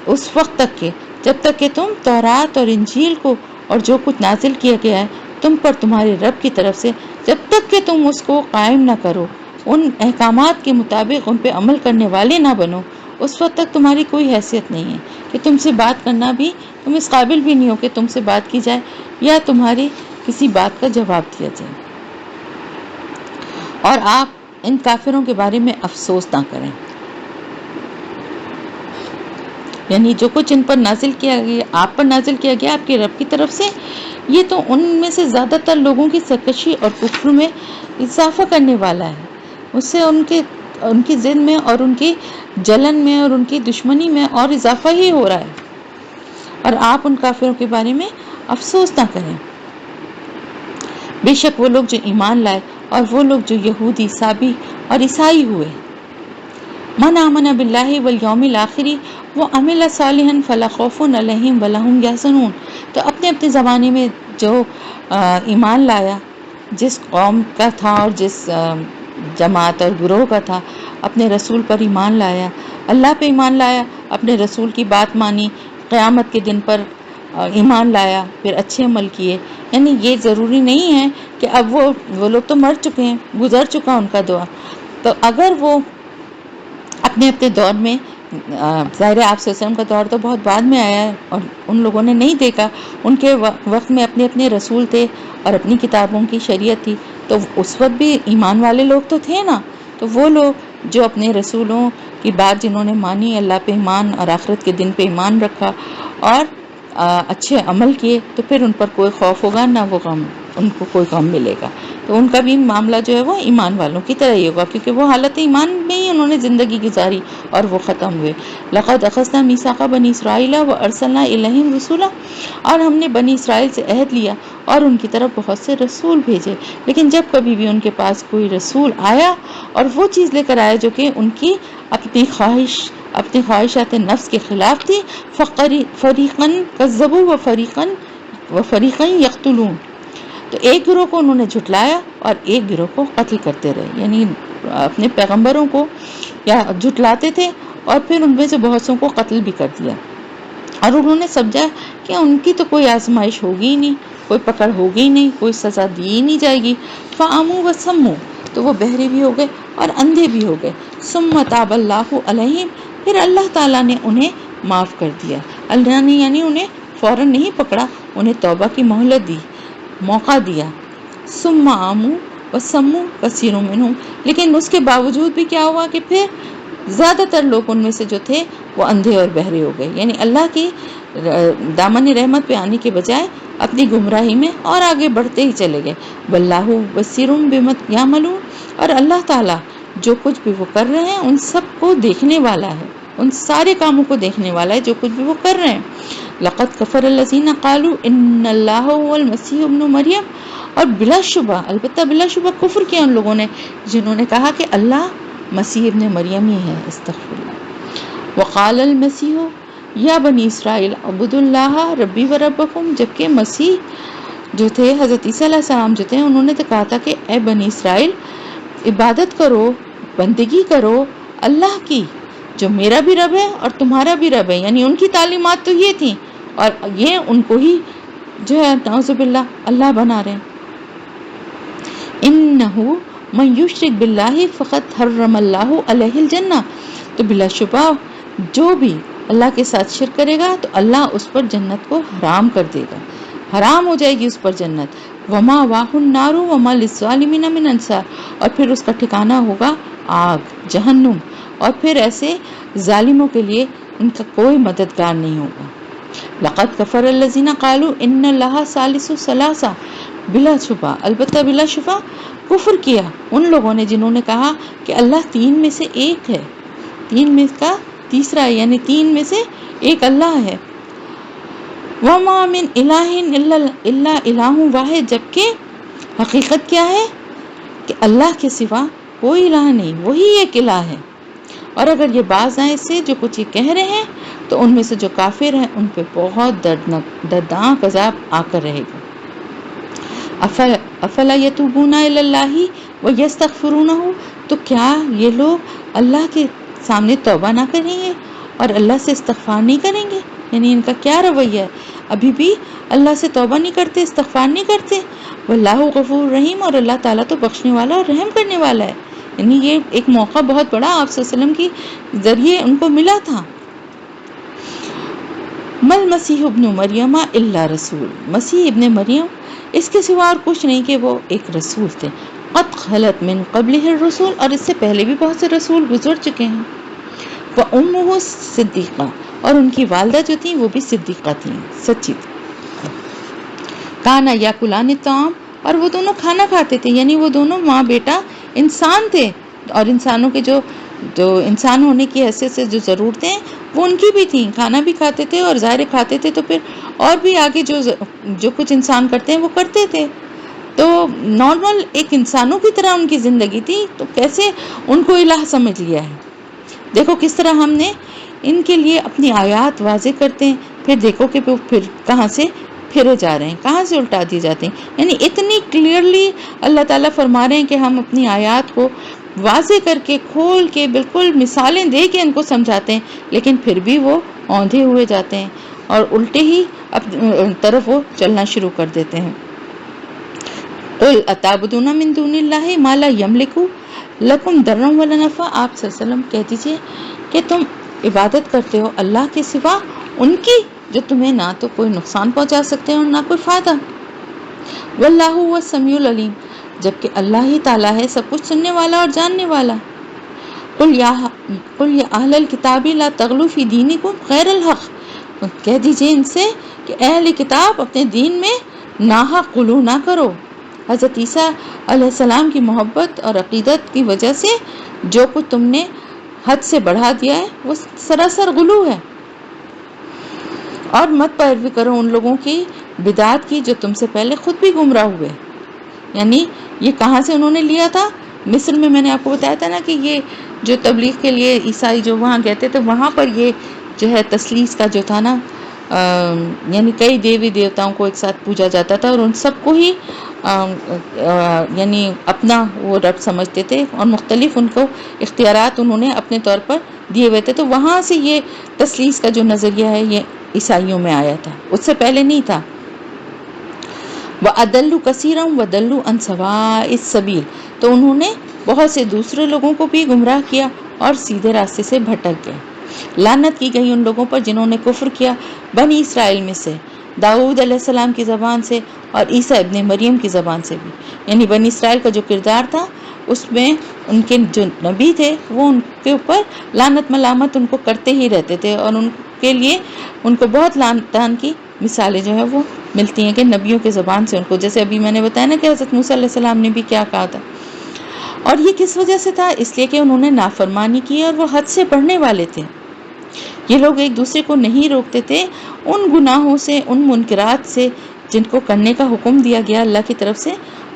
اس وقت تک کہ جب تک کہ تم تورات اور انجیل کو اور جو کچھ نازل کیا گیا ہے تم پر تمہارے رب کی طرف سے، جب تک کہ تم اس کو قائم نہ کرو، ان احکامات کے مطابق ان پہ عمل کرنے والے نہ بنو، اس وقت تک تمہاری کوئی حیثیت نہیں ہے کہ تم سے بات کرنا بھی، تم اس قابل بھی نہیں ہو کہ تم سے بات کی جائے یا تمہاری کسی بات کا جواب دیا جائے. اور آپ ان کافروں کے بارے میں افسوس نہ کریں. یعنی جو کچھ ان پر نازل کیا گیا، آپ پر نازل کیا گیا آپ کے رب کی طرف سے، یہ تو ان میں سے زیادہ تر لوگوں کی سرکشی اور کفر میں اضافہ کرنے والا ہے. اس سے ان کی ضد میں اور ان کی جلن میں اور ان کی دشمنی میں اور اضافہ ہی ہو رہا ہے. اور آپ ان کافروں کے بارے میں افسوس نہ کریں. بے شک وہ لوگ جو ایمان لائے اور وہ لوگ جو یہودی، سابی اور عیسائی ہوئے. من آمن باللہ والیوم الآخر وعمل صالحا فلا خوف علیہم ولا هم یحزنون، تو اپنے اپنے زمانے میں جو ایمان لایا، جس قوم کا تھا اور جس جماعت اور گروہ کا تھا، اپنے رسول پر ایمان لایا، اللہ پہ ایمان لایا، اپنے رسول کی بات مانی، قیامت کے دن پر ایمان لایا، پھر اچھے عمل کیے. یعنی یہ ضروری نہیں ہے کہ اب وہ لوگ تو مر چکے ہیں، گزر چکا ان کا دور، تو اگر وہ اپنے اپنے دور میں، ظاہر آپ صلی اللہ علیہ وسلم کا دور تو بہت بعد میں آیا ہے اور ان لوگوں نے نہیں دیکھا، ان کے وقت میں اپنے اپنے رسول تھے اور اپنی کتابوں کی شریعت تھی، تو اس وقت بھی ایمان والے لوگ تو تھے نا. تو وہ لوگ جو اپنے رسولوں کی بات جنہوں نے مانی، اللہ پہ ایمان اور آخرت کے دن پہ ایمان رکھا اور اچھے عمل کیے، تو پھر ان پر کوئی خوف ہوگا نہ وہ غم. ان کو کوئی غم ملے گا. تو ان کا بھی معاملہ جو ہے وہ ایمان والوں کی طرح ہی ہوگا، کیونکہ وہ حالت ایمان میں ہی انہوں نے زندگی گزاری اور وہ ختم ہوئے. لقد اخذنا میثاق بنی اسرائیل وارسلنا الیہم رسولا، اور ہم نے بنی اسرائیل سے عہد لیا اور ان کی طرف بہت سے رسول بھیجے. لیکن جب کبھی بھی ان کے پاس کوئی رسول آیا اور وہ چیز لے کر آیا جو کہ ان کی اپنی خواہشات نفس کے خلاف تھی، فریقاً کذبوا وفریقاً یقتلون، تو ایک گروہ کو انہوں نے جھٹلایا اور ایک گروہ کو قتل کرتے رہے. یعنی اپنے پیغمبروں کو یا جھٹلاتے تھے اور پھر ان میں سے بہت سوں کو قتل بھی کر دیا. اور انہوں نے سمجھا کہ ان کی تو کوئی آزمائش ہوگی ہی نہیں، کوئی پکڑ ہوگی ہی نہیں، کوئی سزا دی ہی نہیں جائے گی. فعموا وسموا، تو وہ بہرے بھی ہو گئے اور اندھے بھی ہو گئے. ثم تاب اللہ علیہم، پھر اللہ تعالیٰ نے انہیں معاف کر دیا. اللہ نے یعنی انہیں فوراً نہیں پکڑا، انہیں توبہ کی مہلت دی، موقع دیا. ثم عموا وسموا کثیر منہم، لیکن اس کے باوجود بھی کیا ہوا کہ پھر زیادہ تر لوگ ان میں سے جو تھے وہ اندھے اور بہرے ہو گئے. یعنی اللہ کی دامن رحمت پہ آنے کے بجائے اپنی گمراہی میں اور آگے بڑھتے ہی چلے گئے. واللہ بصیر بما یعملون، اور اللہ تعالیٰ جو کچھ بھی وہ کر رہے ہیں ان سب کو دیکھنے والا ہے، ان سارے کاموں کو دیکھنے والا ہے جو کچھ بھی وہ کر رہے ہیں. لقد کفر الذین قالوا ان اللہ هو المسیح ابن مریم، اور بلا شبہ، البتہ بلا شبہ کفر کیا ان لوگوں نے جنہوں نے کہا کہ اللہ مسیح ابن مریم ہی ہے. استغفر اللہ. وقال المسیح یا بنی اسرائیل اعبدوا اللہ ربی و ربکم، جبکہ مسیح جو تھے، حضرت عیسیٰ علیہ السلام جو تھے، انہوں نے تو کہا تھا کہ اے بنی اسرائیل عبادت کرو، بندگی کرو اللہ کی، جو میرا بھی رب ہے اور تمہارا بھی رب ہے. یعنی ان کی تعلیمات تو یہ تھیں اور یہ ان کو ہی جو ہے نعوذ باللہ اللہ بنا رہے ہیں. انہو من یشرک باللہ فقد حرم اللہ علیہ الجنہ، تو بلا شبہ جو بھی اللہ کے ساتھ شرک کرے گا تو اللہ اس پر جنت کو حرام کر دے گا، حرام ہو جائے گی اس پر جنت. ومأواہ النار وما للظالمین من انصار، اور پھر اس کا ٹھکانہ ہوگا آگ، جہنم، اور پھر ایسے ظالموں کے لیے ان کا کوئی مددگار نہیں ہوگا. لقد کفر الذین قالوا ان اللہ ثالث ثلاثہ، بلا شبہ، البتہ بلا شبہ کفر کیا ان لوگوں نے جنہوں نے کہا کہ اللہ تین میں سے ایک ہے، تین میں کا تیسرا ہے، یعنی تین میں سے ایک اللہ ہے. وما من الہ الا الہ واحد، جبکہ حقیقت کیا ہے کہ اللہ کے سوا کوئی الہ نہیں، وہی ایک الہ ہے. اور اگر یہ باز آئیں سے جو کچھ یہ کہہ رہے ہیں تو ان میں سے جو کافر ہیں ان پہ بہت دردناک عذاب آ کر رہے گا. افلا یتوبون الی اللہ ویستغفرونہ، تو کیا یہ لوگ اللہ کے سامنے توبہ نہ کریں گے اور اللہ سے استغفار نہیں کریں گے؟ یعنی ان کا کیا رویہ ہے، ابھی بھی اللہ سے توبہ نہیں کرتے، استغفار نہیں کرتے. واللہ غفور رحیم، اور اللہ تعالیٰ تو بخشنے والا اور رحم کرنے والا ہے. یعنی یہ ایک موقع بہت بڑا آپ صلی اللہ علیہ وسلم کی ذریعے ان کو ملا تھا. مل مسیح ابن مریم الا رسول، مسیح ابن مریم اس کے سوا اور کچھ نہیں کہ وہ ایک رسول تھے. قد خلت من قبلہ الرسول، اور اس سے پہلے بھی بہت سے رسول گزر چکے ہیں. وامہ صدیقہ، اور ان کی والدہ جو تھیں وہ بھی صدیقہ تھیں، سچی تھی. کانا یاکلان الطعام، اور وہ دونوں کھانا کھاتے تھے، یعنی وہ دونوں ماں بیٹا انسان تھے، اور انسانوں کے جو انسان ہونے کی حیثیت سے جو ضرورتیں ہیں وہ ان کی بھی تھیں، کھانا بھی کھاتے تھے اور ظاہر کھاتے تھے تو پھر اور بھی آگے جو کچھ انسان کرتے ہیں وہ کرتے تھے. تو نارمل ایک انسانوں کی طرح ان کی زندگی تھی، تو کیسے ان کو الہ سمجھ لیا ہے. دیکھو کس طرح ہم نے ان کے لیے اپنی آیات واضح کرتے ہیں، پھر دیکھو کہ پھر کہاں سے پھرے جا رہے ہیں، کہاں سے الٹا دیے جاتے ہیں. یعنی اتنی کلیئرلی اللہ تعالیٰ فرما رہے ہیں کہ ہم اپنی آیات کو واضح کر کے کھول کے بالکل مثالیں دے کے ان کو سمجھاتے ہیں، لیکن پھر بھی وہ اوندھے ہوئے جاتے ہیں اور الٹے ہی طرف وہ چلنا شروع کر دیتے ہیں. قل اتعبدون من دون اللہ ما لا یملک لکم ضرا ولا نفع، آپ صلی اللہ علیہ وسلم کہہ دیجئے کہ تم عبادت کرتے ہو اللہ کے سوا ان کی جو تمہیں نہ تو کوئی نقصان پہنچا سکتے ہیں اور نہ کوئی فائدہ. واللہ هو السمیع العلیم، جبکہ اللہ ہی تعالیٰ ہے سب کچھ سننے والا اور جاننے والا. قل یا اہل الکتاب لا تغلوا فی دینکم غیر الحق، کہہ دیجئے ان سے کہ اے اہل کتاب اپنے دین میں ناحق غلو نہ کرو، حضرت عیسیٰ علیہ السلام کی محبت اور عقیدت کی وجہ سے جو کچھ تم نے حد سے بڑھا دیا ہے وہ سراسر غلو ہے، اور مت پیروی کرو ان لوگوں کی بدعات کی جو تم سے پہلے خود بھی گمراہ ہوئے۔ یعنی یہ کہاں سے انہوں نے لیا تھا؟ مصر میں نے آپ کو بتایا تھا نا کہ یہ جو تبلیغ کے لیے عیسائی جو وہاں گئے تھے تو وہاں پر یہ جو ہے تثلیث کا جو تھا نا یعنی کئی دیوی دیوتاؤں کو ایک ساتھ پوجا جاتا تھا اور ان سب کو ہی یعنی اپنا وہ رب سمجھتے تھے اور مختلف ان کو اختیارات انہوں نے اپنے طور پر دیے ہوئے تھے، تو وہاں سے یہ تثلیث کا جو نظریہ ہے یہ عیسائیوں میں آیا تھا، اس سے پہلے نہیں تھا۔ وَأَضَلُّوا كَثِيرًا وَضَلُّوا عَنْ سَوَاءِ السَّبِيلِ، تو انہوں نے بہت سے دوسرے لوگوں کو بھی گمراہ کیا اور سیدھے راستے سے بھٹک گئے۔ لعنت کی گئی ان لوگوں پر جنہوں نے کفر کیا بنی اسرائیل میں سے، داؤد علیہ السلام کی زبان سے اور عیسیٰ ابن مریم کی زبان سے بھی۔ یعنی بنی اسرائیل کا جو کردار تھا اس میں ان کے جو نبی تھے وہ ان کے اوپر لعنت ملامت ان کو کرتے ہی رہتے تھے، اور ان کے لیے ان کو بہت لعنتان کی مثالیں جو ہے وہ ملتی ہیں کہ نبیوں کے زبان سے ان کو، جیسے ابھی میں نے بتایا نا کہ حضرت موسیٰ علیہ السلام نے بھی کیا کہا تھا۔ اور یہ کس وجہ سے تھا؟ اس لیے کہ انہوں نے نافرمانی کی اور وہ حد سے بڑھنے والے تھے۔ یہ لوگ ایک دوسرے کو نہیں روکتے تھے ان گناہوں سے، ان منکرات سے جن کو کرنے کا حکم دیا گیا اللہ کی طرف سے،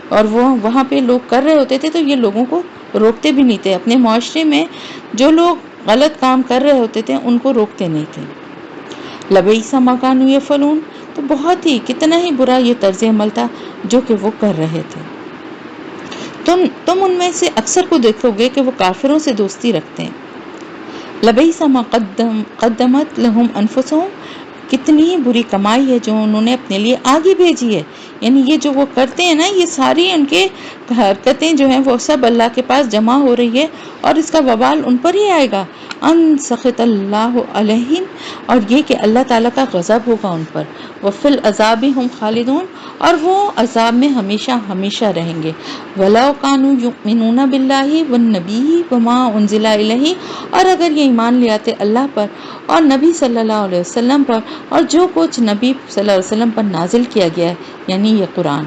اور وہ وہاں پہ لوگ کر رہے ہوتے تھے تو یہ لوگوں کو روکتے بھی نہیں تھے۔ اپنے معاشرے میں جو لوگ غلط کام کر رہے ہوتے تھے ان کو روکتے نہیں تھے۔ لبئس ما کانوا یفعلون، تو بہت ہی کتنا ہی برا یہ طرز عمل تھا جو کہ وہ کر رہے تھے۔ تم ان میں سے اکثر کو دیکھو گے کہ وہ کافروں سے دوستی رکھتے ہیں۔ لبئس ما قدمت لہم انفسہم، کتنی ہی بری کمائی ہے جو انہوں نے اپنے لیے آگے بھیجی ہے۔ یعنی یہ جو وہ کرتے ہیں نا، یہ ساری ان کے حرکتیں جو ہیں وہ سب اللہ کے پاس جمع ہو رہی ہے اور اس کا وبال ان پر ہی آئے گا۔ ان سخط اللہ علیہم، اور یہ کہ اللہ تعالیٰ کا غضب ہوگا ان پر۔ وفی العذاب ہم خالدون، اور وہ عذاب میں ہمیشہ ہمیشہ رہیں گے۔ ولو کانوا یؤمنون باللہ والنبی وما انزل الیہ، اور اگر یہ ایمان لے آتے اللہ پر اور نبی صلی اللہ علیہ وسلم پر اور جو کچھ نبی صلی اللہ علیہ وسلم پر نازل کیا گیا ہے، یعنی یہ قرآن۔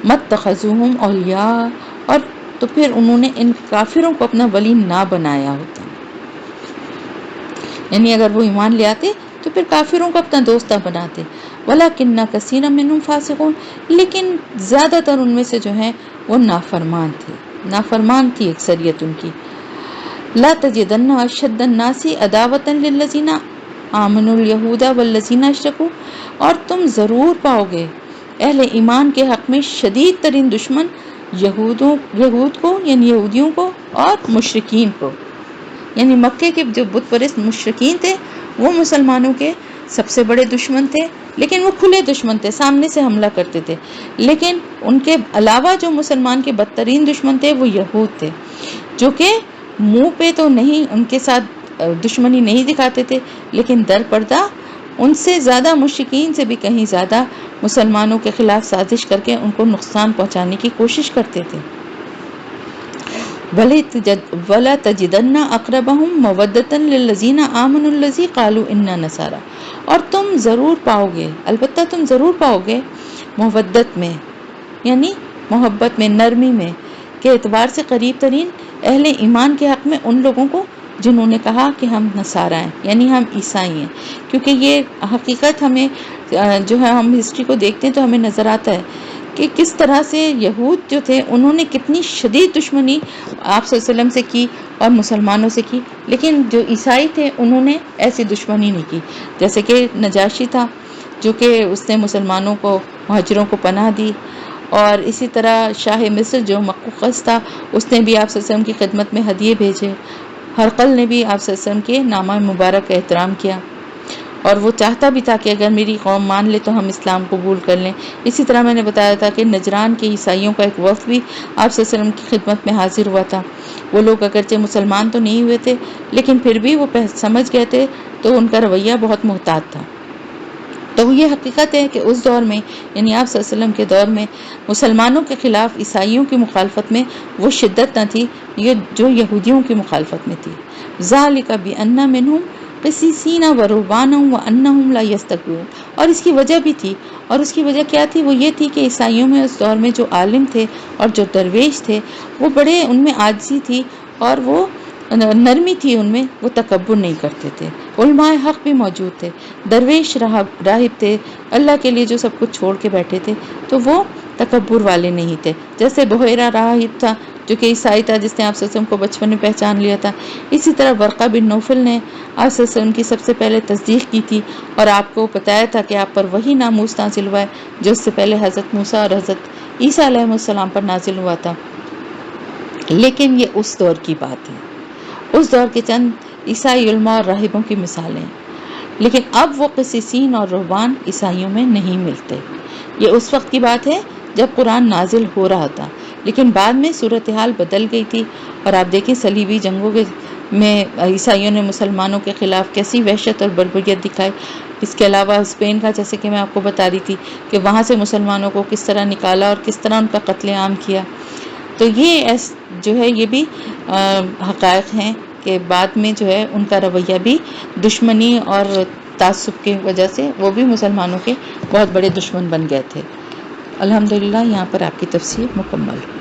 متخذوہم اولیاء، اور تو پھر انہوں نے ان کافروں کو اپنا ولی نہ بنایا ہوتا۔ یعنی اگر وہ ایمان لے آتے تو پھر کافروں کو اپنا دوست نہ بناتے۔ وَلَكِنَّ كَثِيرًا مِّنْهُمْ فَاسِقُونَ، لیکن زیادہ تر ان میں سے جو ہیں وہ نافرمان تھے، نافرمان تھی اکثریت ان کی۔ لَا تَجِدَنَّ أَشَدَّ النَّاسِ عَدَاوَةً لِلَّذِينَ آمَنُوا الْيَهُودَ وَالَّذِينَ أَشْرَكُوا، اور تم ضرور پاؤ گے اہل ایمان کے حق میں شدید ترین دشمن یہود کو، یعنی یہودیوں کو، اور مشرکین کو۔ یعنی مکے کے جو بت پرست مشرکین تھے وہ مسلمانوں کے سب سے بڑے دشمن تھے، لیکن وہ کھلے دشمن تھے، سامنے سے حملہ کرتے تھے۔ لیکن ان کے علاوہ جو مسلمان کے بدترین دشمن تھے وہ یہود تھے، جو کہ منہ پہ تو نہیں ان کے ساتھ دشمنی نہیں دکھاتے تھے، لیکن در پردہ ان سے زیادہ، مشرکین سے بھی کہیں زیادہ مسلمانوں کے خلاف سازش کر کے ان کو نقصان پہنچانے کی کوشش کرتے تھے۔ وَلَا تَجِدَنَّ أَقْرَبَهُمْ مَوَدَّةً لِلَّذِينَ آمَنُوا الَّذِي قَالُوا إِنَّا نَصَارَىٰ، اور تم ضرور پاؤ گے، البتہ تم ضرور پاؤ گے مودت میں، یعنی محبت میں، نرمی میں، کے اعتبار سے قریب ترین اہل ایمان کے حق میں ان لوگوں کو جنہوں نے کہا کہ ہم نصارہ ہیں، یعنی ہم عیسائی ہیں۔ کیونکہ یہ حقیقت ہمیں جو ہے ہم ہسٹری کو دیکھتے ہیں تو ہمیں نظر آتا ہے کہ کس طرح سے یہود جو تھے انہوں نے کتنی شدید دشمنی آپ صلی اللہ علیہ وسلم سے کی اور مسلمانوں سے کی، لیکن جو عیسائی تھے انہوں نے ایسی دشمنی نہیں کی۔ جیسے کہ نجاشی تھا جو کہ اس نے مسلمانوں کو، مہاجروں کو پناہ دی، اور اسی طرح شاہ مصر جو مقوقس تھا اس نے بھی آپ صلی اللہ علیہ وسلم کی خدمت میں ہدیے بھیجے۔ ہرقل نے بھی آپ صلی اللہ علیہ وسلم کے نامہ مبارک کا احترام کیا، اور وہ چاہتا بھی تھا کہ اگر میری قوم مان لے تو ہم اسلام قبول کر لیں۔ اسی طرح میں نے بتایا تھا کہ نجران کے عیسائیوں کا ایک وفد بھی آپ صلی اللہ علیہ وسلم کی خدمت میں حاضر ہوا تھا۔ وہ لوگ اگرچہ مسلمان تو نہیں ہوئے تھے لیکن پھر بھی وہ سمجھ گئے تھے، تو ان کا رویہ بہت محتاط تھا۔ تو یہ حقیقت ہے کہ اس دور میں، یعنی آپ صلی اللہ علیہ وسلم کے دور میں، مسلمانوں کے خلاف عیسائیوں کی مخالفت میں وہ شدت نہ تھی یہ جو یہودیوں کی مخالفت میں تھی۔ ذالک بأن منہم، قسیسین و رہبانا و انہم لا یستکبرون، اور اس کی وجہ بھی تھی، اور اس کی وجہ کیا تھی؟ وہ یہ تھی کہ عیسائیوں میں اس دور میں جو عالم تھے اور جو درویش تھے وہ بڑے، ان میں عاجزی تھی اور وہ نرمی تھی ان میں، وہ تکبر نہیں کرتے تھے۔ علماء حق بھی موجود تھے، درویش راہب تھے، اللہ کے لیے جو سب کچھ چھوڑ کے بیٹھے تھے، تو وہ تکبر والے نہیں تھے۔ جیسے بحیرہ راہب تھا جو کہ عیسائی تھا، جس نے آپ صلی اللہ علیہ وسلم کو بچپن میں پہچان لیا تھا، اسی طرح ورقہ بن نوفل نے آپ صلی اللہ علیہ وسلم کی سب سے پہلے تصدیق کی تھی اور آپ کو بتایا تھا کہ آپ پر وہی ناموس نازل ہوا ہے جو اس سے پہلے حضرت موسیٰ اور حضرت عیسیٰ علیہ السلام پر نازل ہوا تھا۔ لیکن یہ اس دور کی بات ہے، اس دور کے چند عیسائی علماء اور راہبوں کی مثالیں ہیں، لیکن اب وہ قسیسین اور رہبان عیسائیوں میں نہیں ملتے۔ یہ اس وقت کی بات ہے جب قرآن نازل ہو رہا تھا، لیکن بعد میں صورتحال بدل گئی تھی، اور آپ دیکھیں صلیبی جنگوں میں عیسائیوں نے مسلمانوں کے خلاف کیسی وحشت اور بربریت دکھائی۔ اس کے علاوہ اسپین کا، جیسے کہ میں آپ کو بتا رہی تھی کہ وہاں سے مسلمانوں کو کس طرح نکالا اور کس طرح ان کا قتل عام کیا۔ تو یہ جو ہے یہ بھی حقائق ہیں کہ بعد میں جو ہے ان کا رویہ بھی دشمنی اور تعصب کی وجہ سے وہ بھی مسلمانوں کے بہت بڑے دشمن بن گئے تھے۔ الحمدللہ یہاں پر آپ کی تفسیر مکمل۔